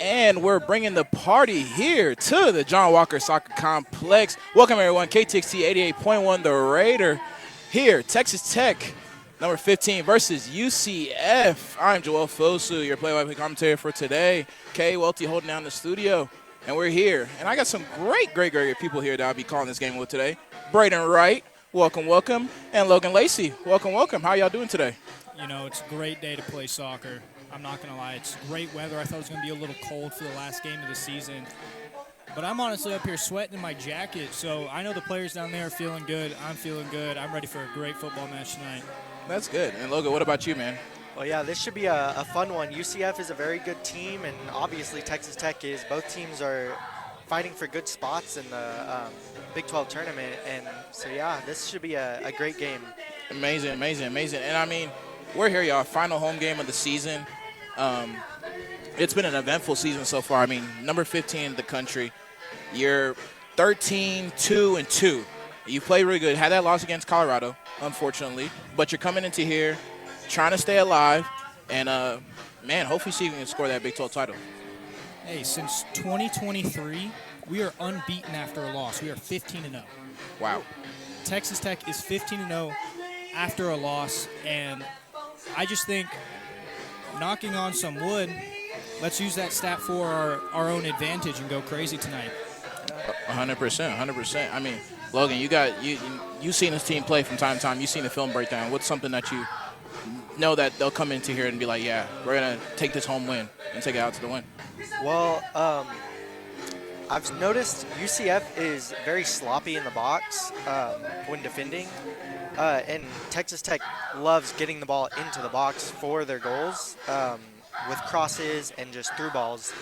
And we're bringing the party here to the John Walker Soccer Complex. Welcome, everyone. KTXT 88.1, the Raider here. Texas Tech, number 15 versus UCF. I'm Joel Fosu, your play-by-play commentator for today. Kay Welty holding down the studio, and we're here. And I got some great people here that I'll be calling this game with today. Braden Wright, welcome. And Logan Lacey, welcome. How y'all doing today? You know, it's a great day to play soccer. I'm not going to lie. It's great weather. I thought it was going to be a little cold for the last game of the season. But I'm honestly up here sweating in my jacket, so I know the players down there are feeling good. I'm feeling good. I'm ready for a great football match tonight. That's good. And, Logan, what about you, man? Well, yeah, this should be a fun one. UCF is a very good team, and obviously Texas Tech is. Both teams are fighting for good spots in the Big 12 tournament. And so, yeah, this should be a great game. Amazing. And, I mean, we're here, y'all. Final home game of the season. It's been an eventful season so far. I mean, number 15 in the country. You're 13-2-2. You played really good. Had that loss against Colorado, unfortunately. But you're coming into here trying to stay alive. And, man, hopefully see if you can score that Big 12 title. Hey, since 2023, we are unbeaten after a loss. We are 15-0. Wow. Texas Tech is 15-0 after a loss. And I just think, knocking on some wood, let's use that stat for our own advantage and go crazy tonight. 100%. I mean, Logan, you've seen this team play from time to time. You've seen the film breakdown. What's something that you know that they'll come into here and be like, yeah, we're going to take this home win and take it out to the win? Well, I've noticed UCF is very sloppy in the box when defending. And Texas Tech loves getting the ball into the box for their goals with crosses and just through balls.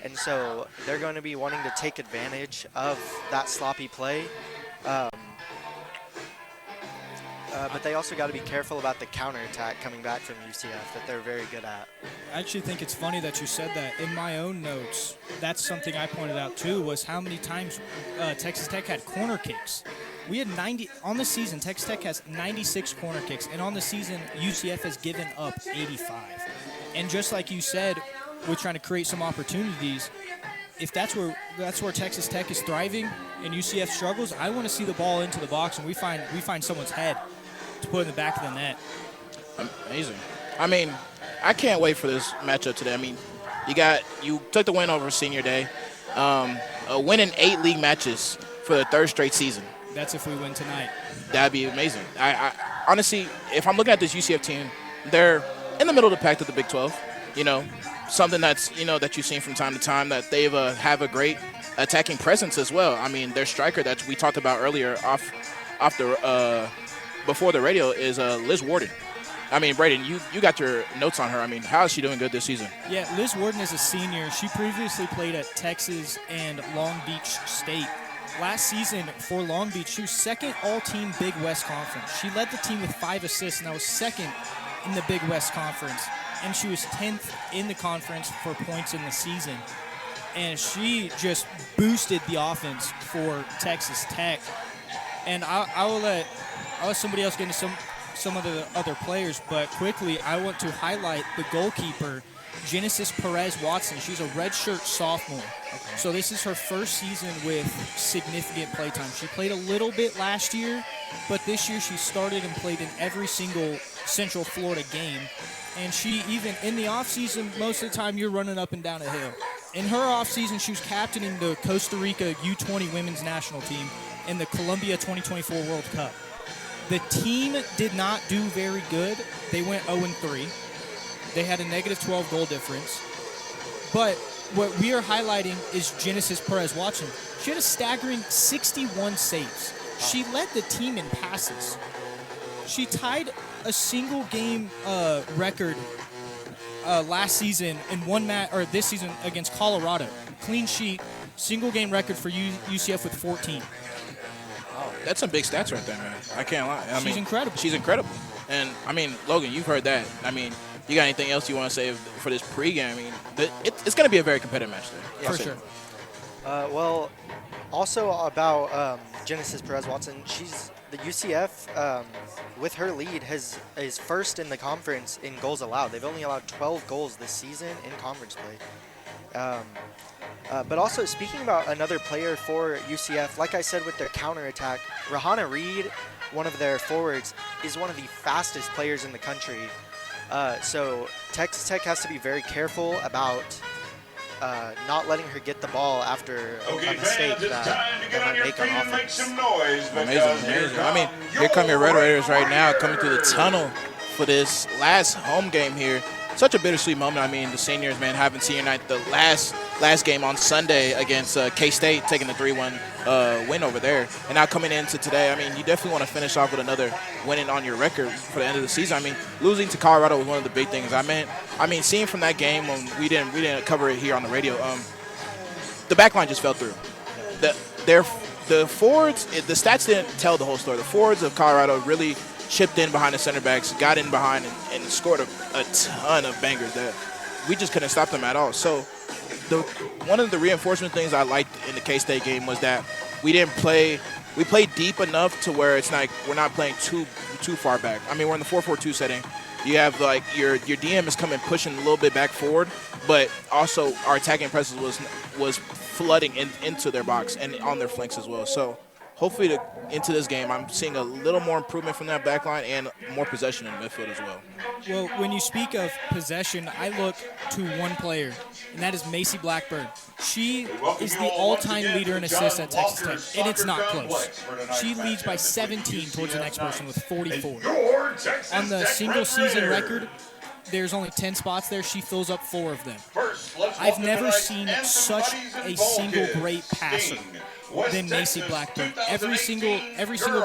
And so they're going to be wanting to take advantage of that sloppy play. But they also got to be careful about the counterattack coming back from UCF that they're very good at. I actually think it's funny that you said that. In my own notes, that's something I pointed out too, was how many times Texas Tech had corner kicks. We had 90 on the season. Texas Tech has 96 corner kicks, and on the season, UCF has given up 85. And just like you said, we're trying to create some opportunities. If that's where Texas Tech is thriving and UCF struggles, I want to see the ball into the box and we find someone's head to put in the back of the net. Amazing. I mean, I can't wait for this matchup today. I mean, you took the win over Senior Day, a win in 8 league matches for the 3rd straight season. That's if we win tonight. That'd be amazing. I honestly, if I'm looking at this UCF team, they're in the middle of the pack of the Big 12. You know, something that's that you've seen from time to time, that they have a great attacking presence as well. I mean, their striker that we talked about earlier off the before the radio is Liz Warden. I mean, Braden, you got your notes on her. I mean, how is she doing good this season? Yeah, Liz Warden is a senior. She previously played at Texas and Long Beach State. Last season for Long Beach, she was 2nd all-team Big West Conference. She led the team with 5 assists, and that was 2nd in the Big West Conference. And she was 10th in the conference for points in the season. And she just boosted the offense for Texas Tech. And I'll let somebody else get into some of the other players, but quickly I want to highlight the goalkeeper, Genesis Perez-Watson. She's a redshirt sophomore. So this is her first season with significant play time. She played a little bit last year, but this year she started and played in every single Central Florida game. And she, even in the offseason, most of the time you're running up and down a hill. In her offseason, she was captaining the Costa Rica U20 women's national team in the Colombia 2024 World Cup. The team did not do very good. They went 0-3. They had a negative 12 goal difference. But what we are highlighting is Genesis Perez-Watson. She had a staggering 61 saves. She led the team in passes. She tied a single game record last season in one match, or this season against Colorado. Clean sheet, single game record for UCF with 14. Oh, that's some big stats right there, man. I can't lie. She's incredible. She's incredible. And, I mean, Logan, you've heard that. I mean, you got anything else you want to say for this pregame? I mean, it's going to be a very competitive match there. Yeah, for sure. Well, also about Genesis Perez-Watson, she's the UCF, with her lead, is first in the conference in goals allowed. They've only allowed 12 goals this season in conference play. But also, speaking about another player for UCF, like I said with their counterattack, Rahana Reed, one of their forwards, is one of the fastest players in the country. So Texas Tech has to be very careful about not letting her get the ball after a mistake that they might make on offense. Amazing. I mean, here come your Red Raiders right now coming through the tunnel for this last home game here. Such a bittersweet moment. I mean, the seniors, man, having senior night, the last game on Sunday against K-State, taking the 3-1 win over there. And now coming into today, I mean, you definitely want to finish off with another winning on your record for the end of the season. I mean, losing to Colorado was one of the big things. I mean, seeing from that game when we didn't cover it here on the radio, the back line just fell through. The forwards, the stats didn't tell the whole story. The forwards of Colorado really chipped in behind the center backs, got in behind, and scored a ton of bangers that we just couldn't stop them at all. So one of the reinforcement things I liked in the K-State game was that we played deep enough to where it's like we're not playing too far back. I mean, we're in the 4-4-2 setting. You have like your DM is coming pushing a little bit back forward, but also our attacking presence was flooding into their box and on their flanks as well. So hopefully into this game, I'm seeing a little more improvement from that back line and more possession in midfield as well. Well, when you speak of possession, I look to one player, and that is Macy Blackburn. She is the all-time leader in assists at Texas Tech, and it's not close. She leads by 17 towards the next person with 44. On the single-season record, there's only 10 spots there. She fills up 4 of them. I've never seen such a single great passer than Macy Blackburn. Every single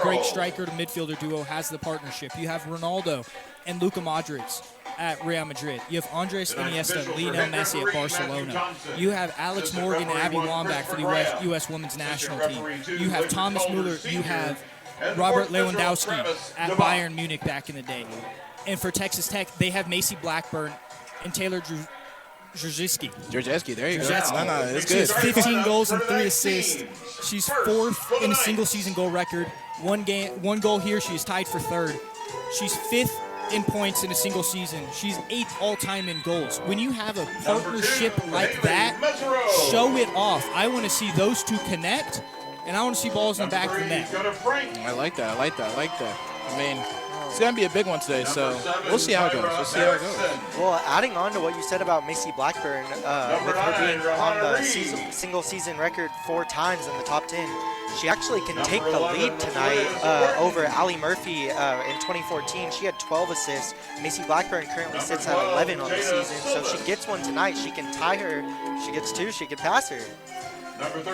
great striker to midfielder duo has the partnership. You have Ronaldo and Luka Modric at Real Madrid. You have Andres Iniesta, Lionel Messi at Barcelona. You have Alex Morgan and Abby Wambach for the U.S. Women's National Team. You have Thomas Muller. You have Robert Lewandowski at Bayern Munich back in the day. And for Texas Tech, they have Macy Blackburn and Taylor Drzeski, there you go. No, it's good. She has 15 goals and 3 assists. She's 4th in a single-season goal record. One goal here. She is tied for 3rd. She's 5th in points in a single season. She's 8th all-time in goals. When you have a partnership like that, show it off. I want to see those two connect, and I want to see balls in the back of the net. I like that. I mean, it's going to be a big one today, so we'll see how it goes. Well, adding on to what you said about Macy Blackburn, with her being on the single-season record 4 times in the top 10, she actually can take the lead tonight over Allie Murphy in 2014. She had 12 assists. Macy Blackburn currently sits at 11 on the season, so if she gets one tonight, she can tie her. If she gets 2, she can pass her.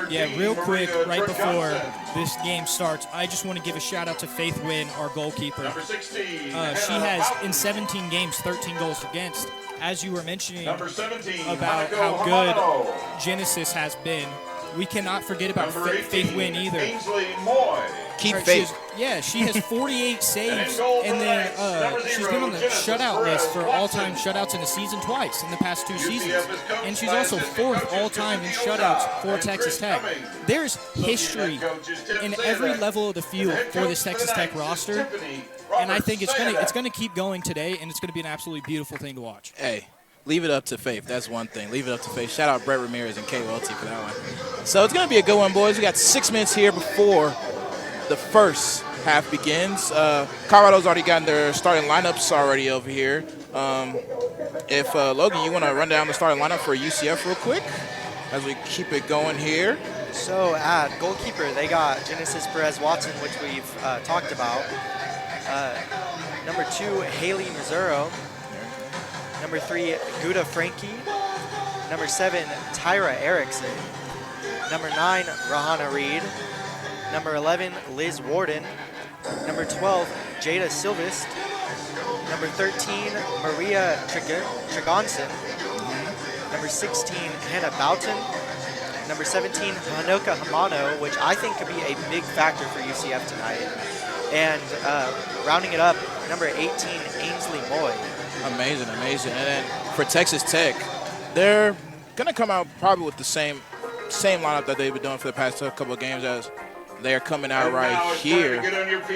Yeah, real quick, right before this game starts, I just want to give a shout-out to Faith Wynn, our goalkeeper. She has, in 17 games, 13 goals against. As you were mentioning about how good Genesis has been, we cannot forget about Faith Wynn either. Keep faith. She has 48 saves, and then she's been on the shutout list for all-time shutouts in a season twice in the past 2 seasons. And she's also 4th all-time in shutouts for Texas Tech. There's history in every level of the field for this Texas Tech roster, and I think it's gonna keep going today, and it's going to be an absolutely beautiful thing to watch. Hey. Leave it up to Faith. That's one thing. Leave it up to Faith. Shout out Brett Ramirez and KOLT for that one. So it's going to be a good one, boys. We got 6 minutes here before the first half begins. Colorado's already gotten their starting lineups already over here. If Logan, you want to run down the starting lineup for UCF real quick as we keep it going here. So at goalkeeper, they got Genesis Perez-Watson, which we've talked about. Number 2, Haley Mazzuro. Number 3, Guda Frankie. Number 7, Tyra Erickson. Number 9, Rahana Reed. Number 11, Liz Warden. Number 12, Jada Silvest. Number 13, Maria Trigonson. Number 16, Hannah Boughton. Number 17, Hanoka Hamano, which I think could be a big factor for UCF tonight. And rounding it up, number 18, Ainsley Moy. Amazing. And then for Texas Tech, they're going to come out probably with the same lineup that they've been doing for the past couple of games as they're coming out right here for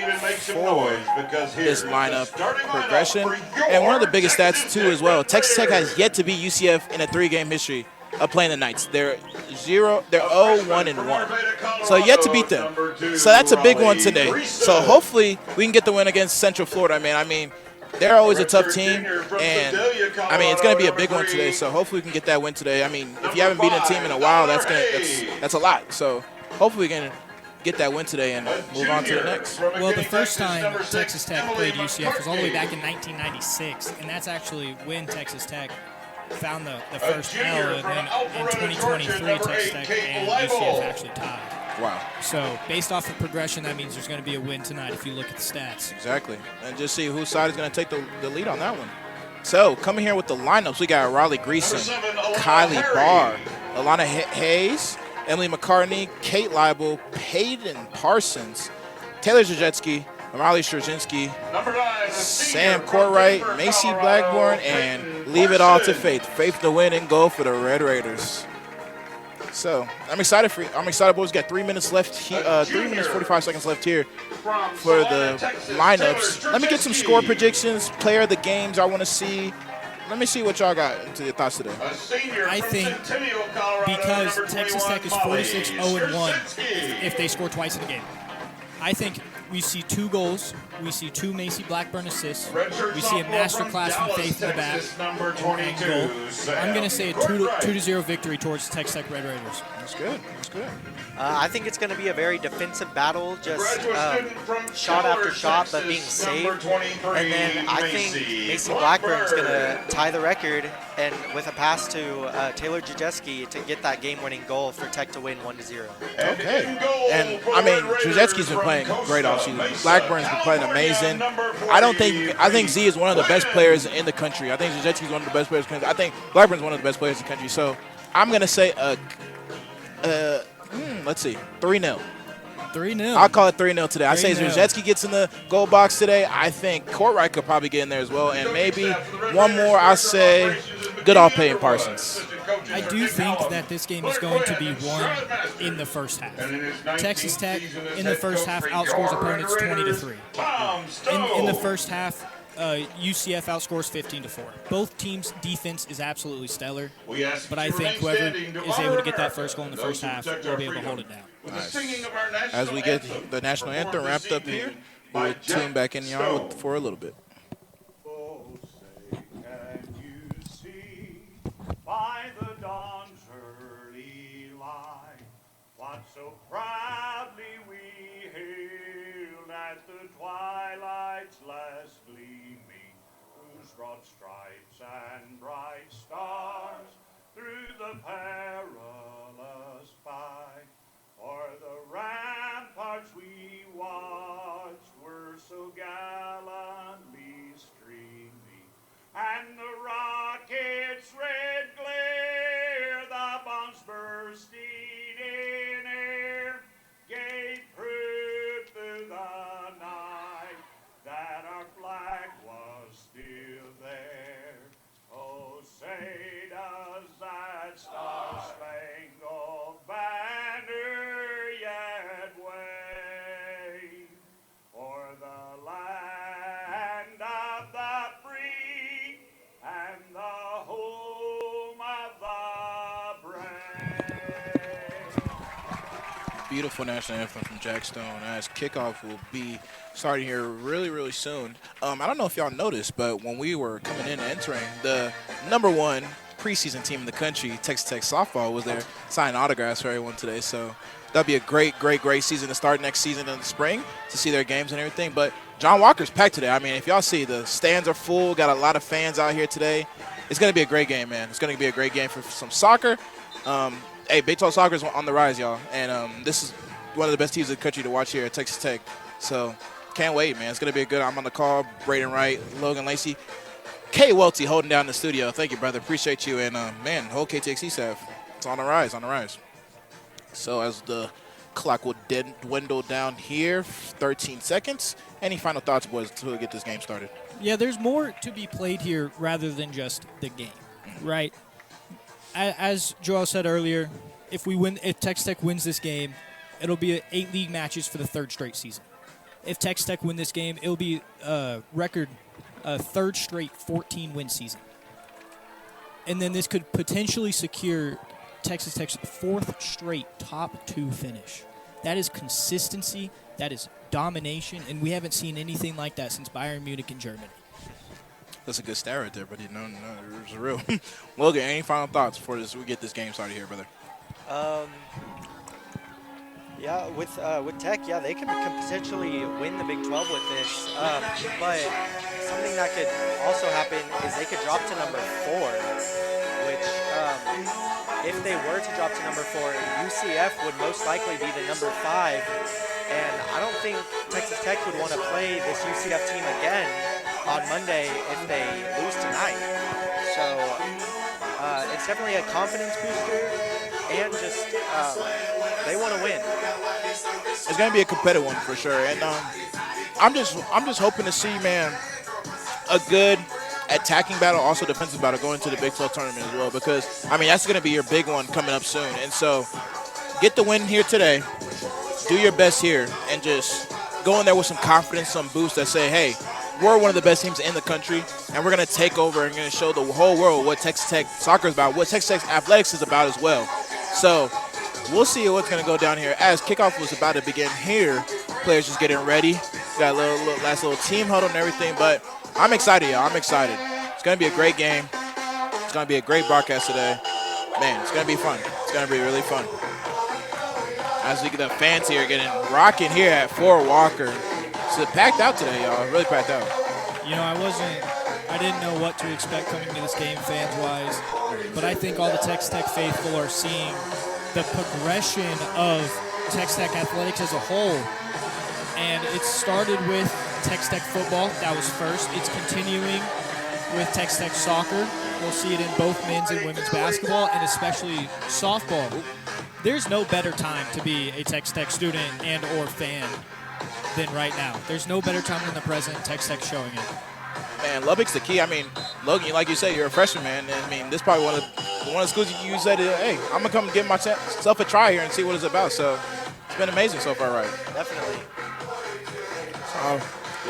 this lineup progression. And one of the biggest stats, too, as well, Texas Tech has yet to beat UCF in a 3-game history playing the Knights. They're 0-1 and 1. So yet to beat them. So that's a big one today. So hopefully we can get the win against Central Florida, man. I mean, they're always a tough team, and I mean it's going to be a big one today. So hopefully we can get that win today. I mean, if you haven't beaten a team in a while, that's a lot. So hopefully we can get that win today and move on to the next. Well, the first time Texas Tech played UCF was all the way back in 1996, and that's actually when Texas Tech found the first L, and then in 2023, Texas Tech and UCF actually tied. Wow. So based off the progression, that means there's going to be a win tonight if you look at the stats. Exactly. And just see whose side is going to take the lead on that one. So coming here with the lineups, we got Riley Greason, Kylie Barr, Alana Hayes, Emily McCartney, Kate Leibel, Peyton Parsons, Taylor Zajetsky, Amali Strzynski, Sam Courtwright, Macy Blackburn, and leave it all to Faith. Faith to win and goal for the Red Raiders. So I'm excited boys. Got 3 minutes left. 3 minutes 45 seconds left here for the lineups. Let me get some score predictions, player of the games I want to see. Let me see what y'all got to your thoughts today. I think because Texas Tech is 46-0-1 if they score twice in a game. I think we see 2 goals. We see 2 Macy Blackburn assists. We see a masterclass from Faith in the back and goal. I'm going to say a 2-0 victory towards the Texas Tech Red Raiders. That's good. That's good. I think it's going to be a very defensive battle, just shot after shot, but being saved. And then I think Macy Blackburn's going to tie the record and with a pass to Taylor Jajeski to get that game-winning goal for Tech to win 1-0. Okay. And, I mean, Jajeski's been playing great all season. Blackburn's been playing amazing. I think Z is one of the best players in the country. I think Jajeski's one of the best players in the country. I think Blackburn's one of the best players in the country. So I'm going to say let's see, 3-0. 3-0. I'll call it 3-0 today. I say 3-0. Zajetsky gets in the goal box today. I think Courtwright could probably get in there as well. And maybe one more, I'll say Goodall Payne Parsons. I do think that this game is going to be won in the first half. Texas Tech in the first half outscores opponents 20-3. In the first half, UCF outscores 15-4. Both teams' defense is absolutely stellar, but I think whoever is able to get that first goal in the first half will be able to hold it down. Nice. As we get the national anthem wrapped up here, we'll tune back in y'all for a little bit. By the dawn's early light, what so proudly we hailed at the twilight's last gleaming, whose broad stripes and bright stars through the perilous fight, o'er the ramparts we watched were so gallantly streaming, and the rocket's red glare, the bombs bursting in air, gave proof through the night that our flag was still there. Oh, say does that star-spangled banner yet wave for the land of the free and the home of the brave. Beautiful national anthem from Jack Stone, as kickoff will be starting here really, really soon. I don't know if y'all noticed, but when we were coming in and entering, the #1 preseason team in the country, Texas Tech softball, was there signing autographs for everyone today. So that'll be a great, great, great season to start next season in the spring to see their games and everything. But John Walker's packed today. I mean, if y'all see, the stands are full, got a lot of fans out here today. It's going to be a great game, man. It's going to be a great game for some soccer. Hey, Big 12 soccer is on the rise, y'all. And this is one of the best teams in the country to watch here at Texas Tech. So can't wait, man. It's going to be a good. I'm on the call. Braden Wright, Logan Lacey. Kay Welty holding down the studio. Thank you, brother. Appreciate you. And, man, whole KTXC staff. It's on the rise, on the rise. So as the clock will dwindle down here, 13 seconds. Any final thoughts, boys, to get this game started? Yeah, there's more to be played here rather than just the game, right? As Joel said earlier, if Texas Tech wins this game, it'll be 8 league matches for the 3rd straight season. If Texas Tech win this game, it'll be a record 3rd straight 14-win season. And then this could potentially secure Texas Tech's 4th straight top 2 finish. That is consistency. That is domination. And we haven't seen anything like that since Bayern Munich in Germany. That's a good stat right there, buddy. No, it's real. Logan, any final thoughts before we get this game started here, brother? Yeah, with Tech, yeah, they could potentially win the Big 12 with this. But something that could also happen is they could drop to number 4, which if they were to drop to number 4, UCF would most likely be the number 5. And I don't think Texas Tech would want to play this UCF team again on Monday if they lose tonight. So it's definitely a confidence booster, and just they want to win. It's going to be a competitive one for sure. And I'm just hoping to see, man, a good attacking battle, also defensive battle going into the Big 12 tournament as well, because, I mean, that's going to be your big one coming up soon. And so get the win here today, do your best here, and just go in there with some confidence, some boost that say, hey, we're one of the best teams in the country, and we're going to take over and going to show the whole world what Texas Tech soccer is about, what Texas Tech athletics is about as well. So we'll see what's going to go down here. As kickoff was about to begin here, players just getting ready. Got a little last little team huddle and everything, but I'm excited, y'all. I'm excited. It's going to be a great game. It's going to be a great broadcast today. Man, it's going to be fun. It's going to be really fun. As we get the fans here getting rocking here at Fort Walker. It's packed out today, y'all. Really packed out. You know, I didn't know what to expect coming to this game fans-wise, but I think all the Texas Tech faithful are seeing the progression of Texas Tech athletics as a whole. And it started with Texas Tech football. That was first. It's continuing with Texas Tech soccer. We'll see it in both men's and women's basketball, and especially softball. There's no better time to be a Texas Tech student and or fan than right now. There's no better time than the present. Texas Tech showing it. Man, Lubbock's the key. I mean, Logan, like you said, you're a freshman, man. And, I mean, this is probably one of the schools you said, hey, I'm going to come give myself a try here and see what it's about. So it's been amazing so far, right? Definitely.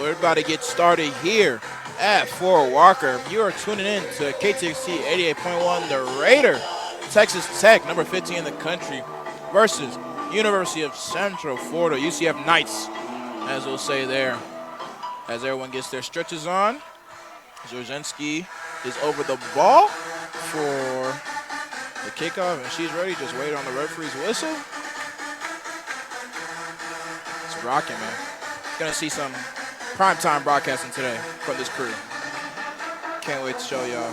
We're about to get started here at Fort Walker. You are tuning in to KTXT 88.1, the Raider. Texas Tech, number 15 in the country, versus University of Central Florida, UCF Knights, as we'll say there. As everyone gets their stretches on, Zorzinski is over the ball for the kickoff, and she's ready. Just wait on the referee's whistle. It's rocking, man. Gonna see some primetime broadcasting today from this crew. Can't wait to show y'all.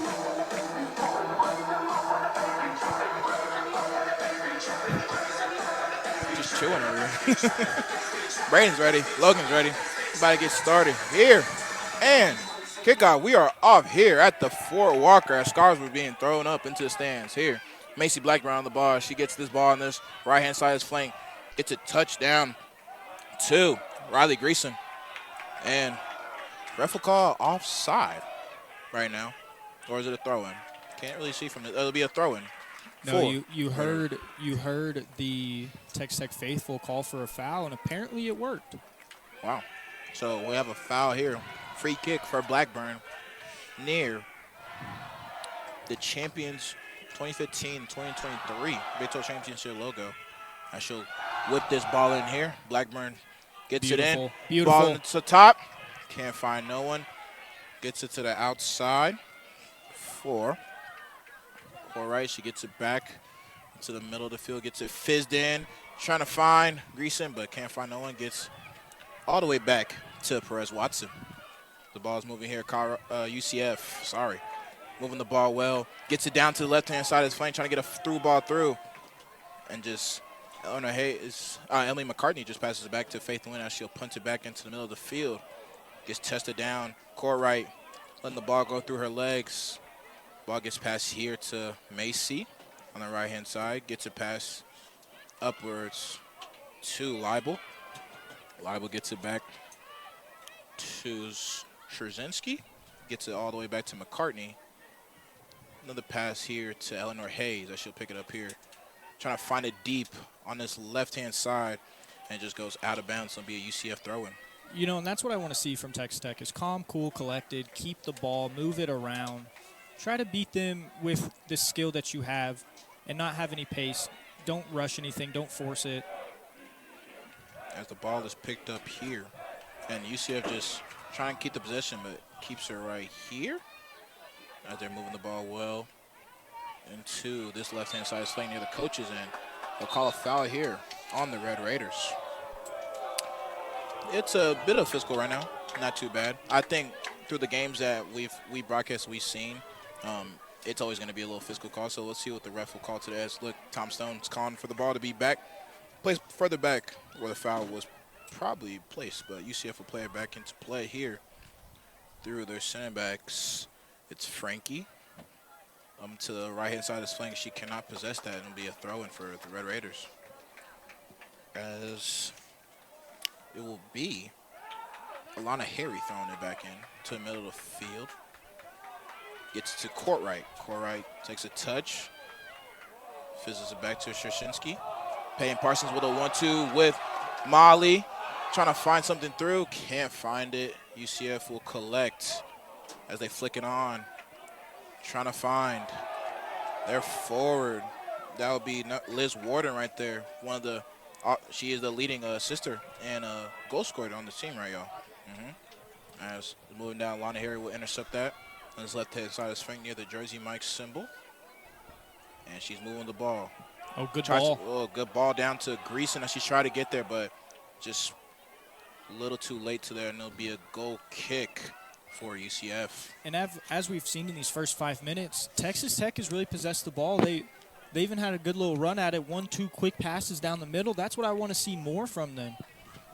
Just chilling over here. Braden's ready. Logan's ready. About to get started here. And kickoff. We are off here at the Fort Walker as scarves were being thrown up into the stands here. Macy Blackburn on the ball. She gets this ball on this right-hand side of his flank. Gets a touchdown to Riley Greason. And ref will call offside right now. Or is it a throw-in? Can't really see from it. It'll be a throw-in. No, you heard the Texas Tech faithful call for a foul, and apparently it worked. Wow. So we have a foul here. Free kick for Blackburn near the champions 2015-2023 Big 12 Championship logo. I shall whip this ball in here. Blackburn gets it in. Beautiful. Ball into the top. Can't find no one. Gets it to the outside for right. She gets it back to the middle of the field. Gets it fizzed in. Trying to find Greason, but can't find no one. Gets all the way back to Perez Watson. The ball's moving here. UCF, sorry. Moving the ball well. Gets it down to the left-hand side of his flank, trying to get a through ball through. And just, Emily McCartney just passes it back to Faith Wynn as she'll punt it back into the middle of the field. Gets tested down. Court right, letting the ball go through her legs. Ball gets passed here to Macy on the right-hand side. Gets it passed upwards to Leibel. Leibel gets it back to Szerzinski. Gets it all the way back to McCartney. Another pass here to Eleanor Hayes. I she'll pick it up here. Trying to find it deep on this left-hand side. And it just goes out of bounds. It'll be a UCF throw-in. You know, and that's what I want to see from Texas Tech is calm, cool, collected, keep the ball, move it around, Try to beat them with the skill that you have and not have any pace. Don't rush anything. Don't force it. As the ball is picked up here. And UCF just trying to keep the possession, but keeps her right here. As they're moving the ball well into this left-hand side lane near the coaches end. They'll call a foul here on the Red Raiders. It's a bit of physical right now. Not too bad. I think through the games that we've seen, it's always going to be a little physical call. So let's see what the ref will call today. As look, Tom Stone's calling for the ball to be back, placed further back where the foul was probably placed. But UCF will play it back into play here through their center backs. It's Frankie. To the right-hand side of this flank, she cannot possess that. It'll be a throw-in for the Red Raiders. As it will be Alana Harry throwing it back in to the middle of the field. Gets to Courtright. Courtright takes a touch. Fizzles it back to Shershinsky. Payne Parsons with a 1-2 with Molly. Trying to find something through. Can't find it. UCF will collect as they flick it on. Trying to find their forward. That would be Liz Warden right there. One of the, she is the leading sister and goal scorer on the team right, y'all. As moving down, Lana Harry will intercept that on his left-hand side of his finger near the Jersey Mike symbol. And she's moving the ball. Oh, good ball. Good ball down to Greason as she's trying to get there, but just a little too late to there, and it'll be a goal kick for UCF. And as we've seen in these first 5 minutes, Texas Tech has really possessed the ball. They even had a good little run at it, 1-2 quick passes down the middle. That's what I want to see more from them,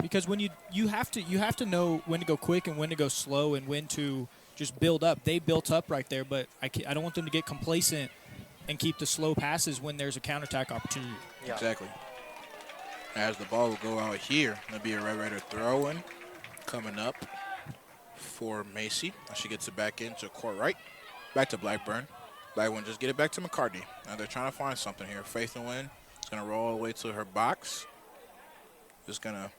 because when you have to know when to go quick and when to go slow and when to just build up. They built up right there, but I don't want them to get complacent and keep the slow passes when there's a counterattack opportunity. Yeah. Exactly. As the ball will go out here, there'll be a Red Raider throw-in coming up for Macy. She gets it back into Courtright. Back to Blackburn. Blackburn just get it back to McCartney. Now they're trying to find something here. Faith and Win is going to roll all the way to her box. Just going to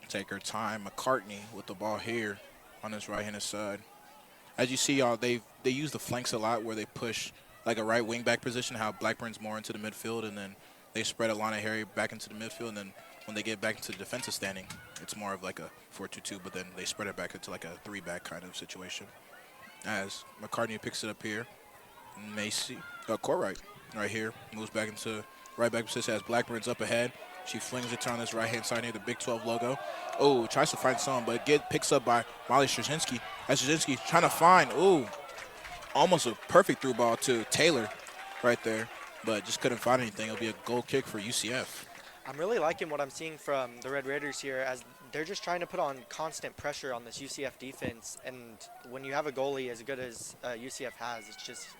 take her time. McCartney with the ball here on this right-handed side. As you see, y'all, they use the flanks a lot where they push like a right wing back position, how Blackburn's more into the midfield, and then they spread Alana Harry back into the midfield, and then when they get back into the defensive standing, it's more of like a 4-2-2, but then they spread it back into like a 3-back kind of situation. As McCartney picks it up here, Macy, Courtright right here, moves back into right back position as Blackburn's up ahead. She flings it on this right-hand side near the Big 12 logo. Oh, tries to find someone, but picks up by Molly Straczynski. As Straczynski trying to find, almost a perfect through ball to Taylor right there, but just couldn't find anything. It'll be a goal kick for UCF. I'm really liking what I'm seeing from the Red Raiders here, as they're just trying to put on constant pressure on this UCF defense. And when you have a goalie as good as UCF has,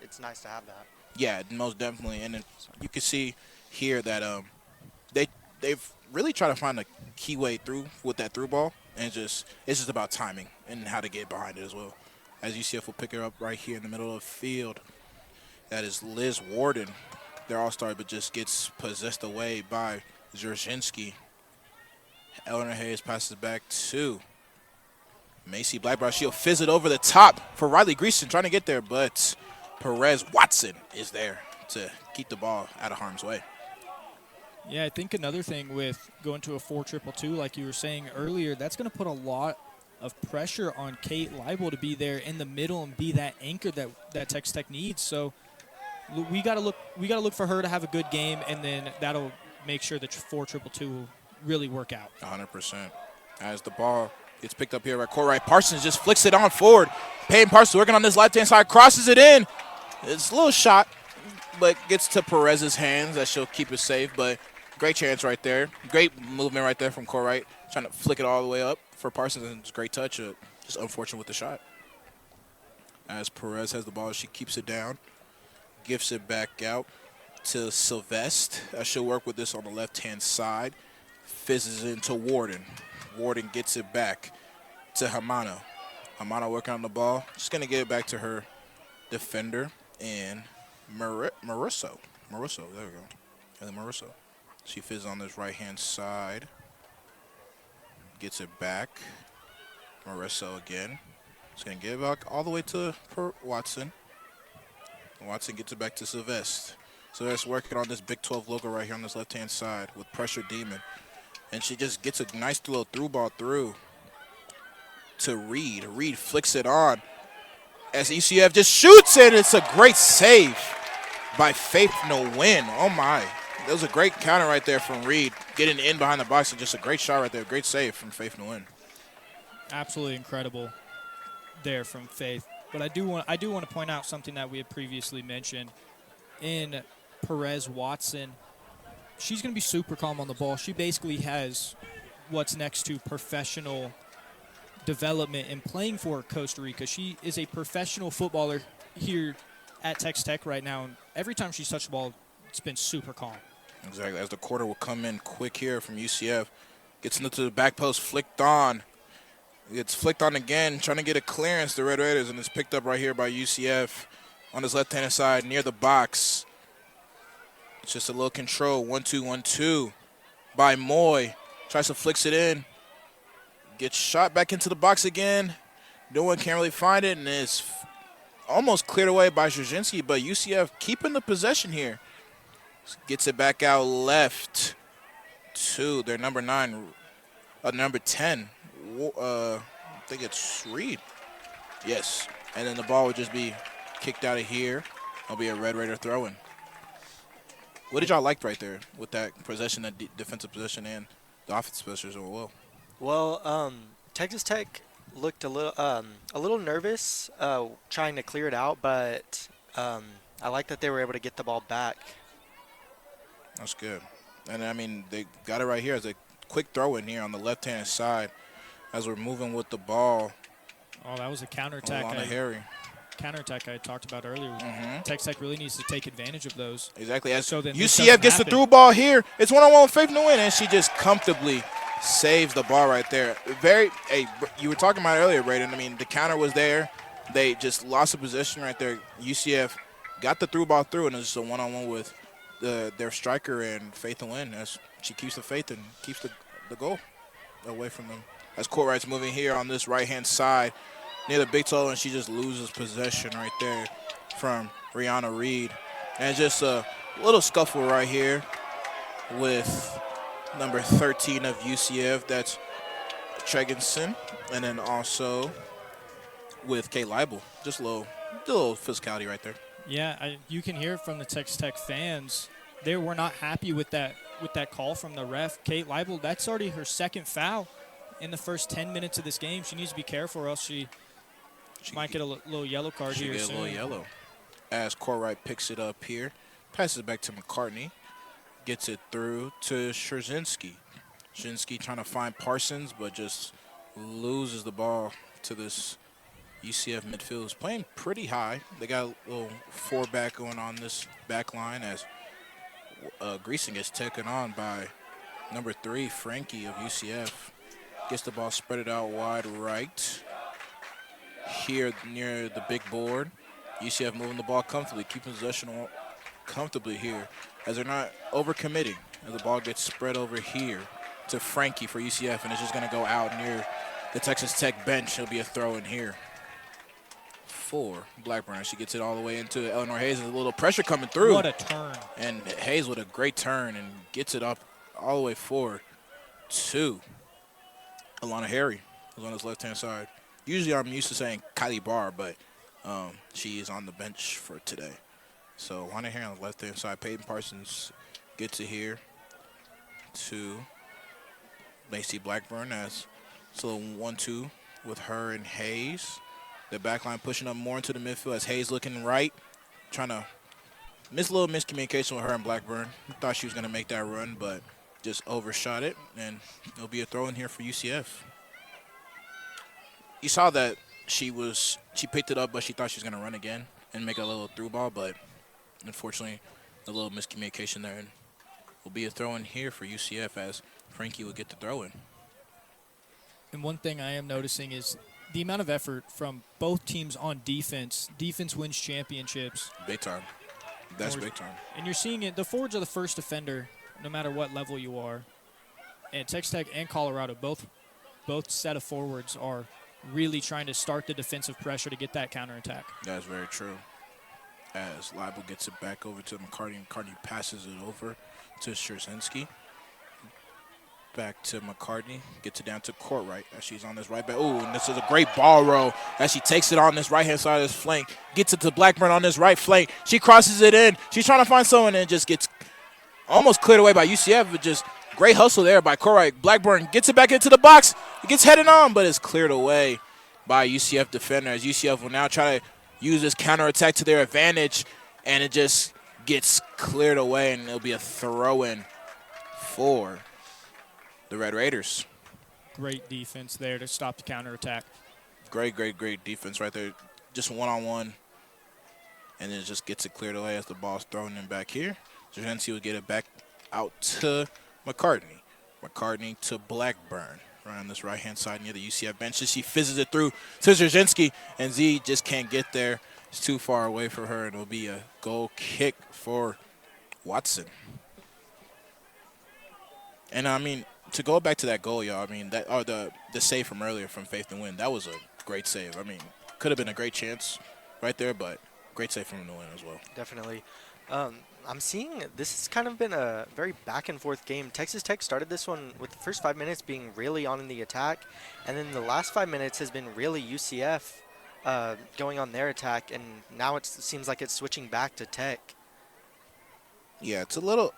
it's nice to have that. Yeah, most definitely. And then you can see here that they've really tried to find a key way through with that through ball, and it's just about timing and how to get behind it as well. As UCF will pick her up right here in the middle of the field. That is Liz Warden, their all-star, but just gets possessed away by Zerzhinsky. Eleanor Hayes passes back to Macy Blackburn. She'll fizz it over the top for Riley Greason trying to get there, but Perez Watson is there to keep the ball out of harm's way. Yeah, I think another thing with going to a 4-2-2, like you were saying earlier, that's going to put a lot of pressure on Kate Leibel to be there in the middle and be that anchor that Texas Tech needs. So we got to look for her to have a good game, and then that'll make sure that 4-2-2 will really work out. 100%. As the ball gets picked up here by Courtright, Parsons just flicks it on forward. Peyton Parsons working on this left-hand side, crosses it in. It's a little shot, but gets to Perez's hands. That she'll keep it safe, but great chance right there. Great movement right there from Courtright, trying to flick it all the way up for Parsons, and it's a great touch. Just unfortunate with the shot. As Perez has the ball, she keeps it down, gifts it back out to Sylvestre. She'll work with this on the left-hand side. Fizzes into Warden. Warden gets it back to Hamano. Hamano working on the ball. Just going to get it back to her defender and Marisso. There we go. And then Marisso. She fizzes on this right-hand side. Gets it back. Marisso again. Just going to give it back all the way to Watson. Watson gets it back to Sylvester. Sylvester working on this Big 12 logo right here on this left-hand side with pressure demon. And she just gets a nice little through ball through to Reed. Reed flicks it on as UCF just shoots it. It's a great save by Faith No Win. Oh, my. That was a great counter right there from Reed. Getting in behind the box and just a great shot right there. Great save from Faith No Win. Absolutely incredible there from Faith. But I do want to point out something that we had previously mentioned in Perez Watson. She's going to be super calm on the ball. She basically has what's next to professional development and playing for Costa Rica. She is a professional footballer here at Texas Tech right now. And every time she's touched the ball, it's been super calm. Exactly. As the quarter will come in quick here from UCF. Gets into the back post, flicked on. It's flicked on again, trying to get a clearance to Red Raiders, and it's picked up right here by UCF on his left-hand side near the box. It's just a little control, 1-2, 1-2 by Moy. Tries to flicks it in. Gets shot back into the box again. No one can really find it, and it's almost cleared away by Szynski, but UCF keeping the possession here. Gets it back out left to their number 10. I think it's Reed. Yes. And then the ball would just be kicked out of here. It'll be a Red Raider throw-in. What did y'all like right there with that possession, that defensive possession, and the offensive possession as well? Well, Texas Tech looked a little nervous trying to clear it out, but I like that they were able to get the ball back. That's good. And, I mean, they got it right here as a quick throw-in here on the left-hand side as we're moving with the ball. Oh, that was a counterattack. Counterattack I talked about earlier. Texas Tech really needs to take advantage of those. Exactly. As so UCF gets the through ball here. It's one-on-one with Faith No Win, and she just comfortably saves the ball right there. You were talking about it earlier, Braden. I mean, the counter was there. They just lost the position right there. UCF got the through ball through, and it's just a one-on-one with their striker and Faith No Win as she keeps the faith and keeps the goal away from them. As Courtwright's moving here on this right-hand side near the big toe, and she just loses possession right there from Rihanna Reed. And just a little scuffle right here with number 13 of UCF, that's Tregenson, and then also with Kate Leibel. Just a little physicality right there. Yeah, you can hear from the Texas Tech fans. They were not happy with that call from the ref. Kate Leibel, that's already her second foul in the first 10 minutes of this game. She needs to be careful or else she might get a little yellow card here soon. She get a little yellow. As Courtwright picks it up here, passes it back to McCartney, gets it through to Szynski. Szynski trying to find Parsons, but just loses the ball to this UCF midfield. Is playing pretty high. They got a little four-back going on this back line as Greasing gets taken on by number 3, Frankie of UCF. Gets the ball spread it out wide right. Here near the big board. UCF moving the ball comfortably, keeping possession comfortably here as they're not overcommitting. As the ball gets spread over here to Frankie for UCF, and it's just going to go out near the Texas Tech bench. It'll be a throw in here for Blackburn. She gets it all the way into Eleanor Hayes, and a little pressure coming through. What a turn. And Hayes with a great turn and gets it up all the way forward to Alana Harry, who's on his left-hand side. Usually I'm used to saying Kylie Barr, but she is on the bench for today. So Alana Harry on the left-hand side. Peyton Parsons gets it here to Lacey Blackburn as it's a little 1-2 with her and Hayes. The back line pushing up more into the midfield as Hayes looking right, trying to miss a little miscommunication with her and Blackburn. Thought she was going to make that run, but just overshot it, and it'll be a throw in here for UCF. You saw that she picked it up, but she thought she was going to run again and make a little through ball, but unfortunately a little miscommunication there, and will be a throw in here for UCF as Frankie will get the throw in. And one thing I am noticing is the amount of effort from both teams on defense. Defense wins championships. Big time. That's big time. And you're seeing it. The forwards are the first defender, no matter what level you are. And Texas Tech and Colorado, both set of forwards are really trying to start the defensive pressure to get that counterattack. That's very true. as Leibel gets it back over to McCartney. McCartney passes it over to Szczerzinski. Back to McCartney. Gets it down to Courtright as she's on this right back. Ooh, and this is a great ball roll as she takes it on this right-hand side of this flank. Gets it to Blackburn on this right flank. She crosses it in. She's trying to find someone and just gets almost cleared away by UCF, but just great hustle there by Courtright. Blackburn gets it back into the box. It gets headed on, but it's cleared away by UCF defender as UCF will now try to use this counterattack to their advantage, and it just gets cleared away, and it'll be a throw-in for the Red Raiders. Great defense there to stop the counterattack. Great defense right there. Just one-on-one, and then it just gets it cleared away as the ball's thrown in back here. Szczerzinski will get it back out to McCartney. McCartney to Blackburn. Right on this right-hand side near the UCF bench. She fizzes it through to Szczerzinski, and Z just can't get there. It's too far away for her, and it'll be a goal kick for Watson. And, I mean, to go back to that goal, y'all, I mean, that or the save from earlier from Faith and Win, that was a great save. I mean, could have been a great chance right there, but great save from the win as well. Definitely. I'm seeing this has kind of been a very back-and-forth game. Texas Tech started this one with the first 5 minutes being really on in the attack, and then the last 5 minutes has been really UCF going on their attack, and now it seems like it's switching back to Tech. Yeah, it's a little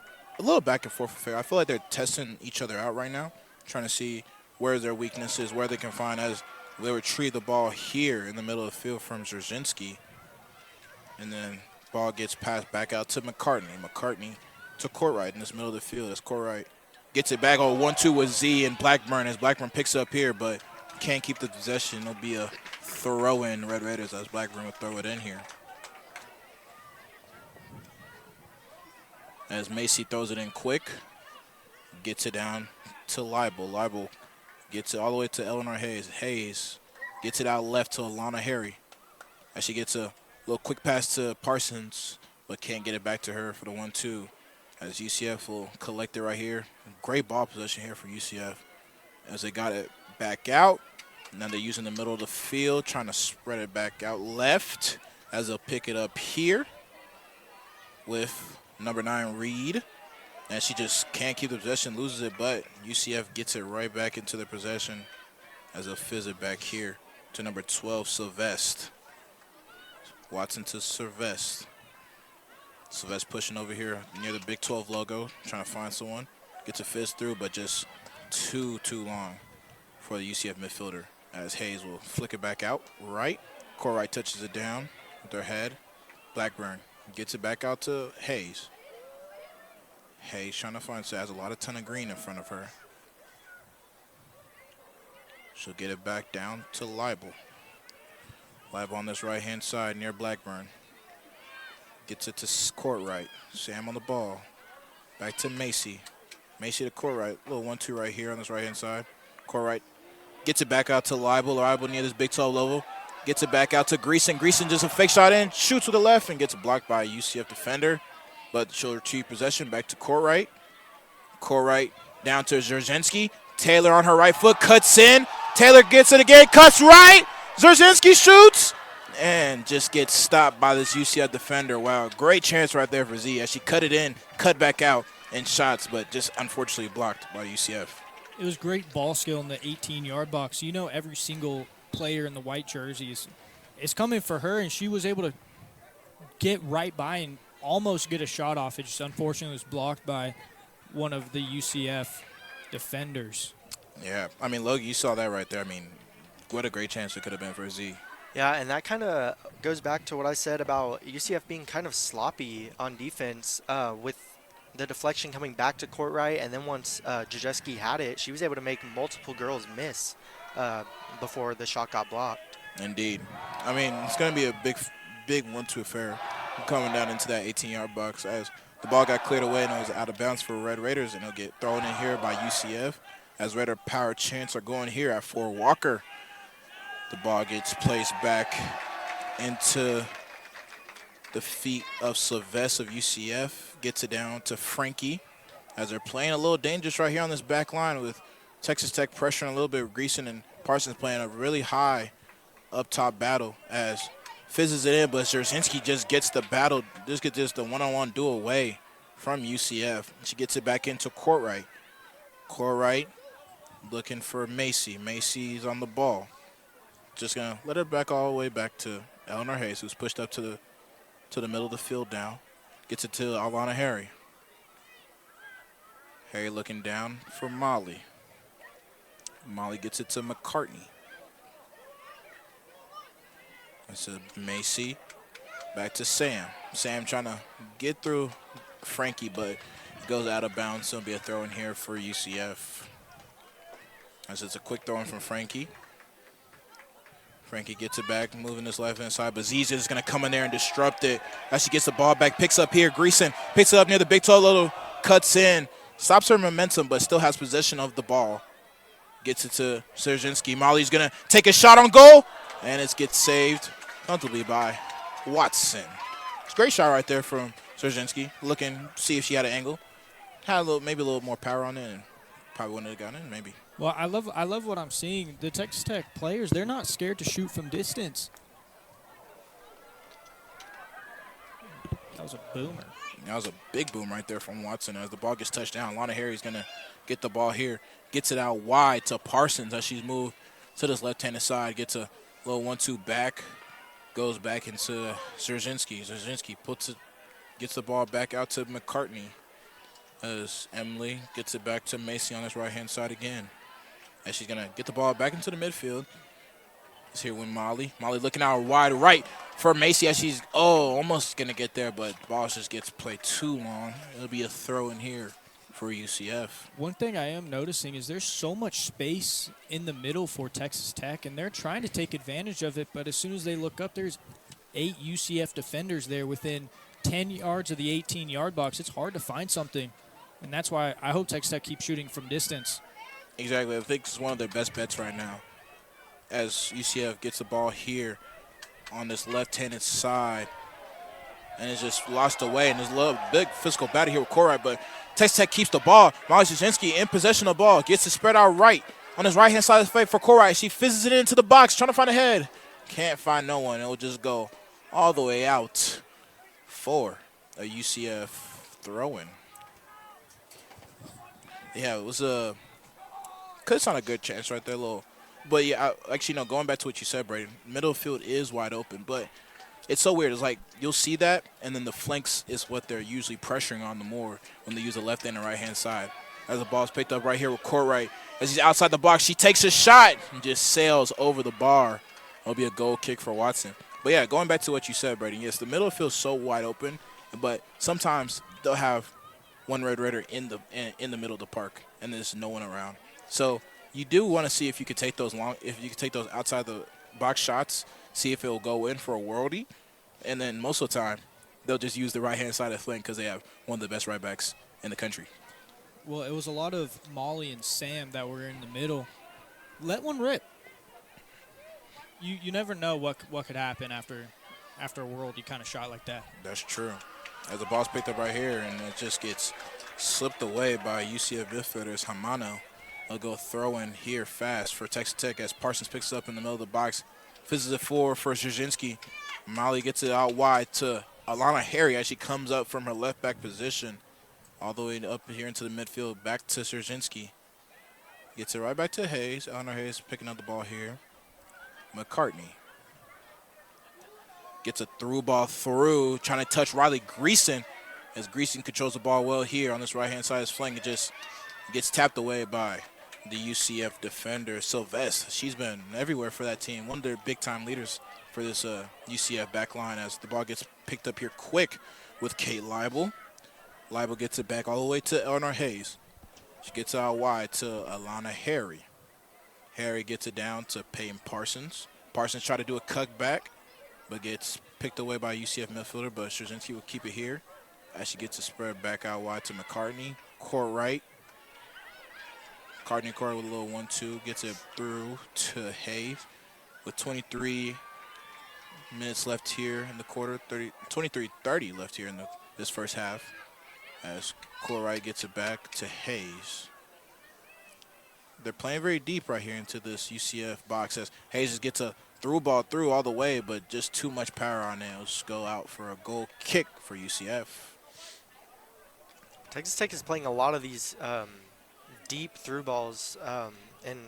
back and forth affair. I feel like they're testing each other out right now, trying to see where their weaknesses, where they can find as they retrieve the ball here in the middle of the field from Szczerzinski, and then ball gets passed back out to McCartney. McCartney to Courtright in this middle of the field as Courtright gets it back on 1-2 with Z and Blackburn as Blackburn picks up here, but can't keep the possession. It'll be a throw-in Red Raiders as Blackburn will throw it in here. As Macy throws it in quick, gets it down to Leibel. Leibel gets it all the way to Eleanor Hayes. Hayes gets it out left to Alana Harry as she gets a little quick pass to Parsons, but can't get it back to her for the 1-2 as UCF will collect it right here. Great ball possession here for UCF as they got it back out. Now they're using the middle of the field, trying to spread it back out left as they'll pick it up here with number 9, Reed. And she just can't keep the possession, loses it, but UCF gets it right back into their possession as they'll fizz it back here to number 12, Sylvester. Watson to Sylvester. Sylvester pushing over here near the Big 12 logo, trying to find someone. Gets a fizz through, but just too long for the UCF midfielder as Hayes will flick it back out right. Courtright touches it down with her head. Blackburn gets it back out to Hayes. Hayes trying to find, so has a ton of green in front of her. She'll get it back down to Leibel. Leibel on this right-hand side near Blackburn. Gets it to Courtright. Sam on the ball. Back to Macy. Macy to Courtright. Little 1-2 right here on this right-hand side. Courtright gets it back out to Leibel. Leibel near this Big 12 level. Gets it back out to Greason. Greason just a fake shot in. Shoots with the left and gets blocked by a UCF defender. But she'll retrieve possession back to Courtright. Courtright down to Szczerzinski. Taylor on her right foot. Cuts in. Taylor gets it again. Cuts right. Szczerzinski shoots and just gets stopped by this UCF defender. Wow, great chance right there for Z as she cut it in, cut back out, and shots, but just unfortunately blocked by UCF. It was great ball skill in the 18-yard box. You know, every single player in the white jerseys is coming for her, and she was able to get right by and almost get a shot off. It just unfortunately was blocked by one of the UCF defenders. Yeah, I mean, Logan, you saw that right there. I mean, what a great chance it could have been for Z. Yeah, and that kind of goes back to what I said about UCF being kind of sloppy on defense with the deflection coming back to Courtright, and then once Jajeski had it, she was able to make multiple girls miss before the shot got blocked. Indeed. I mean, it's going to be a big 1-2 affair coming down into that 18-yard box as the ball got cleared away and it was out of bounds for Red Raiders, and it'll get thrown in here by UCF as Raider power chants are going here at Fort Walker. The ball gets placed back into the feet of Sylvester of UCF. Gets it down to Frankie as they're playing a little dangerous right here on this back line with Texas Tech pressuring a little bit. Greason and Parsons playing a really high up top battle as fizzes it in, but Szerzynski just gets the battle, just gets just the one-on-one duel away from UCF. She gets it back into Courtright. Courtright looking for Macy. Macy's on the ball. Just gonna let it back all the way back to Eleanor Hayes, who's pushed up to the middle of the field down. Gets it to Alana Harry. Harry looking down for Molly. Molly gets it to McCartney. That's a Macy. Back to Sam. Sam trying to get through Frankie, but it goes out of bounds. So it'll be a throw in here for UCF. As it's a quick throw in from Frankie. Frankie gets it back, moving this left-hand side, but Ziza is going to come in there and disrupt it. As she gets the ball back, picks up here. Greason picks it up near the big toe, little cuts in. Stops her momentum, but still has possession of the ball. Gets it to Szerzynski. Molly's going to take a shot on goal, and it gets saved comfortably by Watson. It's a great shot right there from Szerzynski. Looking, see if she had an angle. Had a little, maybe a little more power on it, and probably wouldn't have gotten in, maybe. Well, I love what I'm seeing. The Texas Tech players, they're not scared to shoot from distance. That was a boomer. That was a big boom right there from Watson. As the ball gets touched down, Lana Harry's going to get the ball here. Gets it out wide to Parsons as she's moved to this left-handed side. Gets a little 1-2 back. Goes back into Szerzynski. Szerzynski gets the ball back out to McCartney. As Emily gets it back to Macy on this right-hand side again. As she's going to get the ball back into the midfield. It's here with Molly. Molly looking out wide right for Macy as she's, almost going to get there, but the ball just gets played too long. It'll be a throw in here for UCF. One thing I am noticing is there's so much space in the middle for Texas Tech, and they're trying to take advantage of it, but as soon as they look up, there's 8 UCF defenders there within 10 yards of the 18-yard box. It's hard to find something, and that's why I hope Texas Tech keeps shooting from distance. Exactly. I think it's one of their best bets right now. As UCF gets the ball here on this left-handed side, and it's just lost away, and there's a little big physical battle here with Courtright, but Texas Tech keeps the ball. Molly Szerzynski in possession of the ball, gets it spread out right on his right-hand side of the face for Courtright. She fizzes it into the box, trying to find a head. Can't find no one. It'll just go all the way out for a UCF throw-in. Yeah, it was a could sound a good chance right there, little. But yeah, actually, going back to what you said, Braden, middle field is wide open, but it's so weird. It's like you'll see that, and then the flanks is what they're usually pressuring on the more when they use the left hand and right hand side. As the ball's picked up right here with Courtright, as he's outside the box, she takes a shot and just sails over the bar. It'll be a goal kick for Watson. But yeah, going back to what you said, Braden, yes, the middle field's so wide open, but sometimes they'll have one Red Raider in the middle of the park, and there's no one around. So you do want to see if you could take those outside the box shots, see if it'll go in for a worldie, and then most of the time they'll just use the right-hand side of the flank because they have one of the best right backs in the country. Well, it was a lot of Molly and Sam that were in the middle. Let one rip. You never know what could happen after a worldie kind of shot like that. That's true. As the ball's picked up right here, and it just gets slipped away by UCF midfielders Hamano. They'll go throw in here fast for Texas Tech as Parsons picks it up in the middle of the box. Fizzes it forward for Szerzynski. Molly gets it out wide to Alana Harry as she comes up from her left back position. All the way up here into the midfield, back to Szerzynski. Gets it right back to Hayes. Alana Hayes picking up the ball here. McCartney. Gets a through ball through, trying to touch Riley Greason. As Greason controls the ball well here on this right-hand side of his flank. It just gets tapped away by the UCF defender, Sylvestre. She's been everywhere for that team. One of their big-time leaders for this UCF back line as the ball gets picked up here quick with Kate Leibel. Leibel gets it back all the way to Eleanor Hayes. She gets out wide to Alana Harry. Harry gets it down to Peyton Parsons. Parsons tried to do a cut back, but gets picked away by a UCF midfielder, but Szerzynski will keep it here as she gets it spread back out wide to McCartney. Courtright. Court with a little 1-2, gets it through to Hayes with 23 minutes left here in the quarter, 23:30 left here in this first half as Courtright gets it back to Hayes. They're playing very deep right here into this UCF box as Hayes gets a through ball through all the way, but just too much power on it. It'll just go out for a goal kick for UCF. Texas Tech is playing a lot of these deep through balls, and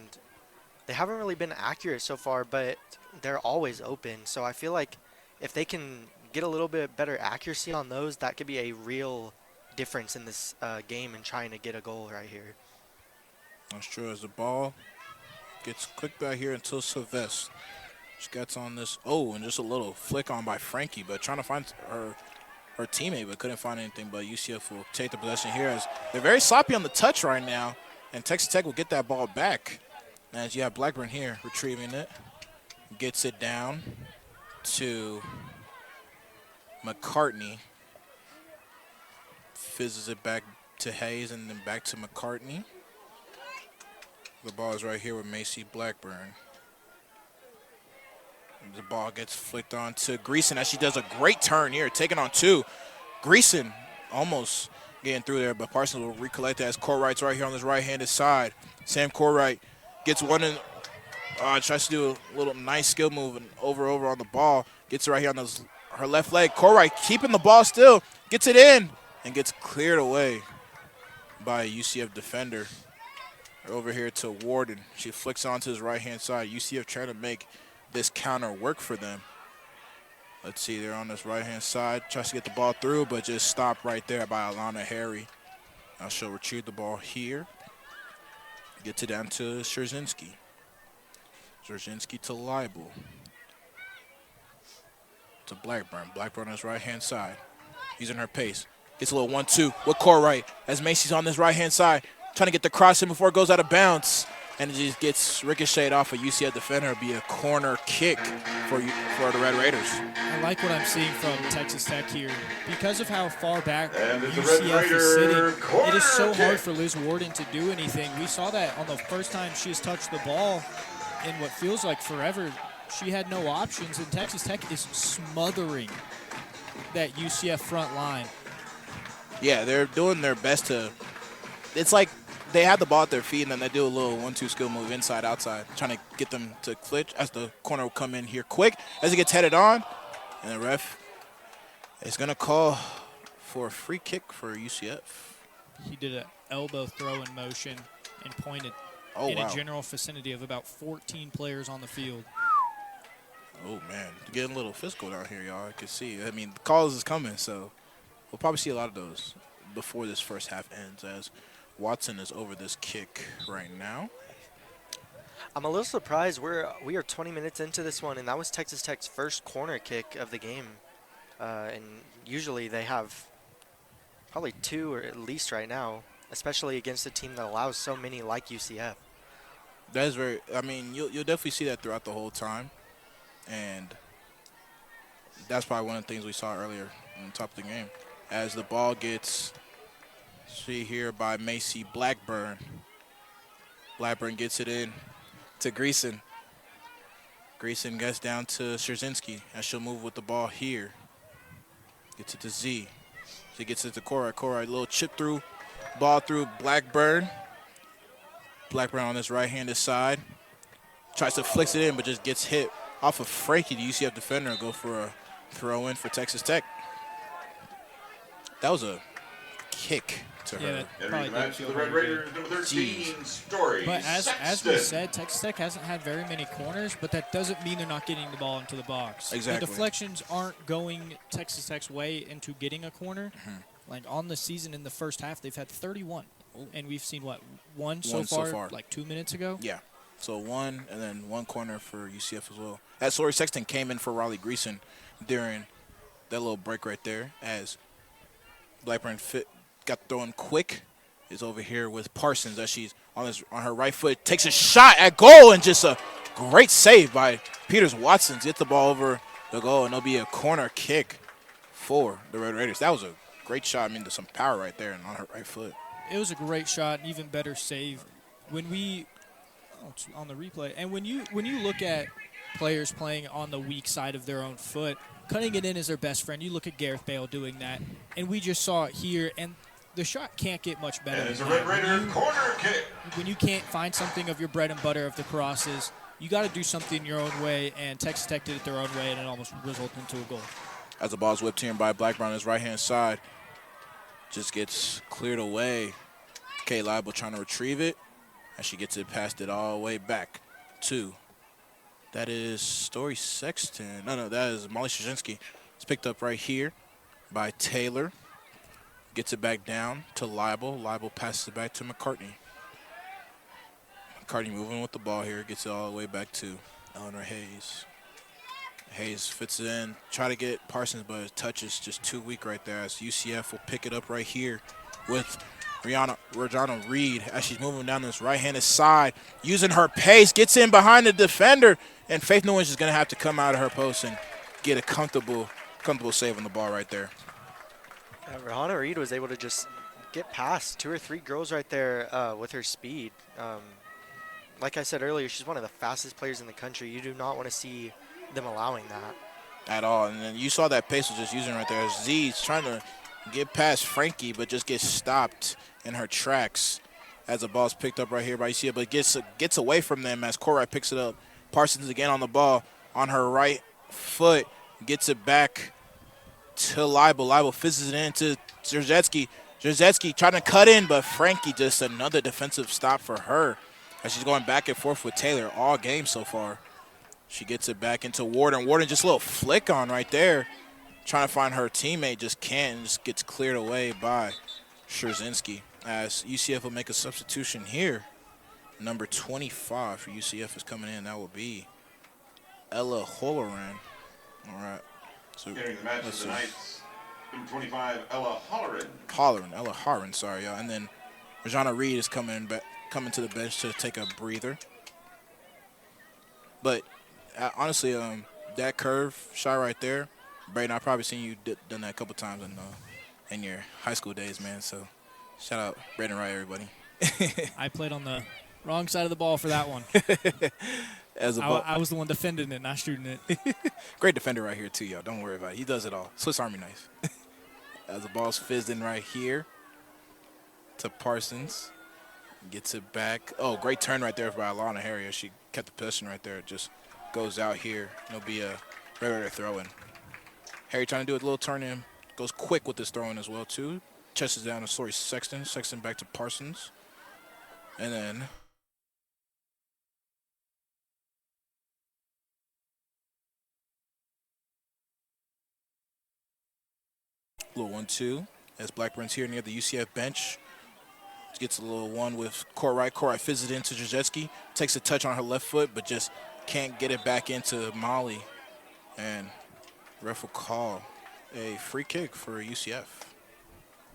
they haven't really been accurate so far, but they're always open. So I feel like if they can get a little bit better accuracy on those, that could be a real difference in this game and trying to get a goal right here. That's true. As the ball gets clicked out here until Sylvester. She gets on this. Oh, and just a little flick on by Frankie, but trying to find her teammate, but couldn't find anything. But UCF will take the possession here as they're very sloppy on the touch right now, and Texas Tech will get that ball back. As you have Blackburn here retrieving it, gets it down to McCartney, fizzes it back to Hayes, and then back to McCartney. The ball is right here with Macy Blackburn. The ball gets flicked on to Greason as she does a great turn here, taking on two. Greason almost getting through there, but Parsons will recollect that as Courtwright's right here on this right-handed side. Sam Courtwright gets one in, tries to do a little nice skill move and over on the ball. Gets it right here on her left leg. Courtwright keeping the ball still, gets it in, and gets cleared away by a UCF defender. Over here to Warden. She flicks onto his right-hand side. UCF trying to make this counter work for them. Let's see, they're on this right-hand side. Tries to get the ball through, but just stopped right there by Alana Harry. Now she'll retrieve the ball here. Gets it down to Szerzynski. Szerzynski to Leibel. To Blackburn. Blackburn on his right-hand side. Using her pace. Gets a little 1-2 with Courtwright as Macy's on this right-hand side. Trying to get the cross in before it goes out of bounds. And it just gets ricocheted off a UCF defender. It'll be a corner kick for the Red Raiders. I like what I'm seeing from Texas Tech here. Because of how far back UCF is sitting, it is so hard for Liz Warden to do anything. We saw that on the first time she's touched the ball in what feels like forever. She had no options, and Texas Tech is smothering that UCF front line. Yeah, they're doing their best to – it's like – they have the ball at their feet, and then they do a little 1-2 skill move inside, outside, trying to get them to clinch as the corner will come in here quick as it gets headed on. And the ref is going to call for a free kick for UCF. He did an elbow throw in motion and pointed in a general vicinity of about 14 players on the field. Oh, man. Getting a little physical down here, y'all. I can see. I mean, the calls is coming, so we'll probably see a lot of those before this first half ends as Watson is over this kick right now. I'm a little surprised. We are 20 minutes into this one, and that was Texas Tech's first corner kick of the game. And usually they have probably two or at least right now, especially against a team that allows so many like UCF. That is very – I mean, you'll definitely see that throughout the whole time. And that's probably one of the things we saw earlier on the top of the game. As the ball gets – see here by Macy Blackburn. Blackburn gets it in to Greason. Greason gets down to Szerzynski as she'll move with the ball here. Gets it to Z. She gets it to Courtwright. Courtwright, little chip through, ball through Blackburn. Blackburn on this right-handed side. Tries to flicks it in, but just gets hit off of Frankie, the UCF defender, go for a throw in for Texas Tech. That was a kick to her. Probably match the Red Raiders number 13 Story. But as we said, Texas Tech hasn't had very many corners, but that doesn't mean they're not getting the ball into the box. Exactly. The deflections aren't going Texas Tech's way into getting a corner. Like on the season in the first half, they've had 31. Ooh. And we've seen, what, one so far, like 2 minutes ago? Yeah. So one, and then one corner for UCF as well. As Lori Sexton came in for Riley Greason during that little break right there, as Blackburn got thrown quick, is over here with Parsons as she's on her right foot, takes a shot at goal, and just a great save by Peters Watson. Gets the ball over the goal, and it'll be a corner kick for the Red Raiders. That was a great shot. I mean, there's some power right there and on her right foot. It was a great shot, an even better save. When we on the replay, and when you look at players playing on the weak side of their own foot, cutting it in is their best friend. You look at Gareth Bale doing that, and we just saw it here, and the shot can't get much better. And it's a Red Raider corner kick. When you can't find something of your bread and butter of the crosses, you got to do something your own way, and Texas Tech did it their own way, and it almost resulted into a goal. As the ball's whipped here by Blackburn on his right-hand side. Just gets cleared away. Kay Leibel trying to retrieve it, and she gets it passed it all the way back to. That is Story Sexton. No, that is Molly Straczynski. It's picked up right here by Taylor. Gets it back down to Leibel. Leibel passes it back to McCartney. McCartney moving with the ball here. Gets it all the way back to Eleanor Hayes. Hayes fits it in. Try to get Parsons, but his touch is just too weak right there as UCF will pick it up right here with Regina Reed as she's moving down this right-handed side, using her pace, gets in behind the defender, and Faith Newens is going to have to come out of her post and get a comfortable save on the ball right there. Regina Reed was able to just get past 2 or 3 girls right there with her speed. Like I said earlier, she's one of the fastest players in the country. You do not want to see them allowing that at all. And then you saw that pace was just using right there. Z's trying to get past Frankie, but just gets stopped in her tracks as the ball's picked up right here by UCF, but gets away from them as Corright picks it up. Parsons again on the ball on her right foot, gets it back to Leibel. Leibel fizzes it into Zerzetsky. Zerzetsky trying to cut in, but Frankie just another defensive stop for her as she's going back and forth with Taylor all game so far. She gets it back into Warden. Warden just a little flick on right there. Trying to find her teammate, just can't, and just gets cleared away by Straczynski as UCF will make a substitution here. Number 25 for UCF is coming in. That will be Ella Holloran. All right. So entering the match of the night, number 25, Ella Holloran. Ella Holloran, sorry, y'all. And then Regina Reed is coming to the bench to take a breather. But honestly, that curve shot right there, Braden, I've probably seen you done that a couple times in your high school days, man. So shout out Braden Wright, everybody. I played on the wrong side of the ball for that one. I was the one defending it, not shooting it. Great defender right here, too, y'all. Don't worry about it. He does it all. Swiss Army knife. As the ball's fizzed in right here to Parsons. Gets it back. Oh, great turn right there by Alana Harrier. She kept the possession right there. Just goes out here. It'll be a regular throw-in. Harry trying to do a little turn in. Goes quick with this throw-in as well, too. Chests down to Story Sexton. Sexton back to Parsons. And then little 1-2 as Blackburn's here near the UCF bench. Gets a little one with Corright. Corright fizzes it into Jazetsky. Takes a touch on her left foot, but just can't get it back into Molly. And ref will call a free kick for UCF.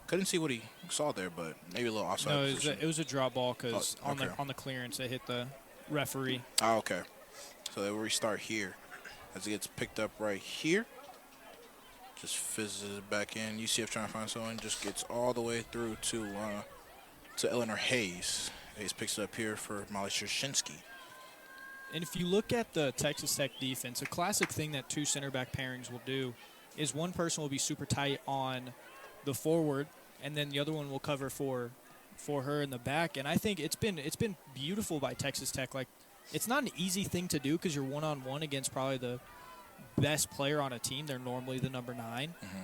Couldn't see what he saw there, but maybe a little offside. No, it was a drop ball because on the clearance it hit the referee. Oh, okay. So they will restart here as it gets picked up right here. Just fizzes it back in. UCF trying to find someone. Just gets all the way through to Eleanor Hayes. Hayes picks it up here for Molly Straczynski. And if you look at the Texas Tech defense, a classic thing that 2 center back pairings will do is one person will be super tight on the forward, and then the other one will cover for her in the back. And I think it's been beautiful by Texas Tech. Like, it's not an easy thing to do because you're one-on-one against probably the best player on a team. They're normally the number 9. Mm-hmm.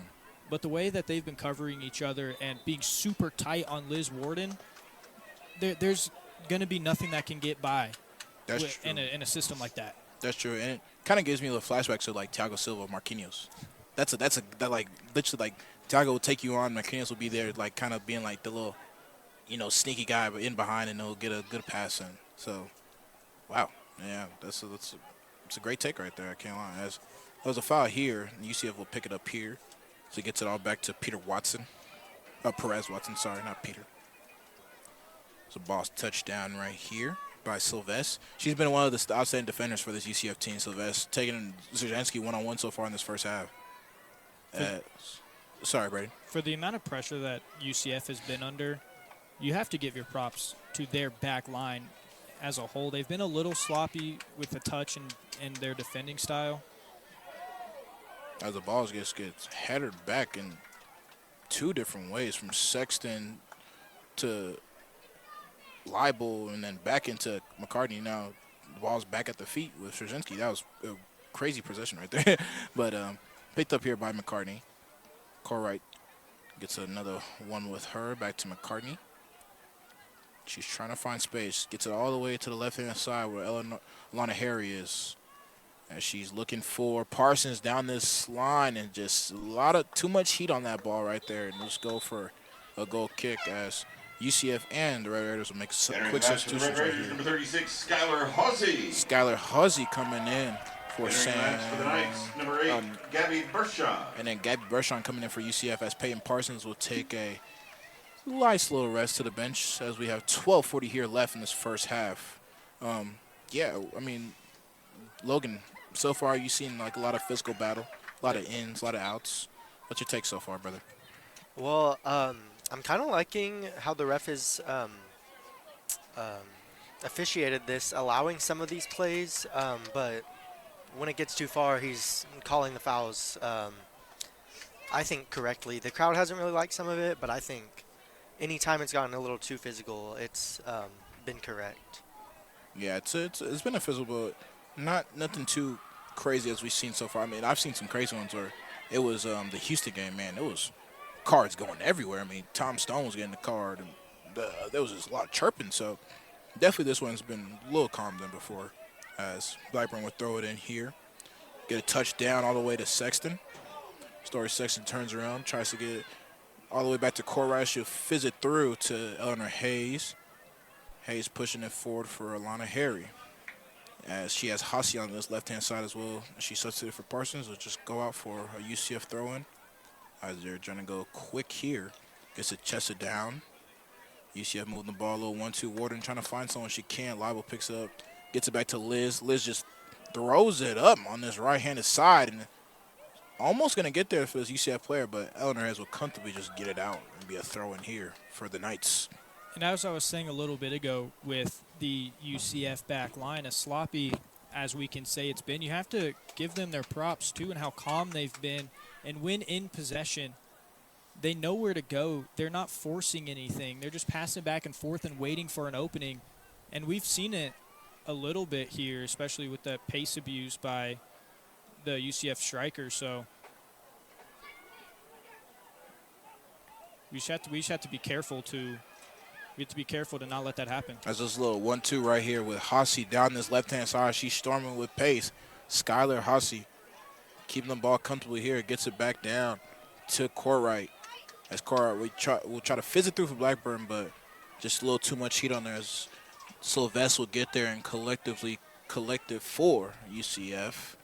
But the way that they've been covering each other and being super tight on Liz Warden, there's going to be nothing that can get by in a system like that. That's true, and it kind of gives me a little flashbacks to like Thiago Silva, Marquinhos. That like literally like Thiago will take you on, Marquinhos will be there like kind of being like the little, sneaky guy but in behind, and he'll get a good pass in. So, wow, yeah, that's a great take right there. I can't lie. As there was a foul here, and UCF will pick it up here. So he gets it all back to Peter Watson. Perez Watson, sorry, not Peter. So boss touchdown right here by Sylvestre. She's been one of the outstanding defenders for this UCF team, Sylvestre. Taking Zerzensky one-on-one so far in this first half. Sorry, Brady. For the amount of pressure that UCF has been under, you have to give your props to their back line as a whole. They've been a little sloppy with the touch and their defending style. As the ball gets headed back in 2 different ways, from Sexton to Leibel and then back into McCartney. Now, the ball's back at the feet with Straczynski. That was a crazy possession right there. But picked up here by McCartney. Corright gets another one with her. Back to McCartney. She's trying to find space. Gets it all the way to the left-hand side where Alana Harry is. As she's looking for Parsons down this line, and just too much heat on that ball right there. And let's go for a goal kick as UCF and the Red Raiders will make some quick substitutions right here. Number 36, Skylar Huzzy. Skylar Huzzy coming in for Sam. For the Knights, number 8, Gabby Bershon. And then Gabby Bershon coming in for UCF as Peyton Parsons will take a nice little rest to the bench as we have 12:40 here left in this first half. Yeah, I mean, Logan, so far you've seen like a lot of physical battle, a lot of ins, a lot of outs. What's your take so far, brother? Well, I'm kind of liking how the ref is officiated this, allowing some of these plays, but when it gets too far, he's calling the fouls, I think, correctly. The crowd hasn't really liked some of it, but I think anytime it's gotten a little too physical, it's been correct. Yeah, it's been a physical, but nothing too crazy as we've seen so far. I mean, I've seen some crazy ones where it was the Houston game, man. It was cards going everywhere. I mean, Tom Stone was getting the card, and there was just a lot of chirping. So definitely this one's been a little calm than before as Blackburn would throw it in here. Get a touchdown all the way to Sexton. Story Sexton turns around, tries to get it all the way back to Corright. She'll fizz it through to Eleanor Hayes. Hayes pushing it forward for Alana Harry. As she has Hossie on this left-hand side as well. She substituted for Parsons. Will just go out for a UCF throw-in. As they're trying to go quick here. Gets it chested down. UCF moving the ball a little 1-2. Warden trying to find someone she can. Liable picks it up. Gets it back to Liz. Liz just throws it up on this right-handed side. And almost going to get there for this UCF player. But Eleanor Hayes will comfortably just get it out and be a throw-in here for the Knights. And as I was saying a little bit ago with the UCF back line, as sloppy as we can say it's been, you have to give them their props too and how calm they've been. And when in possession, they know where to go. They're not forcing anything. They're just passing back and forth and waiting for an opening. And we've seen it a little bit here, especially with the pace abuse by the UCF striker. So we just have to be careful to not let that happen. That's this little 1-2 right here with Hossie down this left-hand side. She's storming with pace. Skylar Hossie keeping the ball comfortably here. Gets it back down to Corright. As Corright will try to fizz it through for Blackburn, but just a little too much heat on there as Sylvester will get there and collective for UCF.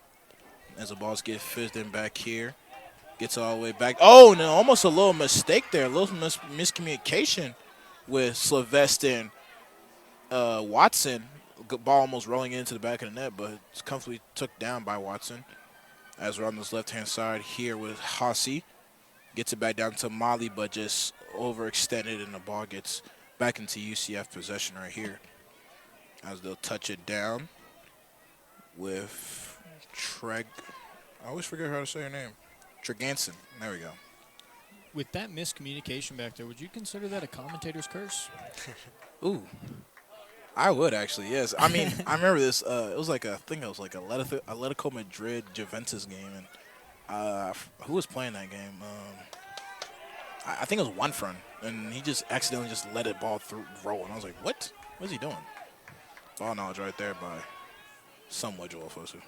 As the balls get fizzed in back here. Gets all the way back. Oh, no, almost a little mistake there. A little miscommunication with Sylvester and Watson. Ball almost rolling into the back of the net, but it's comfortably took down by Watson. As we're on this left-hand side here with Hossie. Gets it back down to Molly, but just overextended, and the ball gets back into UCF possession right here. As they'll touch it down with I always forget how to say her name. Treganson. There we go. With that miscommunication back there, would you consider that a commentator's curse? Ooh. I would actually, yes. I mean, I remember this. It was like Atletico Madrid Juventus game, and who was playing that game? I think it was Wanfront, and he just accidentally just let it ball roll, and I was like, what? What's he doing? Ball knowledge right there by somewhat Joel Fosu.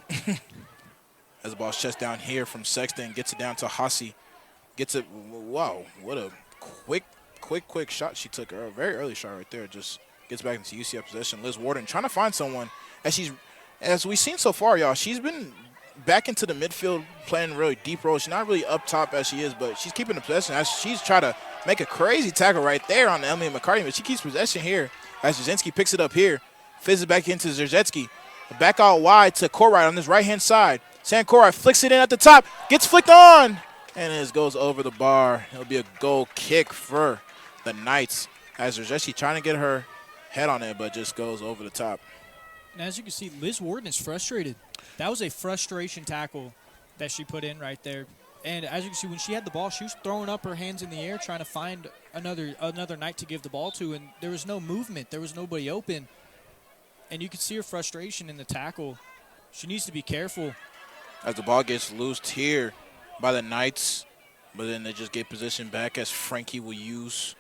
As the ball's chest down here from Sexton, gets it down to Hossie. Gets it. Wow, what a quick shot she took. A very early shot right there. Just gets back into UCF possession. Liz Warden trying to find someone. As we've seen so far, y'all, she's been back into the midfield playing a really deep role. She's not really up top as she is, but she's keeping the possession. As she's trying to make a crazy tackle right there on Emily McCartney, but she keeps possession here. As Jazinski picks it up here, fizzes back into Zerzetsky. Back out wide to Corright on this right-hand side. Sam Corright flicks it in at the top, gets flicked on, and it goes over the bar. It'll be a goal kick for the Knights. As Zerzetsky trying to get her head on it, but just goes over the top. And as you can see, Liz Warden is frustrated. That was a frustration tackle that she put in right there. And as you can see, when she had the ball, she was throwing up her hands in the air trying to find another Knight to give the ball to, and there was no movement. There was nobody open. And you can see her frustration in the tackle. She needs to be careful. As the ball gets loosed here by the Knights, but then they just get position back as Frankie will use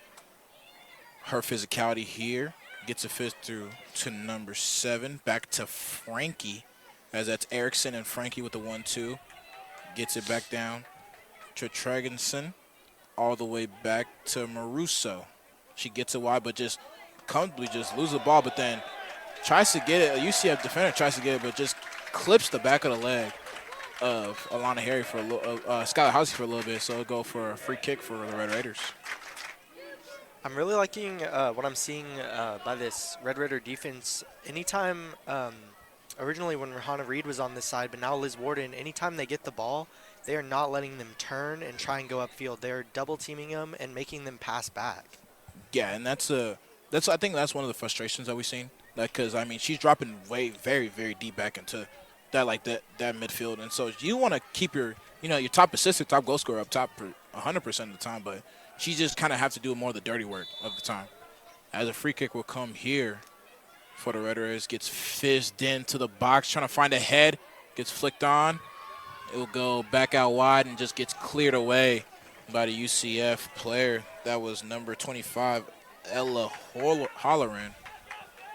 her physicality here. Gets a fist through to number 7. Back to Frankie, as that's Erickson and Frankie with the 1-2. Gets it back down to Tregenson, all the way back to Maruso. She gets it wide, but just comfortably just loses the ball, but then tries to get it. A UCF defender tries to get it, but just clips the back of the leg of Alana Harry for a little, Skylar Housey for a little bit, so it'll go for a free kick for the Red Raiders. I'm really liking what I'm seeing by this Red Raider defense. Anytime, originally when Rahana Reed was on this side, but now Liz Warden, anytime they get the ball, they are not letting them turn and try and go upfield. They're double teaming them and making them pass back. Yeah, and I think that's one of the frustrations that we've seen. Because I mean, she's dropping very, very deep back into that midfield, and so you want to keep your top assist, top goal scorer up top 100% of the time, but she just kind of have to do more of the dirty work of the time. As a free kick will come here for the Red Raiders, gets fizzed into the box, trying to find a head, gets flicked on. It will go back out wide and just gets cleared away by the UCF player. That was number 25, Ella Holleran.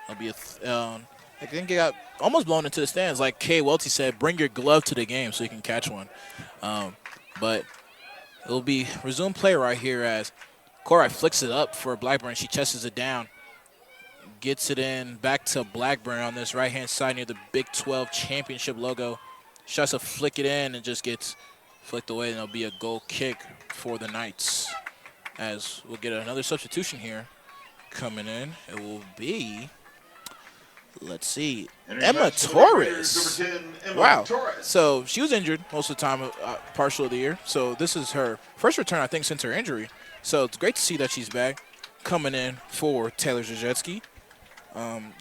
It'll be I think it got almost blown into the stands. Like Kay Welty said, bring your glove to the game so you can catch one. But it'll be resume play right here as Corai flicks it up for Blackburn. She chests it down, gets it in back to Blackburn on this right-hand side near the Big 12 championship logo. She tries to flick it in and just gets flicked away, and it'll be a goal kick for the Knights. As we'll get another substitution here coming in. It will be, let's see, Emma Torres. Wow. So she was injured most of the time, partial of the year. So this is her first return, I think, since her injury. So it's great to see that she's back, coming in for Taylor Zajewski.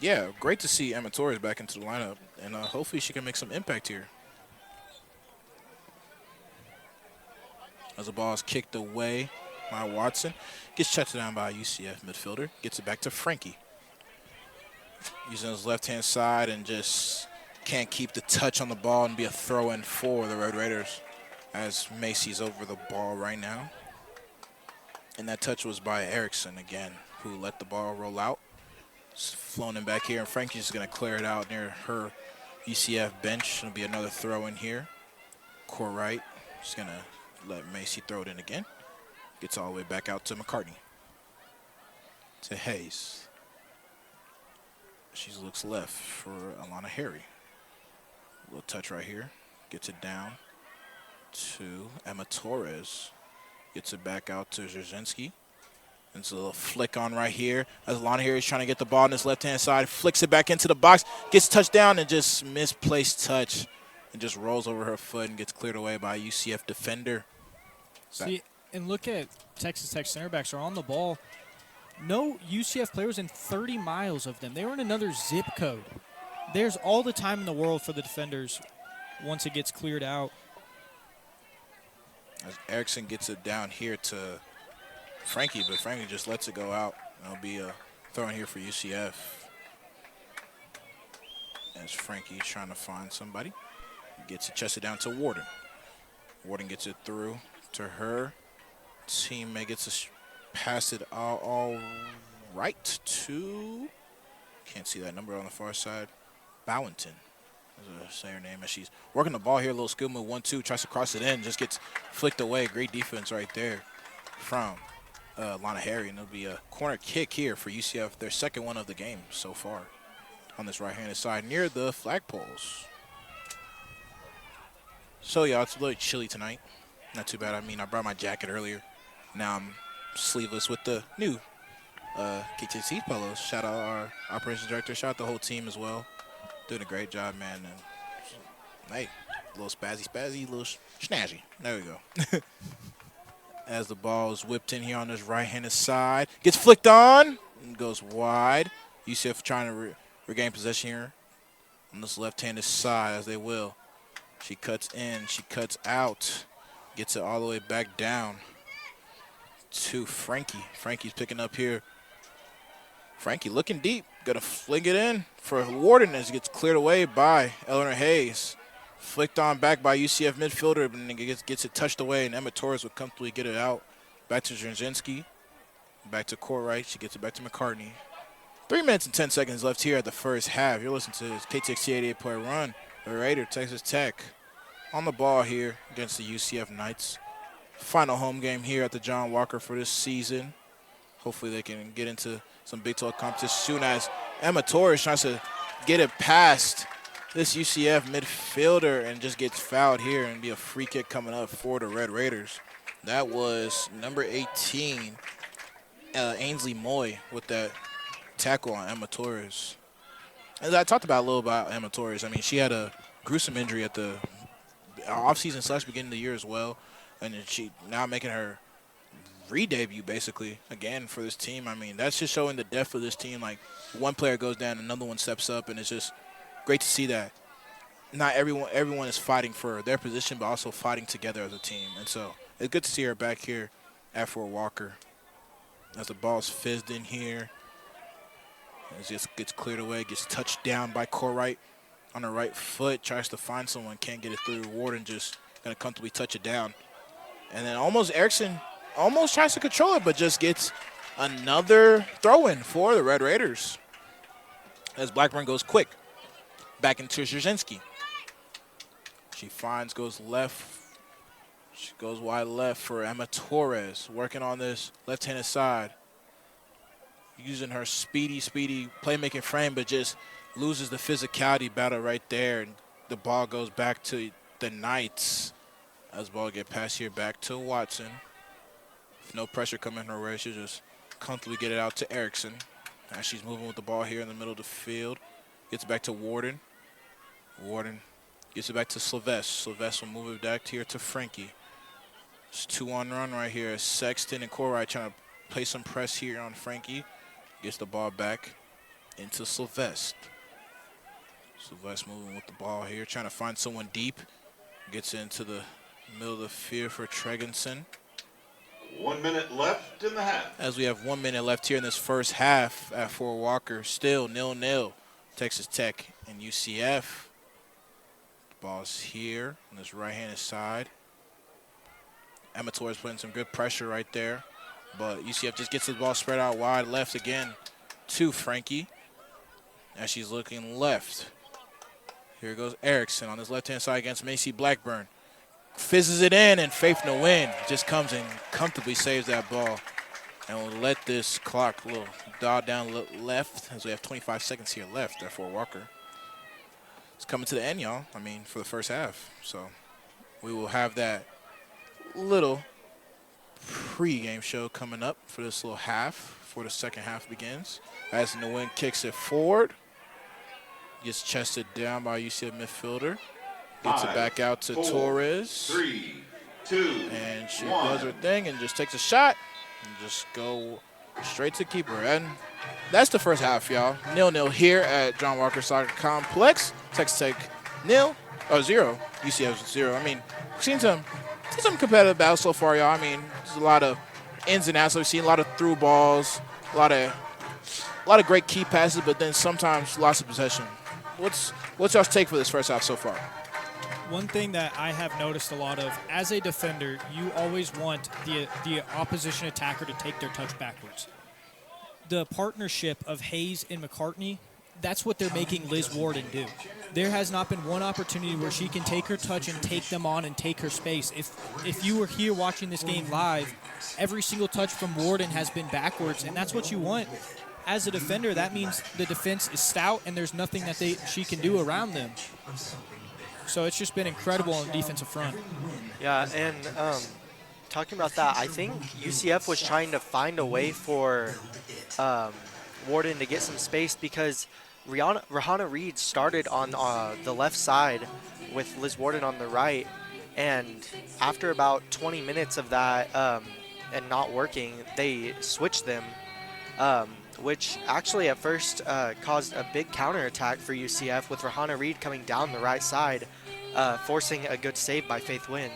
Yeah, great to see Emma Torres back into the lineup, and hopefully she can make some impact here. As the ball is kicked away by Watson, gets checked down by a UCF midfielder, gets it back to Frankie. Using his left-hand side and just can't keep the touch on the ball and be a throw-in for the Red Raiders as Macy's over the ball right now. And that touch was by Erickson again, who let the ball roll out. It's flown in back here, and Frankie's just going to clear it out near her UCF bench. It'll be another throw-in here. Core right, just going to let Macy throw it in again. Gets all the way back out to McCartney. To Hayes. She looks left for Alana Harry. A little touch right here. Gets it down to Emma Torres. Gets it back out to Zerzinski. And it's a little flick on right here. As Alana Harry is trying to get the ball on his left-hand side. Flicks it back into the box. Gets touched down and just misplaced touch. And just rolls over her foot and gets cleared away by a UCF defender. See, and look at Texas Tech center backs are on the ball. No UCF players in 30 miles of them. They were in another zip code. There's all the time in the world for the defenders once it gets cleared out. As Erickson gets it down here to Frankie, but Frankie just lets it go out. It'll be a throw in here for UCF. As Frankie trying to find somebody. Gets it chested down to Warden. Warden gets it through to her. Teammate gets a pass it all right to, can't see that number on the far side, Bowington. Say her name as she's working the ball here. A little skill move, 1-2, tries to cross it in, just gets flicked away. Great defense right there from Lana Harry, and it'll be a corner kick here for UCF, their second one of the game so far on this right-handed side near the flagpoles. So yeah, it's a little chilly tonight. Not too bad. I mean, I brought my jacket earlier. Now I'm sleeveless with the new KTC polos. Shout out our operations director. Shout out the whole team as well. Doing a great job, man. And hey, a little spazzy, a little snazzy. There we go. As the ball is whipped in here on this right-handed side. Gets flicked on and goes wide. UCF trying to regain possession here on this left-handed side, as they will. She cuts in, she cuts out. Gets it all the way back down to Frankie. Frankie's picking up here. Frankie looking deep. going to fling it in for Warden as it gets cleared away by Eleanor Hayes. Flicked on back by UCF midfielder, but then gets it touched away, and Emma Torres would comfortably get it out. Back to Drzynski. Back to Courtright. She gets it back to McCartney. 3 minutes and 10 seconds left here at the first half. You're listening to this KTXT 88 run. The Raider, Texas Tech, on the ball here against the UCF Knights. Final home game here at the John Walker for this season. Hopefully they can get into some Big 12 competition soon as Emma Torres tries to get it past this UCF midfielder and just gets fouled here and be a free kick coming up for the Red Raiders. That was number 18, Ainsley Moy, with that tackle on Emma Torres. As I talked about a little about Emma Torres, I mean, she had a gruesome injury at the offseason / beginning of the year as well, and she now making her re-debut basically again for this team. I mean, that's just showing the depth of this team. Like, one player goes down, another one steps up, and it's just great to see that not everyone is fighting for their position, but also fighting together as a team. And so it's good to see her back here at Fort Walker. As the ball's fizzed in here, it just gets cleared away, gets touched down by Courtright on the right foot, tries to find someone, can't get it through. Warden just going to comfortably touch it down. And then Erickson almost tries to control it, but just gets another throw-in for the Red Raiders. As Blackburn goes quick. Back into Drzynski. She goes left. She goes wide left for Emma Torres, working on this left-handed side. Using her speedy playmaking frame, but just loses the physicality battle right there. And the ball goes back to the Knights. As the ball get passed here back to Watson. No pressure coming her way. She'll just comfortably get it out to Erickson. As she's moving with the ball here in the middle of the field. Gets it back to Warden. Warden gets it back to Sylvestre. Sylvestre will move it back here to Frankie. It's 2-on-run right here. Sexton and Courtright trying to play some press here on Frankie. Gets the ball back into Sylvestre. Sylvestre moving with the ball here, trying to find someone deep. Gets into the middle of the field for Tregensen. 1 minute left in the half. As we have 1 minute left here in this first half at Fort Walker, still 0-0. Texas Tech and UCF. Ball's here on this right-handed side. Emma Torres putting some good pressure right there. But UCF just gets the ball spread out wide left again to Frankie. As she's looking left. Here goes Erickson on his left-hand side against Macy Blackburn. Fizzes it in, and Faith Nguyen just comes and comfortably saves that ball. And we'll let this clock a little dial down left as we have 25 seconds here left at Fort Walker. It's coming to the end, y'all. I mean, for the first half. So we will have that little pre-game show coming up for this little half before the second half begins. As Nguyen kicks it forward. Gets chested down by UCF midfielder. Gets it back out to 4, Torres. 3, 2, and she 1. does her thing and just takes a shot and just go straight to keeper. And that's the first half, y'all. 0-0 here at John Walker Soccer Complex. Texas Tech 0. UCF 0. I mean, we've seen some competitive battles so far, y'all. I mean, there's a lot of ins and outs. We've seen a lot of through balls, a lot of great key passes, but then sometimes lots of possession. What's y'all's take for this first half so far? One thing that I have noticed a lot of, as a defender, you always want the opposition attacker to take their touch backwards. The partnership of Hayes and McCartney, that's what they're making Liz Warden do. There has not been one opportunity where she can take her touch and take them on and take her space. If you were here watching this game live, every single touch from Warden has been backwards, and that's what you want. As a defender, that means the defense is stout and there's nothing that she can do around them. So it's just been incredible on the defensive front. Yeah, and talking about that, I think UCF was trying to find a way for Warden to get some space because Rahana Reed started on the left side with Liz Warden on the right, and after about 20 minutes of that and not working, they switched them, which actually at first caused a big counterattack for UCF with Rahana Reed coming down the right side, forcing a good save by Faith Nguyen.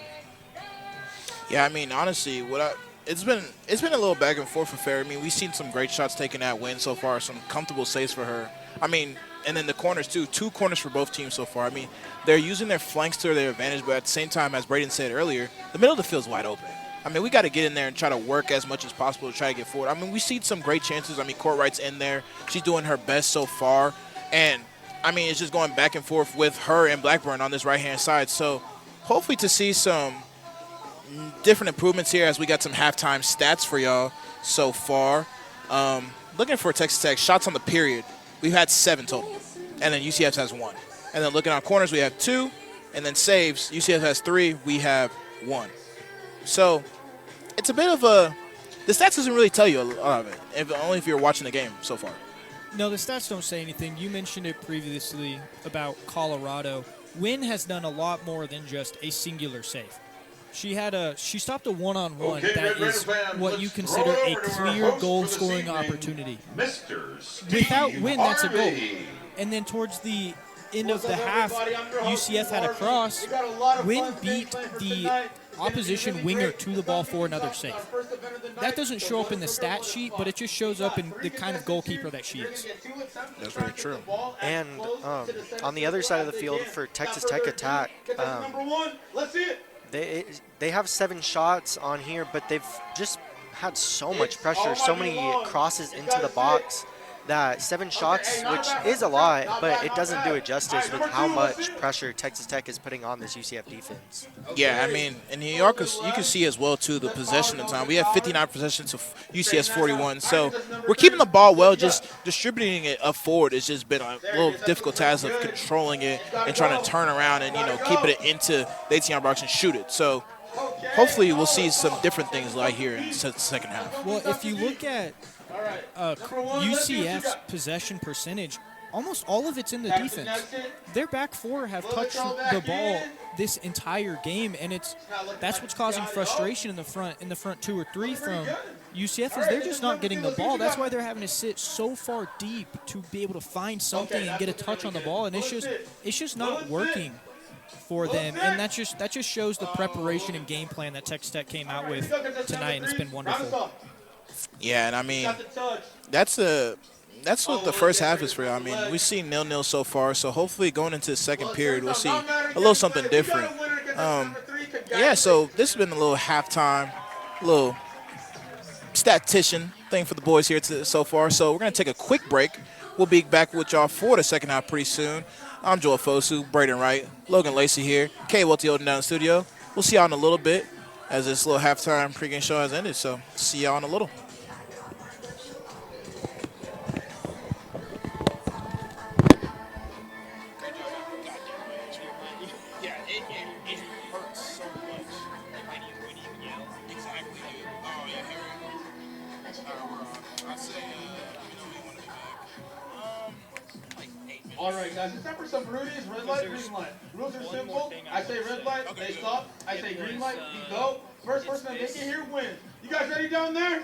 Yeah, I mean, honestly, it's been a little back and forth affair. I mean, we've seen some great shots taken at Win so far, some comfortable saves for her. I mean, and then the corners too. 2 corners for both teams so far. I mean, they're using their flanks to their advantage, but at the same time, as Braden said earlier, the middle of the field's wide open. I mean, we got to get in there and try to work as much as possible to try to get forward. I mean, we see some great chances. I mean, Courtwright's in there. She's doing her best so far. And, I mean, it's just going back and forth with her and Blackburn on this right-hand side. So, hopefully to see some different improvements here as we got some halftime stats for y'all so far. Looking for Texas Tech, shots on the period, we've had 7 total. And then UCF has 1. And then looking on corners, we have 2. And then saves, UCF has 3, we have 1. So, it's a bit of a – the stats doesn't really tell you a lot of it, only if you're watching the game so far. No, the stats don't say anything. You mentioned it previously about Colorado. Wynn has done a lot more than just a singular save. She stopped a one-on-one that is what you consider a clear goal-scoring opportunity. Without Wynn, that's a goal. And then towards the end of the half, UCF had a cross. Wynn beat the opposition winger to the ball for another save. That doesn't show up in the stat sheet, but it just shows up in the kind of goalkeeper that she is. That's very true. And on the other side of the field for Texas Tech attack, they have 7 shots on here, but they've just had so much pressure, so many crosses into the box, that 7 shots, which is a lot, but it doesn't do it justice with how much pressure Texas Tech is putting on this UCF defense. Yeah, I mean, in New York, you can see as well, too, the possession of time. We have 59 possessions to UCS 41, so we're keeping the ball well, just distributing it up forward. It's just been a little difficult task of controlling it and trying to turn around and, keeping it into the 18-yard box and shoot it. So hopefully we'll see some different things like here in the second half. Well, if you look at UCF's possession percentage, almost all of it's in the defense. Their back 4 have touched the ball this entire game, and that's what's causing frustration in the front 2 or 3 from UCF is they're just not getting the ball. That's why they're having to sit so far deep to be able to find something and get a touch on the ball, and it's just not working for them, and that just shows the preparation and game plan that Texas Tech came out with tonight, and it's been wonderful. Yeah, and I mean, that's what the first half is for you. I mean, we've seen 0-0 so far, so hopefully going into the second period, we'll see a little something different. Yeah, so this has been a little halftime, little statistician thing for the boys here so far. So we're going to take a quick break. We'll be back with y'all for the second half pretty soon. I'm Joel Fosu, Braden Wright, Logan Lacey here, Kay Welty holding down the studio. We'll see y'all in a little bit as this little halftime pregame show has ended, so see y'all in a little. All right, guys, it's time for some rudies. Red light, green light. Rules are simple. I say red light, they stop. I say green light, we go. First person to make it here wins. You guys ready down there?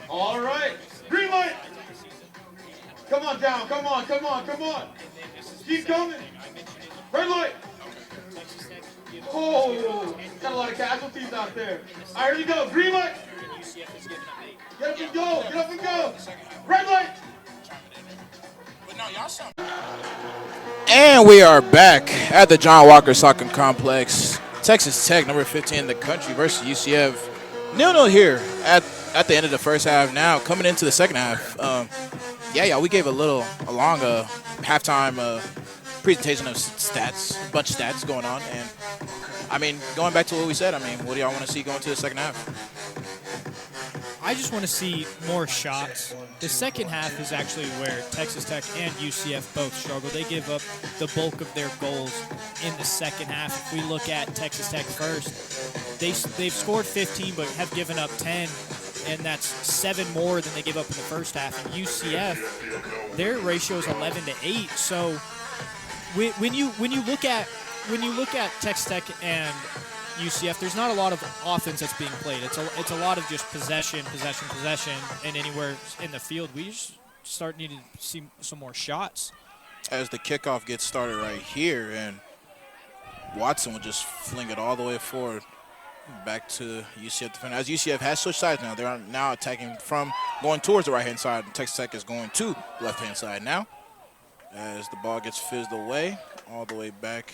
All right, green light. Come on down, come on, come on, come on. Keep coming. Red light. Oh, got a lot of casualties out there. All right, here you go, green light. Get up and go, get up and go. Red light. And we are back at the John Walker Soccer Complex. Texas Tech, number 15 in the country, versus UCF. 0-0 here at the end of the first half. Now coming into the second half. We gave a long halftime presentation of stats, a bunch of stats going on. And, I mean, going back to what we said, I mean, what do y'all want to see going to the second half? I just want to see more shots. The second half is actually where Texas Tech and UCF both struggle. They give up the bulk of their goals in the second half. If we look at Texas Tech first, they've scored 15 but have given up 10, and that's 7 more than they gave up in the first half. And UCF, their ratio is 11-8. So when you look at Texas Tech and UCF, there's not a lot of offense that's being played. It's a lot of just possession, and anywhere in the field. We just start needing to see some more shots. As the kickoff gets started right here, and Watson will just fling it all the way forward. Back to UCF defender. As UCF has switched sides now, they're now attacking from going towards the right-hand side. Texas Tech is going to the left-hand side now. As the ball gets fizzed away, all the way back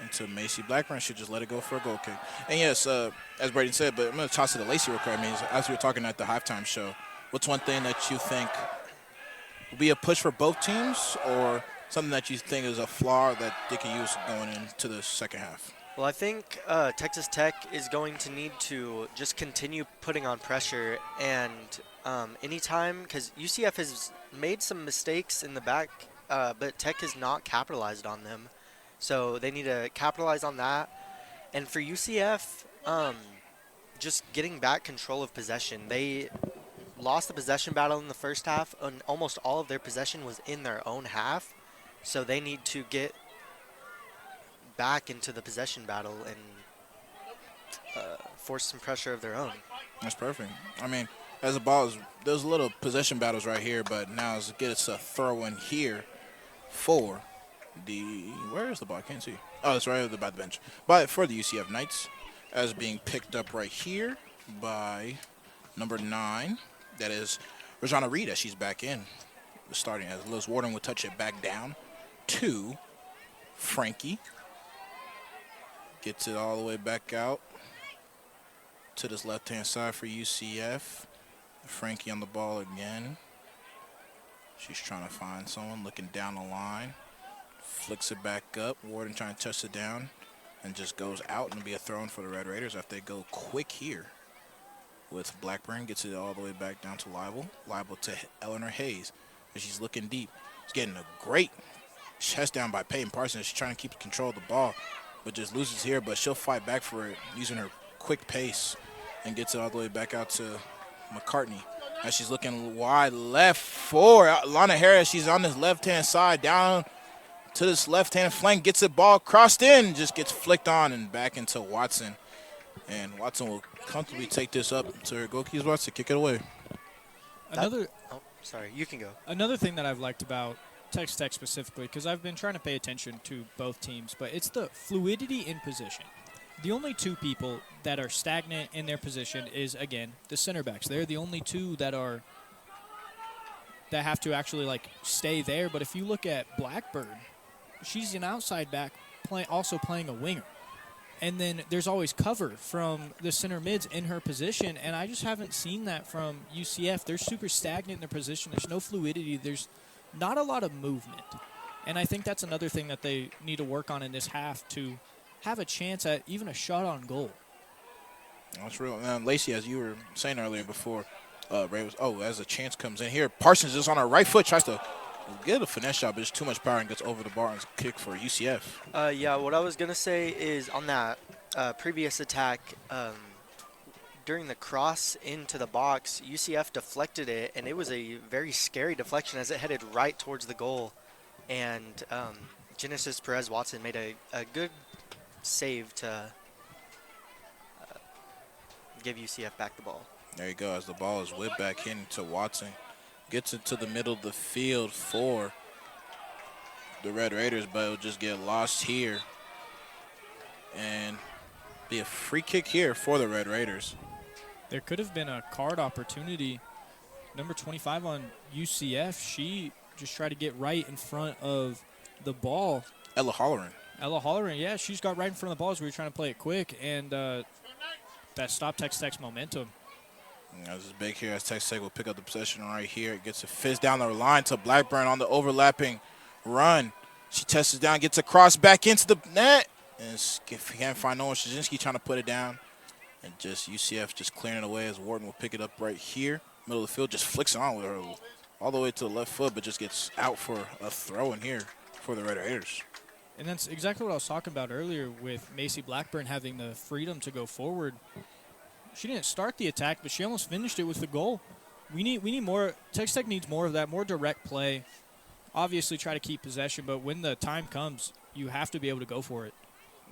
into Macy Blackburn. Should just let it go for a goal kick. And yes, as Braden said, but I'm going to toss it to Lacey real quick. I mean, as we were talking at the halftime show, what's one thing that you think will be a push for both teams, or something that you think is a flaw that they can use going into the second half? Well, I think Texas Tech is going to need to just continue putting on pressure, and anytime, because UCF has made some mistakes in the back, but Tech has not capitalized on them. So they need to capitalize on that. And for UCF, just getting back control of possession. They lost the possession battle in the first half, and almost all of their possession was in their own half. So they need to get back into the possession battle and force some pressure of their own. That's perfect. I mean, as the ball is, there's little possession battles right here, but now it's a throw in here for the, where is the ball? I can't see. Oh, it's right by the bench. But for the UCF Knights, as being picked up right here by number 9. That is Rajana Reed, as she's back in. Starting as Liz Warden would touch it back down to Frankie. Gets it all the way back out to this left-hand side for UCF. Frankie on the ball again. She's trying to find someone, looking down the line. Flicks it back up. Warden trying to touch it down and just goes out, and be a throw-in for the Red Raiders after they go quick here with Blackburn. Gets it all the way back down to Leibel. Leibel to Eleanor Hayes. She's looking deep. She's getting a great chest down by Peyton Parsons. She's trying to keep control of the ball, but just loses here. But she'll fight back for it using her quick pace and gets it all the way back out to McCartney. As she's looking wide left for Lana Harris. She's on this left-hand side down to this left-hand flank. Gets the ball crossed in. Just gets flicked on and back into Watson. And Watson will comfortably take this up to her goalkeeper spots to kick it away. Sorry, you can go. Another thing that I've liked about Texas Tech specifically, because I've been trying to pay attention to both teams, but it's the fluidity in position. The only two people that are stagnant in their position is, again, the center backs. They're the only two that have to actually stay there. But if you look at Blackbird, she's an outside back also playing a winger. And then there's always cover from the center mids in her position, and I just haven't seen that from UCF. They're super stagnant in their position. There's no fluidity. There's not a lot of movement. And I think that's another thing that they need to work on in this half to have a chance at even a shot on goal. That's real. Lacey, as you were saying earlier before, Ray was, as a chance comes in here, Parsons is on her right foot, tries to get a finesse shot, but it's too much power and gets over the bar and kick for UCF. Yeah, what I was going to say is on that previous attack, during the cross into the box, UCF deflected it, and it was a very scary deflection as it headed right towards the goal. And Genesis Perez-Watson made a good save to give UCF back the ball. There you go, as the ball is whipped back into Watson. Gets it to the middle of the field for the Red Raiders, but it'll just get lost here. And be a free kick here for the Red Raiders. There could have been a card opportunity. Number 25 on UCF, she just tried to get right in front of the ball. Ella Holleran, yeah, she's got right in front of the ball as we were trying to play it quick, and that stopped Texas Tech's momentum. This is big here as Texas Tech will pick up the possession right here. It gets a fizz down the line to Blackburn on the overlapping run. She tests it down, gets a cross back into the net. And can't find no one. Szynski trying to put it down. And just UCF just clearing it away as Warden will pick it up right here. Middle of the field, just flicks it on with her all the way to the left foot, but just gets out for a throw in here for the Red Raiders. And that's exactly what I was talking about earlier with Macy Blackburn having the freedom to go forward. She didn't start the attack, but she almost finished it with the goal. We need more. Texas Tech needs more of that, more direct play. Obviously, try to keep possession, but when the time comes, you have to be able to go for it.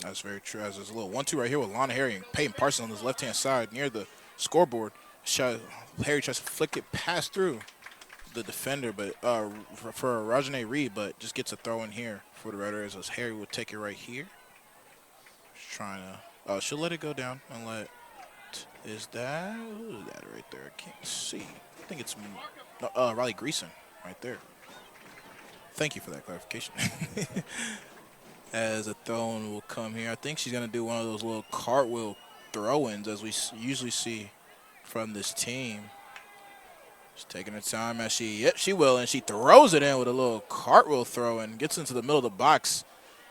That's very true. As there's a little 1-2 right here with Lana Harry and Peyton Parsons on this left-hand side near the scoreboard. Harry tries to flick it past through the defender, but for Rajane Reed, but just gets a throw in here for the Red Raiders as Harry will take it right here. Just trying to Oh, she'll let it go down and let. Who is that right there? I can't see. I think it's Riley Greason right there. Thank you for that clarification. As a throw-in will come here. I think she's going to do one of those little cartwheel throw-ins as we usually see from this team. She's taking her time as she will, and she throws it in with a little cartwheel throw and gets into the middle of the box.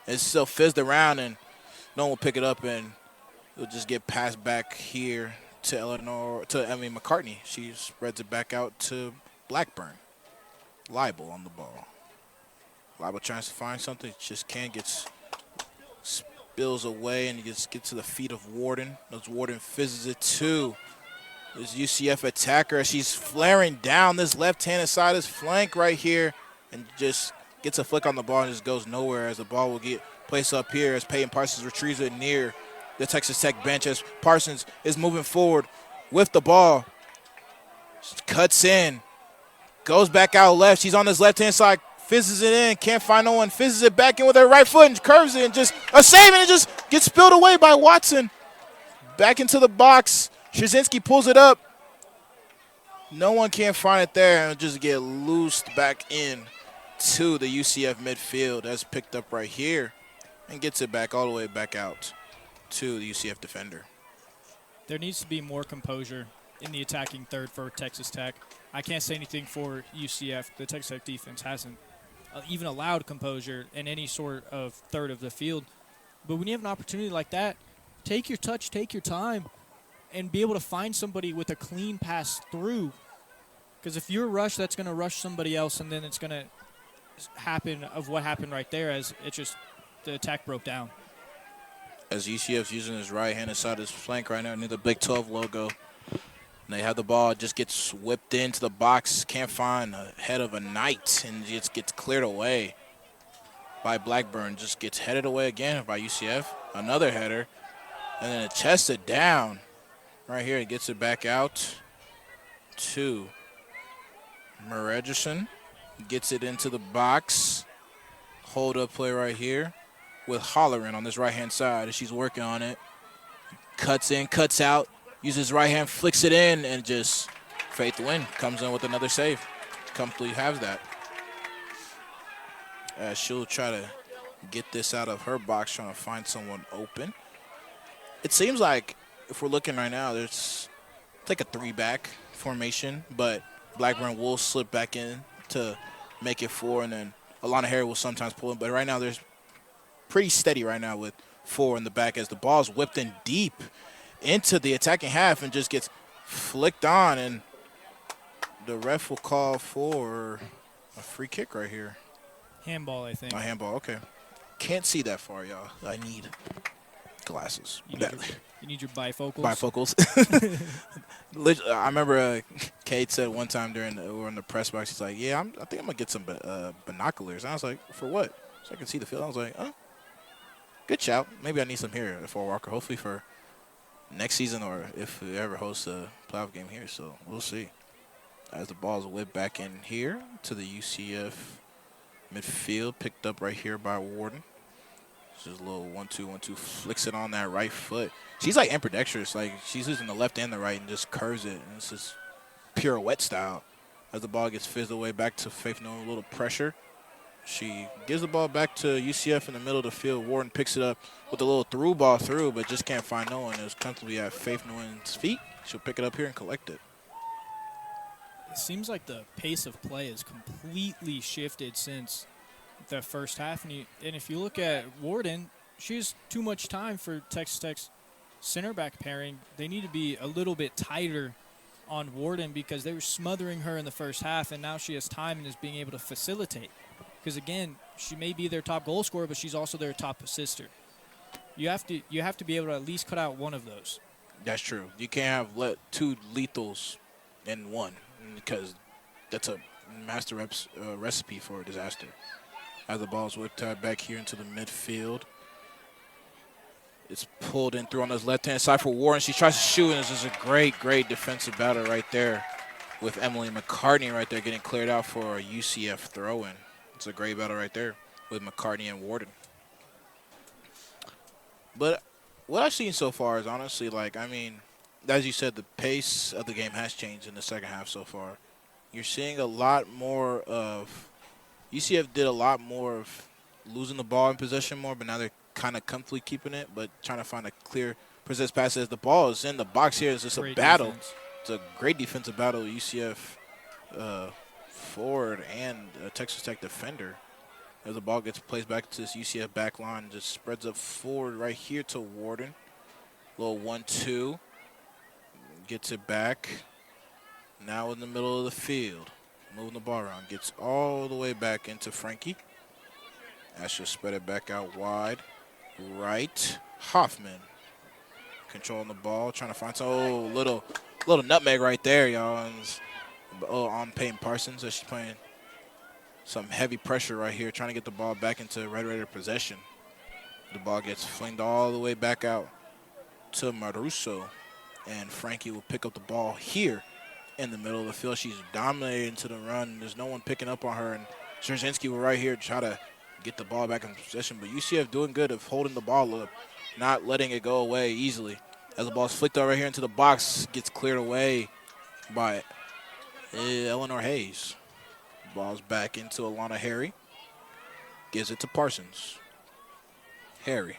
It's still fizzed around, and no one will pick it up, and it'll just get passed back here to McCartney. She spreads it back out to Blackburn. Libel on the ball. Libel tries to find something, just can't, spills away, and gets to the feet of Warden. As Warden fizzes it too. This UCF attacker, she's flaring down this left-handed side of this flank right here, and just gets a flick on the ball and just goes nowhere, as the ball will get placed up here as Peyton Parsons retrieves it near the Texas Tech bench as Parsons is moving forward with the ball. Cuts in, goes back out left. She's on this left-hand side, fizzes it in, can't find no one, fizzes it back in with her right foot and curves it, and just a save, and it just gets spilled away by Watson. Back into the box. Trzynski pulls it up. No one can find it there, and just get loosed back in to the UCF midfield. That's picked up right here and gets it back all the way back out to the UCF defender. There needs to be more composure in the attacking third for Texas Tech. I can't say anything for UCF. The Texas Tech defense hasn't even allowed composure in any sort of third of the field. But when you have an opportunity like that, take your touch, take your time, and be able to find somebody with a clean pass through. Because if you're rushed, that's going to rush somebody else, and then it's going to happen of what happened right there as it just the attack broke down. As UCF's using his right-handed side of his flank right now near the Big 12 logo. And they have the ball, it just gets whipped into the box, can't find a head of a Knight, and just gets cleared away by Blackburn. Just gets headed away again by UCF. Another header, and then it chested down. Right here, it gets it back out to Merederson. Gets it into the box. Hold up play right here with Holleran on this right-hand side as she's working on it. Cuts in, cuts out. Uses right hand, flicks it in, and just Faith Wynn comes in with another save. Completely has that. She'll try to get this out of her box, trying to find someone open. It seems like, if we're looking right now, it's like a three-back formation, but Blackburn will slip back in to make it four, and then Alana Harry will sometimes pull in. But right now, there's pretty steady right now with four in the back as the ball's whipped in deep into the attacking half and just gets flicked on, and the ref will call for a free kick right here. Handball, I think. A handball, okay. Can't see that far, y'all. I need glasses. You need your bifocals? Bifocals. I remember Kate said one time we were in the press box, she's like, yeah, I think I'm going to get some binoculars. And I was like, for what? So I can see the field. I was like, oh, good shout. Maybe I need some here at Fort Walker, hopefully for next season or if we ever host a playoff game here. So we'll see. As the ball is whipped back in here to the UCF midfield, picked up right here by Warden. Just a little 1-2, flicks it on that right foot. She's like ambidextrous. Like, she's using the left and the right and just curves it. And it's just pirouette style. As the ball gets fizzed away back to Faith Nguyen, a little pressure. She gives the ball back to UCF in the middle of the field. Warden picks it up with a little through ball through, but just can't find no one. It was comfortably at Faith Nguyen's feet. She'll pick it up here and collect it. It seems like the pace of play has completely shifted since the first half. And if you look at Warden, she has too much time for Texas Tech's center back pairing. They need to be a little bit tighter on Warden because they were smothering her in the first half, and now she has time and is being able to facilitate. Because, again, she may be their top goal scorer, but she's also their top assister. You have to be able to at least cut out one of those. That's true. You can't have two lethals in one because that's a master recipe for a disaster. As the ball is whipped back here into the midfield. It's pulled in through on this left-hand side for Warren. She tries to shoot, and this is a great, great defensive battle right there with Emily McCartney right there getting cleared out for a UCF throw-in. It's a great battle right there with McCartney and Warden. But What I've seen so far is honestly, like, I mean, as you said, the pace of the game has changed in the second half so far. You're seeing a lot more of UCF did a lot more of losing the ball in possession more, but now they're kind of comfortably keeping it, but trying to find a clear possessed pass as the ball is in the box here. It's just Great a battle. defense. It's a great defensive battle. UCF forward and Texas Tech defender. As the ball gets placed back to this UCF back line, just spreads up forward right here to Warden. Little 1-2. Gets it back. Now in the middle of the field. Moving the ball around. Gets all the way back into Frankie. Asher spread it back out wide. Right. Hoffman. Controlling the ball. Trying to find some little nutmeg right there, y'all. On Peyton Parsons as she's playing some heavy pressure right here, trying to get the ball back into Red Raider possession. The ball gets flinged all the way back out to Maruso, and Frankie will pick up the ball here in the middle of the field. She's dominating to the run. There's no one picking up on her, and Szerzynski will right here try to get the ball back in possession. But UCF doing good of holding the ball up, not letting it go away easily. As the ball's flicked out right here into the box, gets cleared away by Eleanor Hayes. Ball's back into Alana Harry. Gives it to Parsons. Harry.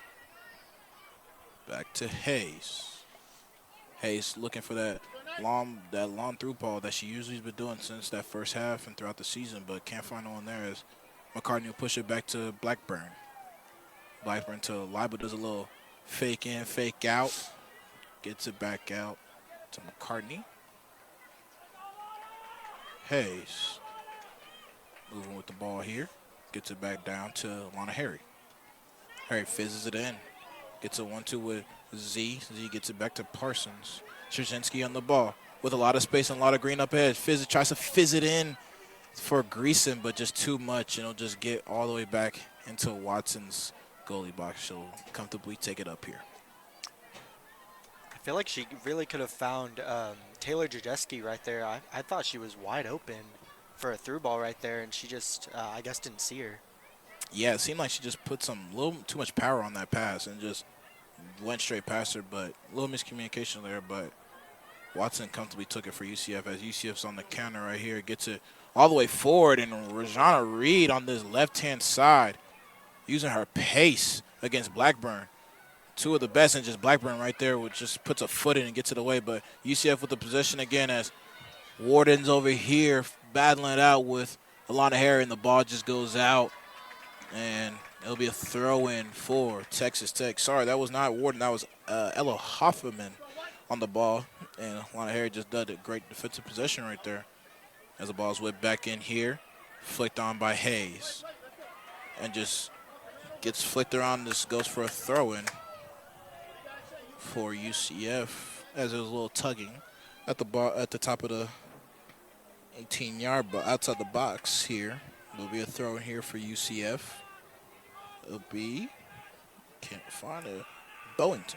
Back to Hayes. Hayes looking for that long through ball that she usually has been doing since that first half and throughout the season, but can't find no one there as McCartney will push it back to Blackburn. Blackburn to Liba, does a little fake in, fake out. Gets it back out to McCartney. Hayes. Moving with the ball here. Gets it back down to Alana Harry. Harry fizzes it in. Gets a 1-2 with Z. Z gets it back to Parsons. Szerzynski on the ball with a lot of space and a lot of green up ahead. Tries to fizz it in for Greason, but just too much. And it'll just get all the way back into Watson's goalie box. She'll comfortably take it up here. I feel like she really could have found Taylor Jajeski right there. I thought she was wide open for a through ball right there, and she just, I guess, didn't see her. Yeah, it seemed like she just put some little too much power on that pass and just went straight past her, but a little miscommunication there. But Watson comfortably took it for UCF as UCF's on the counter right here. Gets it all the way forward, and Rajana Reed on this left-hand side using her pace against Blackburn. Two of the best, and just Blackburn right there, which just puts a foot in and gets it away. But UCF with the possession again as Warden's over here battling it out with Alana Harry, and the ball just goes out. And it'll be a throw-in for Texas Tech. Sorry, that was not Warden. That was Ella Hoffman on the ball. And Alana Harry just did a great defensive possession right there. As the ball's whipped back in here, flicked on by Hayes. And just gets flicked around. This goes for a throw-in for UCF as there was a little tugging at the ball at the top of the 18-yard, but outside the box here. There'll be a throw in here for UCF. It'll be, can't find it, Bowington.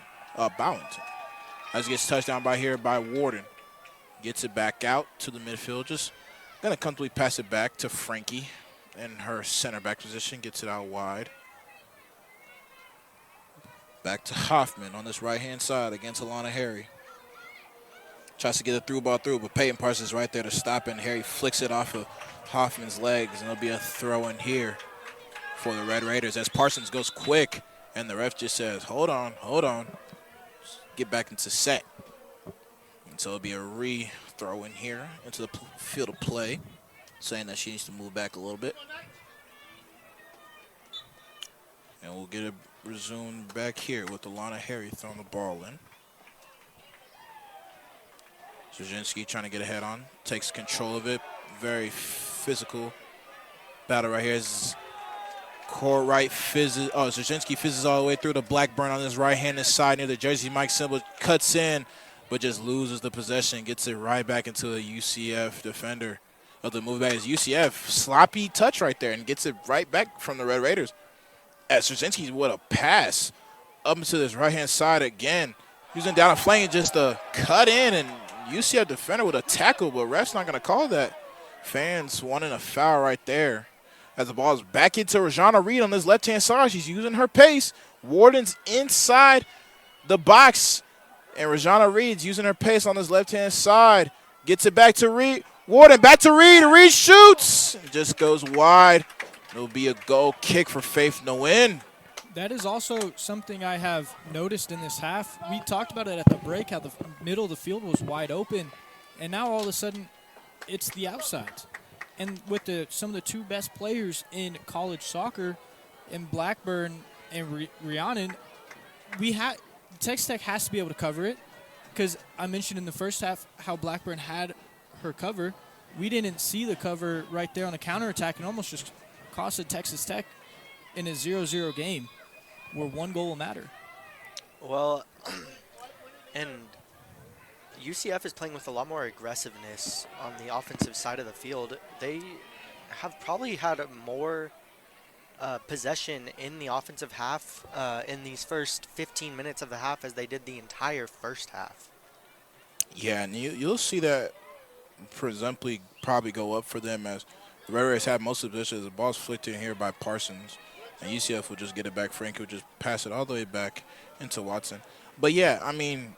As he gets touched down by here by Warden. Gets it back out to the midfield. Just going to comfortably pass it back to Frankie in her center back position. Gets it out wide. Back to Hoffman on this right-hand side against Alana Harry. Tries to get a through ball through, but Peyton Parsons right there to stop it, and Harry flicks it off of Hoffman's legs, and it'll be a throw in here for the Red Raiders as Parsons goes quick, and the ref just says, hold on, get back into set. And so it'll be a re-throw in here into the field of play, saying that she needs to move back a little bit. And we'll get it resumed back here with Alana Harry throwing the ball in. Szerzynski trying to get ahead on, takes control of it. Very physical battle right here. Court right fizzes. Oh, Szerzynski fizzes all the way through to Blackburn on his right-handed side near the jersey Mike symbol. Cuts in, but just loses the possession. Gets it right back into a UCF defender of the move back. Is UCF sloppy touch right there and gets it right back from the Red Raiders. As Szerzynski, what a pass up into this right-hand side again. Using down a flank just to cut in, and UCF defender with a tackle, but ref's not going to call that. Fans wanting a foul right there. As the ball is back into Rajana Reed on this left-hand side. She's using her pace. Warden's inside the box. And Rajana Reed's using her pace on his left-hand side. Gets it back to Reed. Warden back to Reed. Reed shoots. It just goes wide. It'll be a goal kick for Faith Nguyen. That is also something I have noticed in this half. We talked about it at the break, how the middle of the field was wide open. And now all of a sudden, it's the outsides. And with some of the two best players in college soccer, in Blackburn and Rhiannon, Texas Tech has to be able to cover it, because I mentioned in the first half how Blackburn had her cover. We didn't see the cover right there on the counterattack and almost just costed Texas Tech in a 0-0 game where one goal will matter. Well, and UCF is playing with a lot more aggressiveness on the offensive side of the field. They have probably had more possession in the offensive half in these first 15 minutes of the half as they did the entire first half. Yeah, and you'll see that presumably probably go up for them as the Red Raiders have most of the possession. The ball's flicked in here by Parsons, and UCF will just get it back. Frank will just pass it all the way back into Watson. But, yeah, I mean,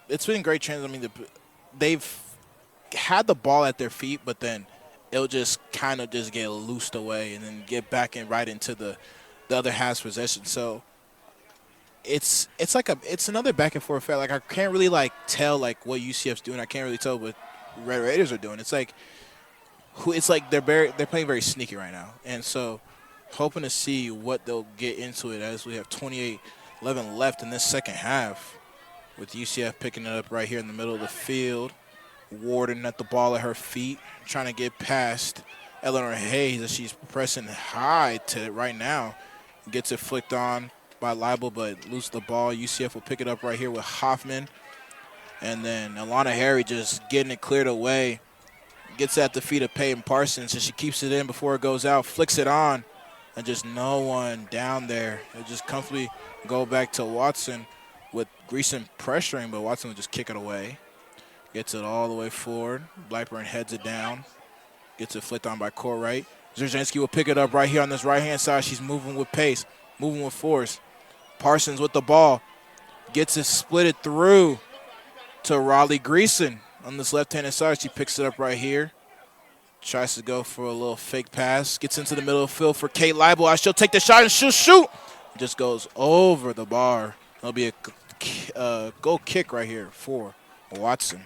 it's been great trends. I mean, they've had the ball at their feet, but then it'll just kind of just get loosed away and then get back right into the other half's possession. So it's like it's another back and forth fight. Like, I can't really tell what UCF's doing. I can't really tell what Red Raiders are doing. It's like they're playing very sneaky right now, and so hoping to see what they'll get into it as we have 28-11 left in this second half, with UCF picking it up right here in the middle of the field. Warden at the ball at her feet, trying to get past Eleanor Hayes as she's pressing high to it right now. Gets it flicked on by Leibel, but loses the ball. UCF will pick it up right here with Hoffman. And then Alana Harry just getting it cleared away. Gets at the feet of Peyton Parsons, and she keeps it in before it goes out, flicks it on, and just no one down there. It just comfortably go back to Watson with Greason pressuring, but Watson will just kick it away. Gets it all the way forward. Blackburn heads it down. Gets it flicked on by Korwright. Zerzinski will pick it up right here on this right-hand side. She's moving with pace, moving with force. Parsons with the ball. Gets it splitted through to Raleigh Greason on this left-handed side. She picks it up right here. Tries to go for a little fake pass. Gets into the middle of the field for Kate Leibel. She'll take the shot and she'll shoot. Just goes over the bar. It'll be a goal kick right here for Watson.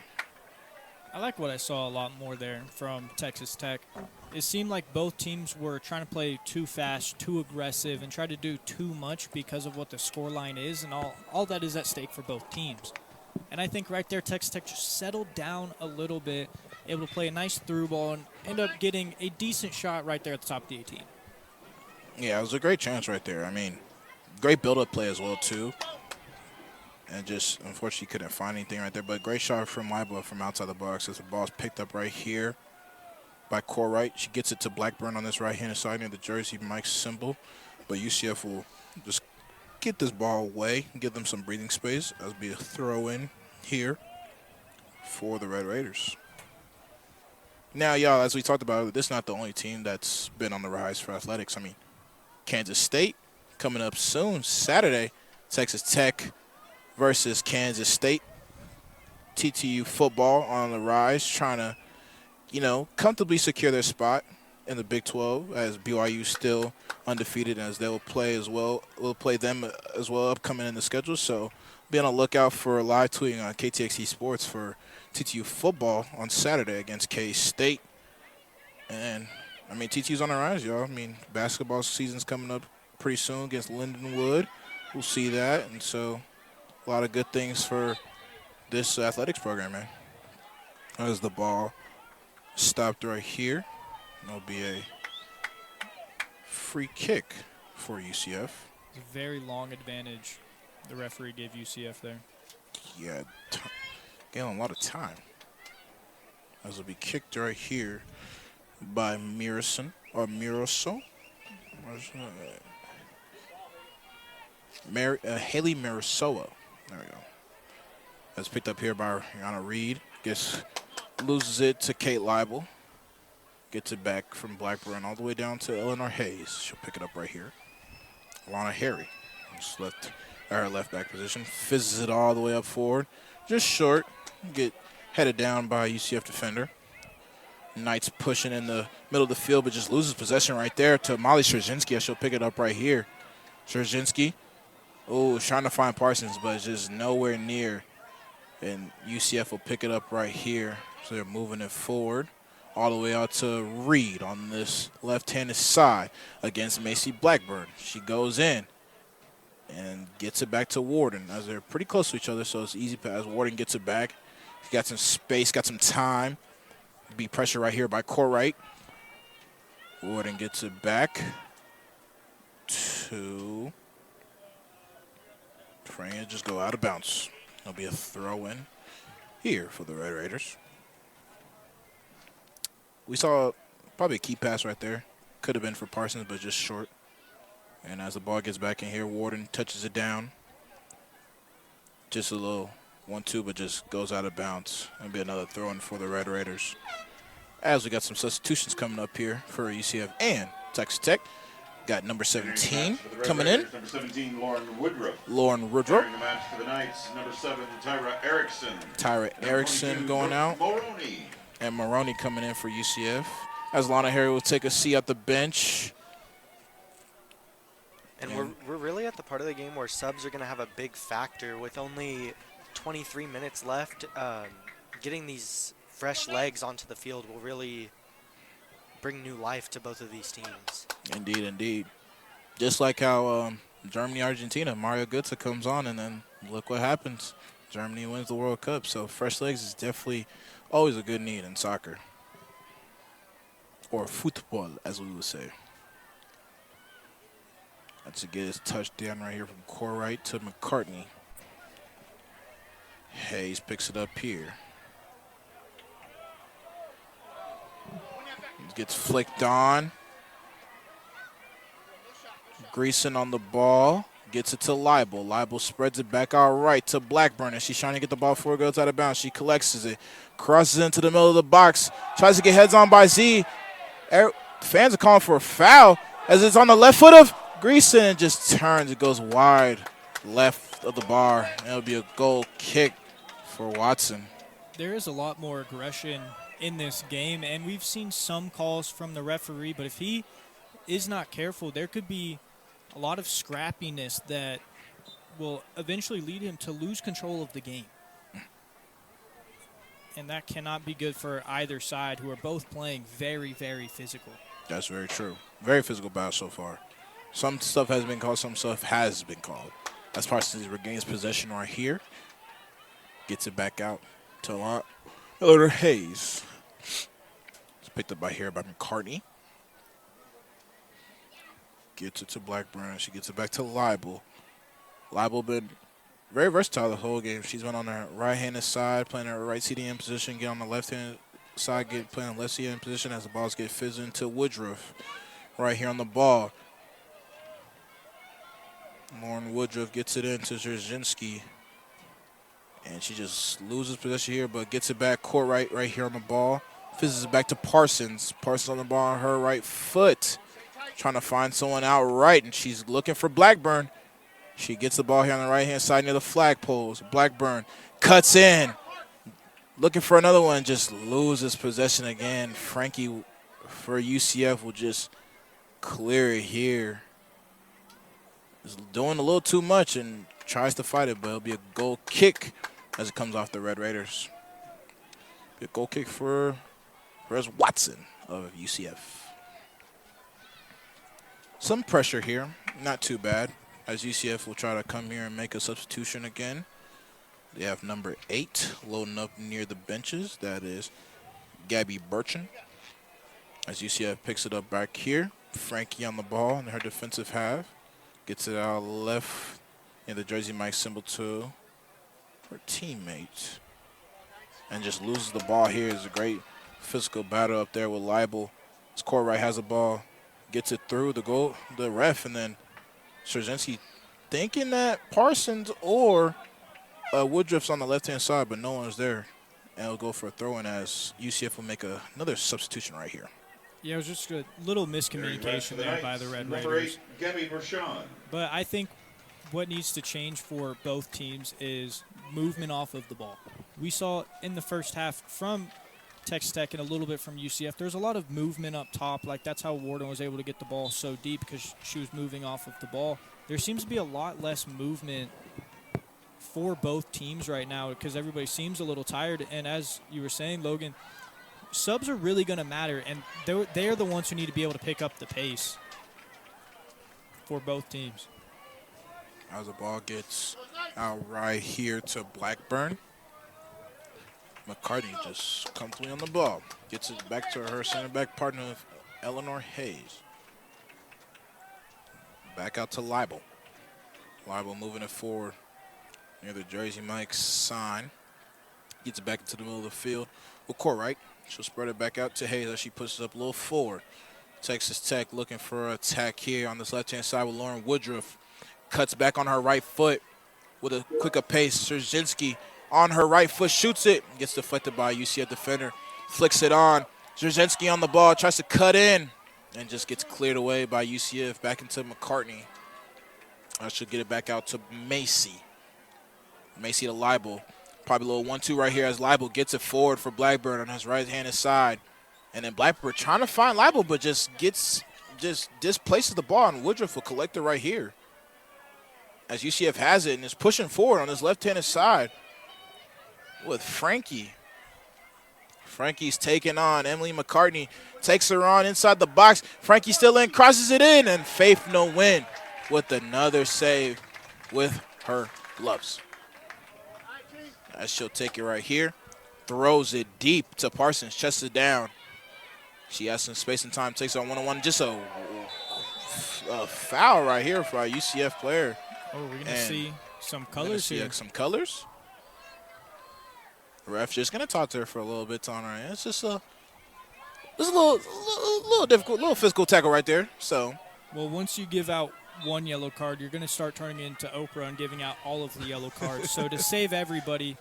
I like what I saw a lot more there from Texas Tech. It seemed like both teams were trying to play too fast, too aggressive, and try to do too much because of what the scoreline is, and all that is at stake for both teams. And I think right there Texas Tech just settled down a little bit, able to play a nice through ball, and end up getting a decent shot right there at the top of the 18. Yeah, it was a great chance right there. I mean, great build-up play as well, too. And just, unfortunately, couldn't find anything right there. But great shot from Leibel from outside the box as the ball's picked up right here by Korwright. She gets it to Blackburn on this right-hand side near the jersey Mike's symbol. But UCF will just get this ball away and give them some breathing space. That'll be a throw-in here for the Red Raiders. Now, y'all, as we talked about, this is not the only team that's been on the rise for athletics. I mean, Kansas State coming up soon, Saturday, Texas Tech versus Kansas State. TTU football on the rise, trying to, comfortably secure their spot in the Big 12 as BYU still undefeated, as they will play as well. We'll play them as well upcoming in the schedule. So be on the lookout for live tweeting on KTXT Sports for TTU football on Saturday against K-State. And, I mean, TTU's on the rise, y'all. I mean, basketball season's coming up pretty soon against Lindenwood. We'll see that. And so a lot of good things for this athletics program, man. As the ball stopped right here, it'll be a free kick for UCF. It's a very long advantage the referee gave UCF there. Yeah, getting a lot of time. As it'll be kicked right here by Mirason or Miroso. Haley Mirasoa. There we go. That's picked up here by Rihanna Reed. Loses it to Kate Leibel. Gets it back from Blackburn all the way down to Eleanor Hayes. She'll pick it up right here. Alana Harry. Just left Her left back position. Fizzes it all the way up forward. Just short. Get headed down by a UCF defender. Knight's pushing in the middle of the field, but just loses possession right there to Molly Szerzynski. She'll pick it up right here. Szerzynski, trying to find Parsons, but it's just nowhere near. And UCF will pick it up right here. So they're moving it forward all the way out to Reed on this left-handed side against Macy Blackburn. She goes in and gets it back to Warden as they're pretty close to each other, so it's easy pass. Warden gets it back. He's got some space, got some time. Be pressure right here by Corright. Warden gets it back to Freya. Just go out of bounds. There'll be a throw in here for the Red Raiders. We saw probably a key pass right there. Could have been for Parsons, but just short. And as the ball gets back in here, Warden touches it down. Just a little 1-2, but just goes out of bounds. That'll be another throw in for the Red Raiders. As we got some substitutions coming up here for UCF and Texas Tech. Got number 17 coming in. Number 17, Lauren Woodruff. Lauren Woodruff. Starting the match for the Knights, number 7, Tyra Erickson. Tyra Erickson going out. Maroney. And Maroney coming in for UCF. As Lana Harry will take a seat at the bench. And we're really at the part of the game where subs are going to have a big factor with only 23 minutes left. Getting these fresh legs onto the field will really bring new life to both of these teams. Indeed, indeed. Just like how Germany-Argentina, Mario Götze comes on, and then look what happens. Germany wins the World Cup, so fresh legs is definitely always a good need in soccer. Or football, as we would say. That's a good touchdown right here from Corright to McCartney. Hayes picks it up here. Gets flicked on. Greason on the ball. Gets it to Leibel. Leibel spreads it back out right to Blackburn. And she's trying to get the ball before it goes out of bounds. She collects it. Crosses into the middle of the box. Tries to get heads on by Z. Fans are calling for a foul as it's on the left foot of Greason. And just turns. It goes wide left of the bar. And it'll be a goal kick for Watson. There is a lot more aggression in this game, and we've seen some calls from the referee, but if he is not careful, there could be a lot of scrappiness that will eventually lead him to lose control of the game. And that cannot be good for either side, who are both playing very, very physical. That's very true. Very physical battle so far. Some stuff has been called, some stuff has been called. As Parsons regains possession right here. Gets it back out to Elder Hayes. It's picked up by McCartney. Gets it to Blackburn. She gets it back to Leibel. Leibel been very versatile the whole game. She's been on the right-handed side, playing her right CDM position, get on the left-handed side, playing on left CDM position as the balls get fizzed into Woodruff. Right here on the ball. Lauren Woodruff gets it into Szerzynski. And she just loses possession here, but gets it back court right here on the ball. Fizzes it back to Parsons. Parsons on the ball on her right foot. Trying to find someone out right, and she's looking for Blackburn. She gets the ball here on the right-hand side near the flagpoles. Blackburn cuts in. Looking for another one, just loses possession again. Frankie for UCF will just clear it here. Is doing a little too much and tries to fight it, but it'll be a goal kick as it comes off the Red Raiders. Be a goal kick for Watson of UCF. Some pressure here, not too bad, as UCF will try to come here and make a substitution again. They have number 8 loading up near the benches. That is Gabby Burchin. As UCF picks it up back here, Frankie on the ball in her defensive half. Gets it out left in the jersey Mike symbol to her teammate. And just loses the ball here. It's a great physical battle up there with Leibel. His Corright has the ball. Gets it through the ref, and then Szerzynski thinking that Parsons or Woodruff's on the left-hand side, but no one's there. And it'll go for a throw-in as UCF will make another substitution right here. Yeah, it was just a little miscommunication there by the Red Raiders. Number 8, Gabby Mershon. But I think what needs to change for both teams is movement off of the ball. We saw in the first half from Texas Tech and a little bit from UCF, there's a lot of movement up top. Like, that's how Warden was able to get the ball so deep, because she was moving off of the ball. There seems to be a lot less movement for both teams right now because everybody seems a little tired. And as you were saying, Logan, subs are really going to matter, and they're the ones who need to be able to pick up the pace for both teams. As the ball gets out right here to Blackburn, McCartney just comfortably on the ball. Gets it back to her center back partner, Eleanor Hayes. Back out to Leibel. Leibel moving it forward near the Jersey Mike's sign. Gets it back into the middle of the field. Well, court right. She'll spread it back out to Hayes as she pushes up a little forward. Texas Tech looking for an attack here on this left-hand side with Lauren Woodruff. Cuts back on her right foot with a quicker pace. Szerzynski on her right foot, shoots it. Gets deflected by a UCF defender. Flicks it on. Szerzynski on the ball, tries to cut in, and just gets cleared away by UCF. Back into McCartney. She'll get it back out to Macy. Macy to Leibel. Probably a little 1-2 right here as Leibel gets it forward for Blackburn on his right-handed side. And then Blackburn trying to find Leibel, but just displaces the ball, and Woodruff will collect it right here. As UCF has it and is pushing forward on his left-handed side with Frankie. Frankie's taking on Emily McCartney, takes her on inside the box. Frankie still in, crosses it in, and Faith No Win with another save with her gloves. As she'll take it right here, throws it deep to Parsons, chests it down. She has some space and time, takes on one-on-one. Just a foul right here for our UCF player. Oh, we're going to see some colors here. Some colors. The ref just going to talk to her for a little bit on her. It's just a little difficult, little physical tackle right there. So, well, once you give out one yellow card, you're going to start turning into Oprah and giving out all of the yellow cards. So to save everybody,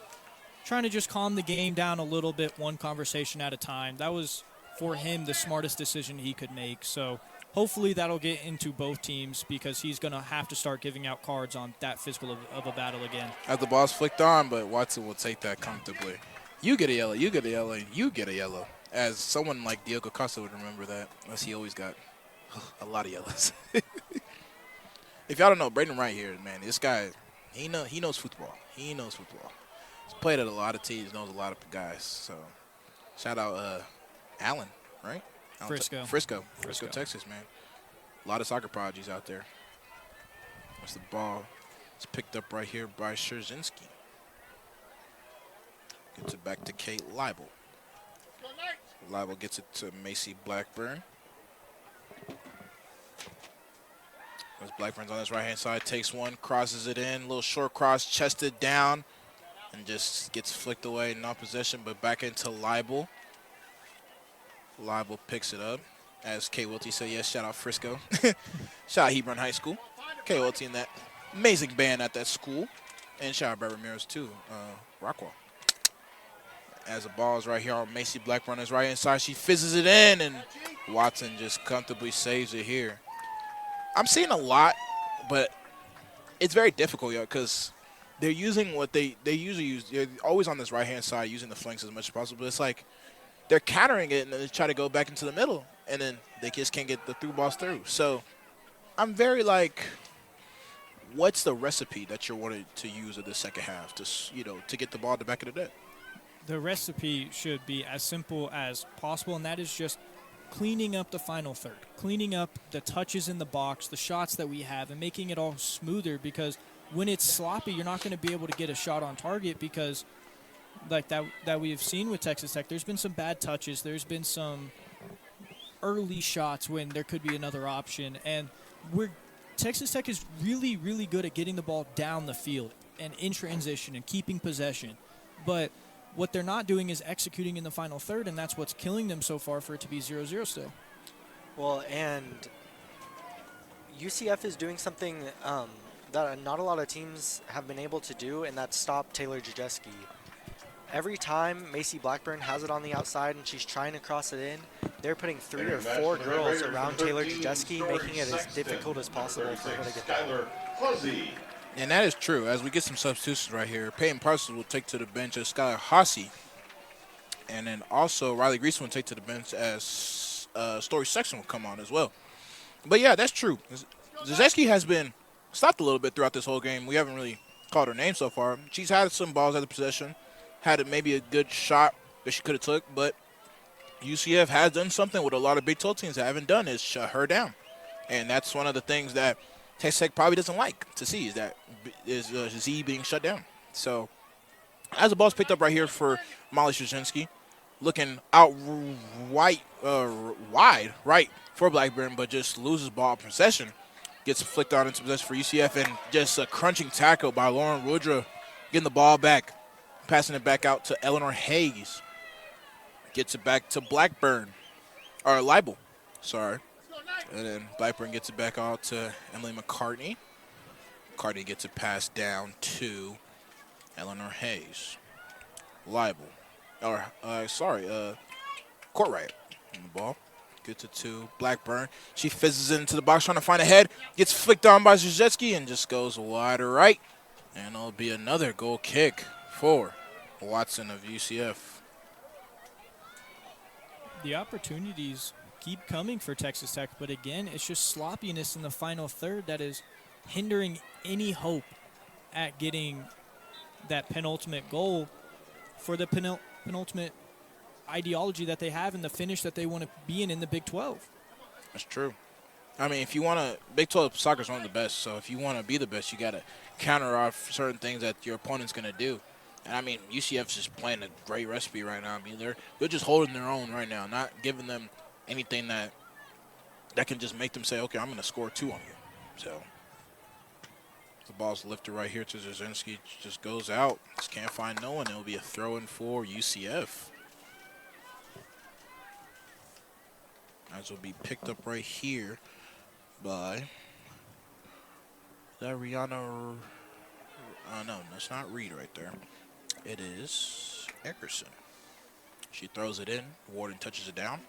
trying to just calm the game down a little bit, one conversation at a time. That was, for him, the smartest decision he could make. So hopefully that'll get into both teams, because he's going to have to start giving out cards on that physical of a battle again. As the ball's flicked on, but Watson will take that comfortably. You get a yellow, you get a yellow, you get a yellow. As someone like Diogo Costa would remember that, unless he always got a lot of yellows. If y'all don't know, Braden Wright here, man, this guy, he knows football. He knows football. He's played at a lot of teams, knows a lot of guys. So shout out Allen, right? Frisco, Texas, man. A lot of soccer prodigies out there. That's the ball. It's picked up right here by Szerzynski. Gets it back to Kate Leibel. Leibel gets it to Macy Blackburn. As Blackburn's on his right-hand side, takes one, crosses it in, little short cross, chested down, and just gets flicked away, not possession, but back into Leibel. Leibel picks it up. As Kay Welty said, yes, shout out Frisco. Shout out Hebron High School. Kay Welty and that amazing band at that school. And shout out Brett Ramirez too, Rockwell. As the ball is right here on Macy Blackburn on his right-hand side, she fizzes it in, and Watson just comfortably saves it here. I'm seeing a lot, but it's very difficult, because they're using what they usually use. They're always on this right-hand side using the flanks as much as possible. It's like they're countering it and then they try to go back into the middle, and then they just can't get the through balls through. So I'm very like, what's the recipe that you're wanting to use in the second half to get the ball at the back of the net? The recipe should be as simple as possible, and that is just cleaning up the final third, cleaning up the touches in the box, the shots that we have, and making it all smoother, because when it's sloppy, you're not going to be able to get a shot on target, because like that we have seen with Texas Tech, there's been some bad touches, there's been some early shots when there could be another option, and Texas Tech is really, really good at getting the ball down the field and in transition and keeping possession, but what they're not doing is executing in the final third, and that's what's killing them so far for it to be 0-0 still. Well, and UCF is doing something that not a lot of teams have been able to do, and that's stop Taylor Jajeski. Every time Macy Blackburn has it on the outside and she's trying to cross it in, they're putting 3 or 4 girls around Taylor Jajeski, making it as difficult as possible for her to get there. And that is true. As we get some substitutions right here, Peyton Parsons will take to the bench as Skylar Hossey. And then also Riley Greason will take to the bench as Story Sexton will come on as well. But, yeah, that's true. Zazeski has been stopped a little bit throughout this whole game. We haven't really called her name so far. She's had some balls at the possession, had maybe a good shot that she could have took, but UCF has done something with a lot of Big 12 teams that haven't done is shut her down. And that's one of the things that Texas Tech probably doesn't like to see is Z being shut down. So as the ball's picked up right here for Molly Straczynski, looking out wide right for Blackburn, but just loses ball possession. Gets flicked out into possession for UCF, and just a crunching tackle by Lauren Woodruff, getting the ball back, passing it back out to Eleanor Hayes. Gets it back to Leibel, sorry. And then Blackburn gets it back out to Emily McCartney. McCartney gets it passed down to Eleanor Hayes. Leibel, Courtright on the ball. Gets it to Blackburn. She fizzes it into the box trying to find a head. Gets flicked on by Zazeski and just goes wide right. And it'll be another goal kick for Watson of UCF. The opportunities keep coming for Texas Tech, but again, it's just sloppiness in the final third that is hindering any hope at getting that penultimate goal for the penultimate ideology that they have and the finish that they want to be in the Big 12. That's true. I mean, if you want to, Big 12 soccer is one of the best, so if you want to be the best, you got to counter off certain things that your opponent's going to do. And, I mean, UCF's just playing a great recipe right now. I mean, they're just holding their own right now, not giving them anything that can just make them say, okay, I'm going to score 2 on you. So the ball's lifted right here to Zaczynski. Just goes out. Just can't find no one. It'll be a throw-in for UCF. As will be picked up right here by, is that Rihanna? No, that's not Reed right there. It is Eckerson. She throws it in. Warden touches it down.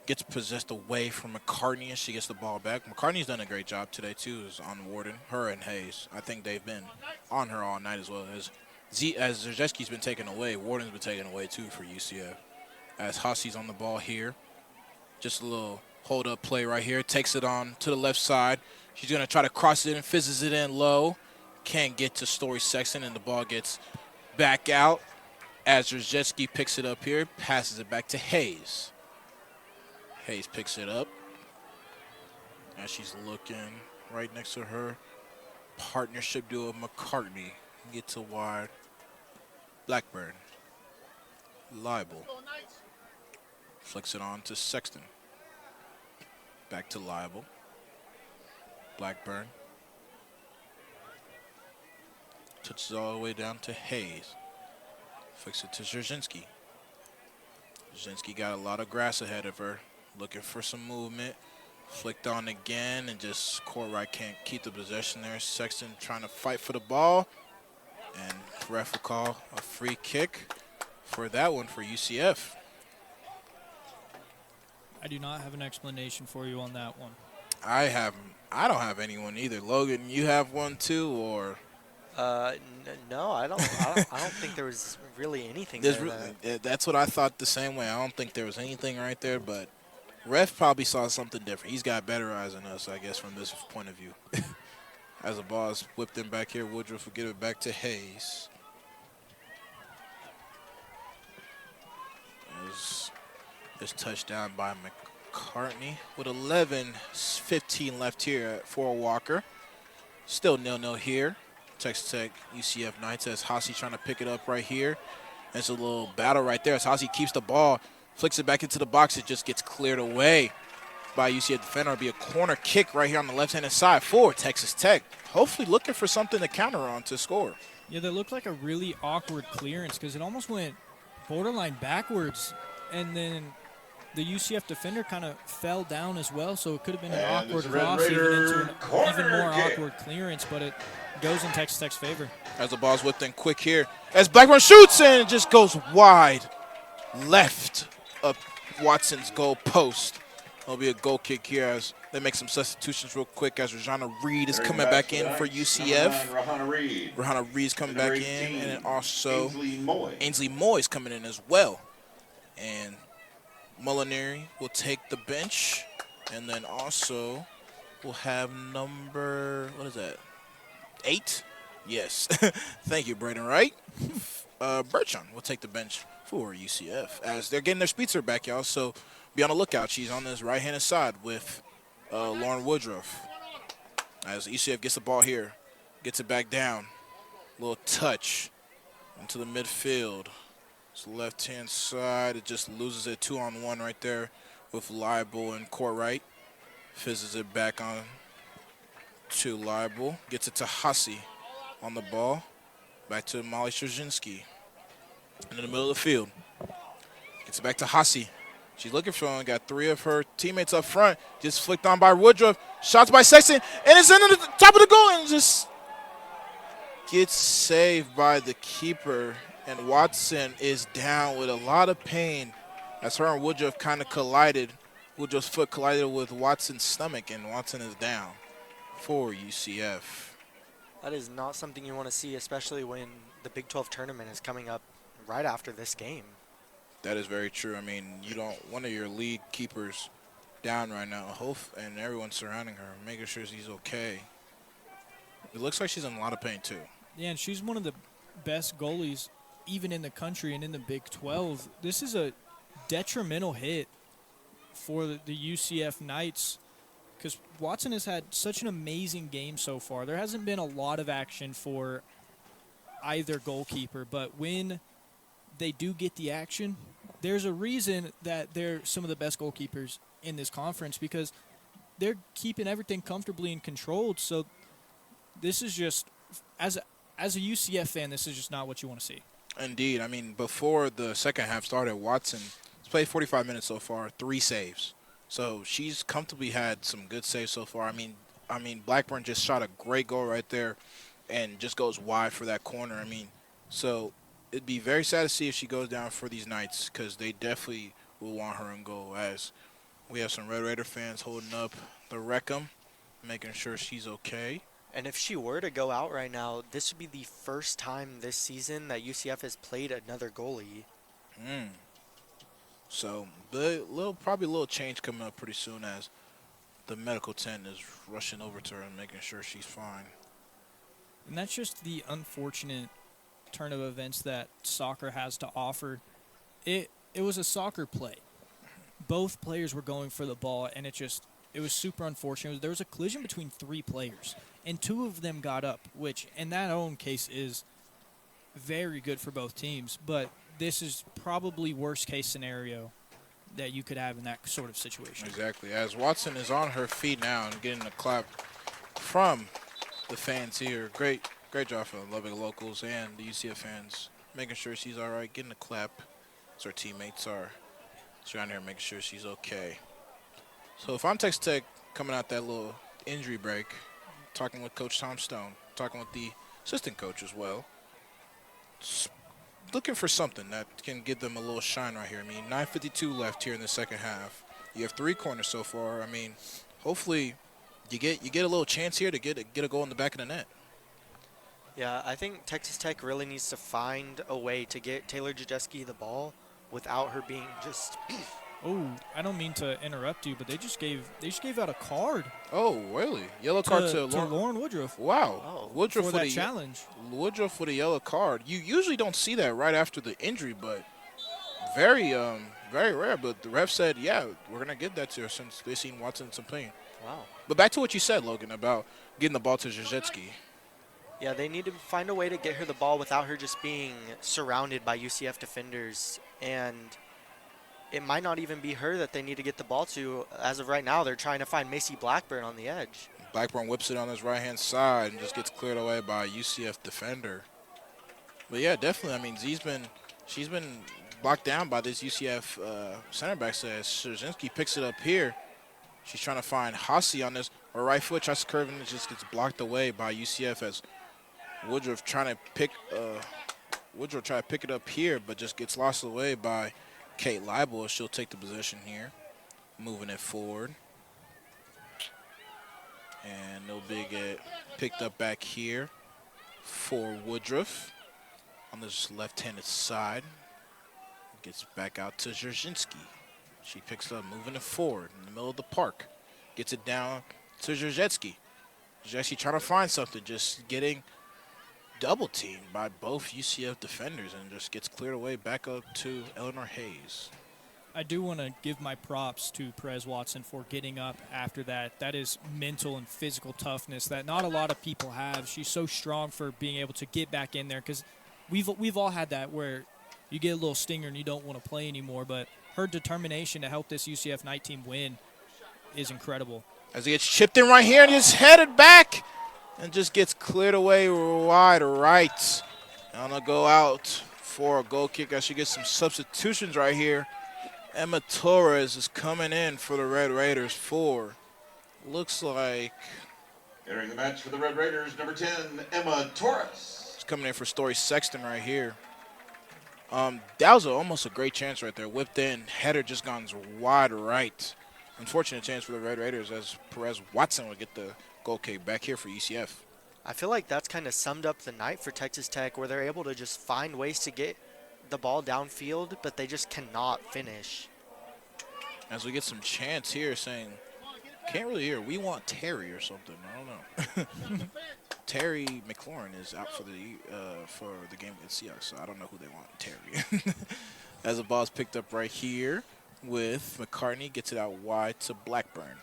Gets possessed away from McCartney, and she gets the ball back. McCartney's done a great job today, too, is on Warden. Her and Hayes. I think they've been on her all night as well. As Zazeski's been taken away, Warden's been taken away, too, for UCF. As Hussey's on the ball here. Just a little hold-up play right here. Takes it on to the left side. She's going to try to cross it in, fizzes it in low. Can't get to Story Sexton, and the ball gets back out. As Zaczynski picks it up here, passes it back to Hayes. Hayes picks it up. As she's looking right next to her partnership duo of McCartney. Gets to wide. Blackburn. Leibel. Flicks it on to Sexton. Back to Leibel. Blackburn. Touches all the way down to Hayes. Flicks it to Zaczynski. Zaczynski got a lot of grass ahead of her. Looking for some movement. Flicked on again and just Courtright can't keep the possession there. Sexton trying to fight for the ball. And ref will call a free kick for that one for UCF. I do not have an explanation for you on that one. I don't have anyone either. Logan, you have one too, or? No, I don't think there was really anything there. That's what I thought the same way. I don't think there was anything right there, but ref probably saw something different. He's got better eyes than us, I guess, from this point of view. As the ball is whipped in back here, Woodruff will get it back to Hayes. It's touched down by McCartney with 11:15 left here for Walker. Still 0-0 here. Texas Tech UCF Knights as Hossey trying to pick it up right here. It's a little battle right there as Hossey keeps the ball, flicks it back into the box. It just gets cleared away by UCF defender. It'll be a corner kick right here on the left-hand side for Texas Tech. Hopefully looking for something to counter on to score. Yeah, that looked like a really awkward clearance because it almost went borderline backwards, and then the UCF defender kind of fell down as well, so it could have been an awkward cross even into an even more awkward clearance, but it goes in Texas Tech's favor. As the ball's whipped in quick here, as Blackburn shoots and it just goes wide left of Watson's goal post. It'll be a goal kick here as they make some substitutions real quick as Rajana Reed is coming Back back for in the for Knights, UCF. number 9, Rahana Reed. Rahana Reed's coming Number back in, 18, and then also Ainsley Moy. Moy's coming in as well. And Molinari will take the bench, and then also we'll have number, what is that, 8? Yes. Thank you, Braden Wright. Bertrand will take the bench for UCF as they're getting their speedster back, y'all. So be on the lookout. She's on this right-handed side with Lauren Woodruff. As UCF gets the ball here, gets it back down. Little touch into the midfield. It's the left-hand side. It just loses it 2-on-1 right there with Leibel and Courtright. Fizzes it back on to Leibel. Gets it to Hussey on the ball. Back to Molly Straczynski in the middle of the field. Gets it back to Hussey. She's looking for him. Got 3 of her teammates up front. Just flicked on by Woodruff. Shots by Sexton. And it's in the top of the goal and just gets saved by the keeper. And Watson is down with a lot of pain as her and Woodruff kind of collided. Woodruff's foot collided with Watson's stomach, and Watson is down for UCF. That is not something you want to see, especially when the Big 12 tournament is coming up right after this game. That is very true. I mean, you don't one of your lead keepers down right now, and everyone surrounding her, making sure she's okay. It looks like she's in a lot of pain too. Yeah, and she's one of the best goalies even in the country and in the Big 12. This is a detrimental hit for the UCF Knights because Watson has had such an amazing game so far. There hasn't been a lot of action for either goalkeeper, but when they do get the action, there's a reason that they're some of the best goalkeepers in this conference because they're keeping everything comfortably and controlled. So this is just, as a UCF fan, this is just not what you want to see. Indeed. I mean, before the second half started, Watson has played 45 minutes so far, 3 saves. So she's comfortably had some good saves so far. I mean, Blackburn just shot a great goal right there and just goes wide for that corner. I mean, so it'd be very sad to see if she goes down for these Knights because they definitely will want her in goal as we have some Red Raider fans holding up the Wreckham, making sure she's okay. And if she were to go out right now, this would be the first time this season that UCF has played another goalie. So probably a little change coming up pretty soon as the medical tent is rushing over to her and making sure she's fine. And that's just the unfortunate turn of events that soccer has to offer. It was a soccer play. Both players were going for the ball, and it was super unfortunate. There was a collision between 3 players, and 2 of them got up, which in that own case is very good for both teams. But this is probably worst-case scenario that you could have in that sort of situation. Exactly. As Watson is on her feet now and getting a clap from the fans here. Great job for the Lubbock locals and the UCF fans, making sure she's all right, getting a clap as her teammates are surrounding her, making sure she's okay. So if I'm Texas Tech coming out that little injury break, talking with Coach Tom Stone, talking with the assistant coach as well, looking for something that can give them a little shine right here. I mean, 9:52 left here in the second half. You have 3 corners so far. I mean, hopefully you get a little chance here to get a goal in the back of the net. Yeah, I think Texas Tech really needs to find a way to get Taylor Jajeski the ball without her being just... Oh, I don't mean to interrupt you, but they just gave out a card. Oh, really? Yellow card to Lauren Woodruff. Wow. Oh, Woodruff for with that challenge. Woodruff with a yellow card. You usually don't see that right after the injury, but very rare. But the ref said, yeah, we're going to give that to her since they've seen Watson in some pain. Wow. But back to what you said, Logan, about getting the ball to Jajeski. Yeah, they need to find a way to get her the ball without her just being surrounded by UCF defenders. And it might not even be her that they need to get the ball to. As of right now, they're trying to find Macy Blackburn on the edge. Blackburn whips it on his right-hand side and just gets cleared away by a UCF defender. But, yeah, definitely. I mean, she's been blocked down by this UCF center back. Says Straczynski picks it up here. She's trying to find Hussey on this. Her right foot tries to curve and it just gets blocked away by UCF as Woodruff trying to pick it up here, but just gets lost away by Kate Leibel. She'll take the position here. moving it forward. And it'll be get picked up back here for Woodruff on this left-handed side. Gets back out to Dzierżynski. She picks up, moving it forward in the middle of the park. Gets it down to Dzierżynski. Dzierżynski trying to find something, just getting double teamed by both UCF defenders and just gets cleared away back up to Eleanor Hayes. I do want to give my props to Perez Watson for getting up after that. That is mental and physical toughness that not a lot of people have. She's so strong for being able to get back in there because we've all had that where you get a little stinger and you don't want to play anymore. But her determination to help this UCF night team win is incredible. As he gets chipped in right here and just headed back and just gets cleared away wide right. And I'm going to go out for a goal kick as she gets some substitutions right here. Emma Torres is coming in for the Red Raiders for, looks like. Entering the match for the Red Raiders, number 10, Emma Torres. She's coming in for Story Sexton right here. That was almost a great chance right there. Whipped in, header just gone wide right. Unfortunate chance for the Red Raiders as Perez Watson would get the goal kick back here for UCF. I feel like that's kind of summed up the night for Texas Tech where they're able to just find ways to get the ball downfield, but they just cannot finish. As we get some chants here saying, can't really hear, we want Terry or something. I don't know. Terry McLaurin is out for the game against Seahawks, so I don't know who they want, Terry. As the ball's picked up right here with McCartney, gets it out wide to Blackburn.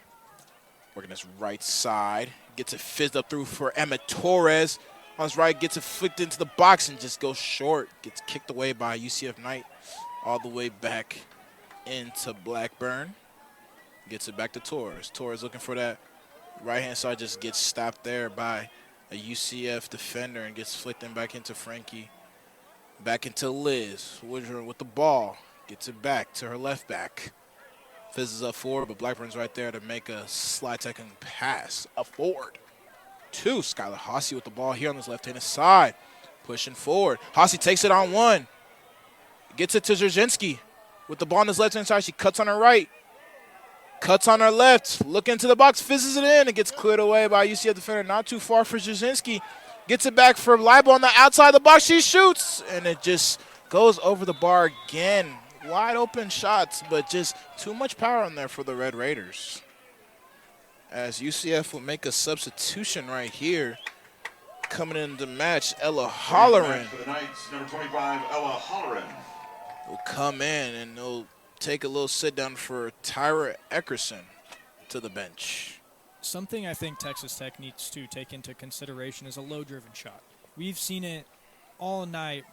Working this right side, gets it fizzed up through for Emma Torres. On his right, gets it flicked into the box and just goes short. Gets kicked away by UCF Knight all the way back into Blackburn. Gets it back to Torres. Torres looking for that right-hand side, just gets stopped there by a UCF defender and gets flicked in back into Frankie. Back into Liz. Woodruff with the ball. Gets it back to her left back. Fizzes up forward, but Blackburn's right there to make a slide-tackling pass up forward to Skylar Hossie with the ball here on his left-handed side. Pushing forward. Hossie takes it on one. Gets it to Dzierżynski. With the ball on his left-hand side, she cuts on her right. Cuts on her left. Look into the box, fizzes it in, and gets cleared away by a UCF defender. Not too far for Dzierżynski. Gets it back for Leibel on the outside of the box. She shoots, and it just goes over the bar again. Wide open shots, but just too much power on there for the Red Raiders. As UCF will make a substitution right here. Coming into the match, Ella Holleran For the Knights, number 25, Ella Holleran. will come in, and they'll take a little sit down for Tyra Eckerson to the bench. Something I think Texas Tech needs to take into consideration is a low-driven shot. We've seen it all night,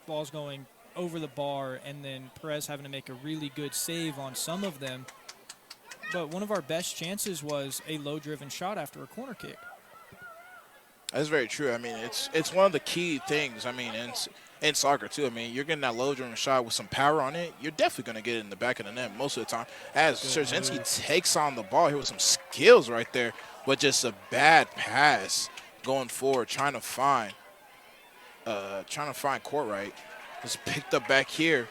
balls going over the bar, and then Perez having to make a really good save on some of them. But one of our best chances was a low-driven shot after a corner kick. That's very true. I mean, it's one of the key things. I mean, in soccer too. I mean, you're getting that low-driven shot with some power on it. You're definitely going to get it in the back of the net most of the time. As Dzierżynski takes on the ball here with some skills right there, but just a bad pass going forward, trying to find Courtright. It's picked up back here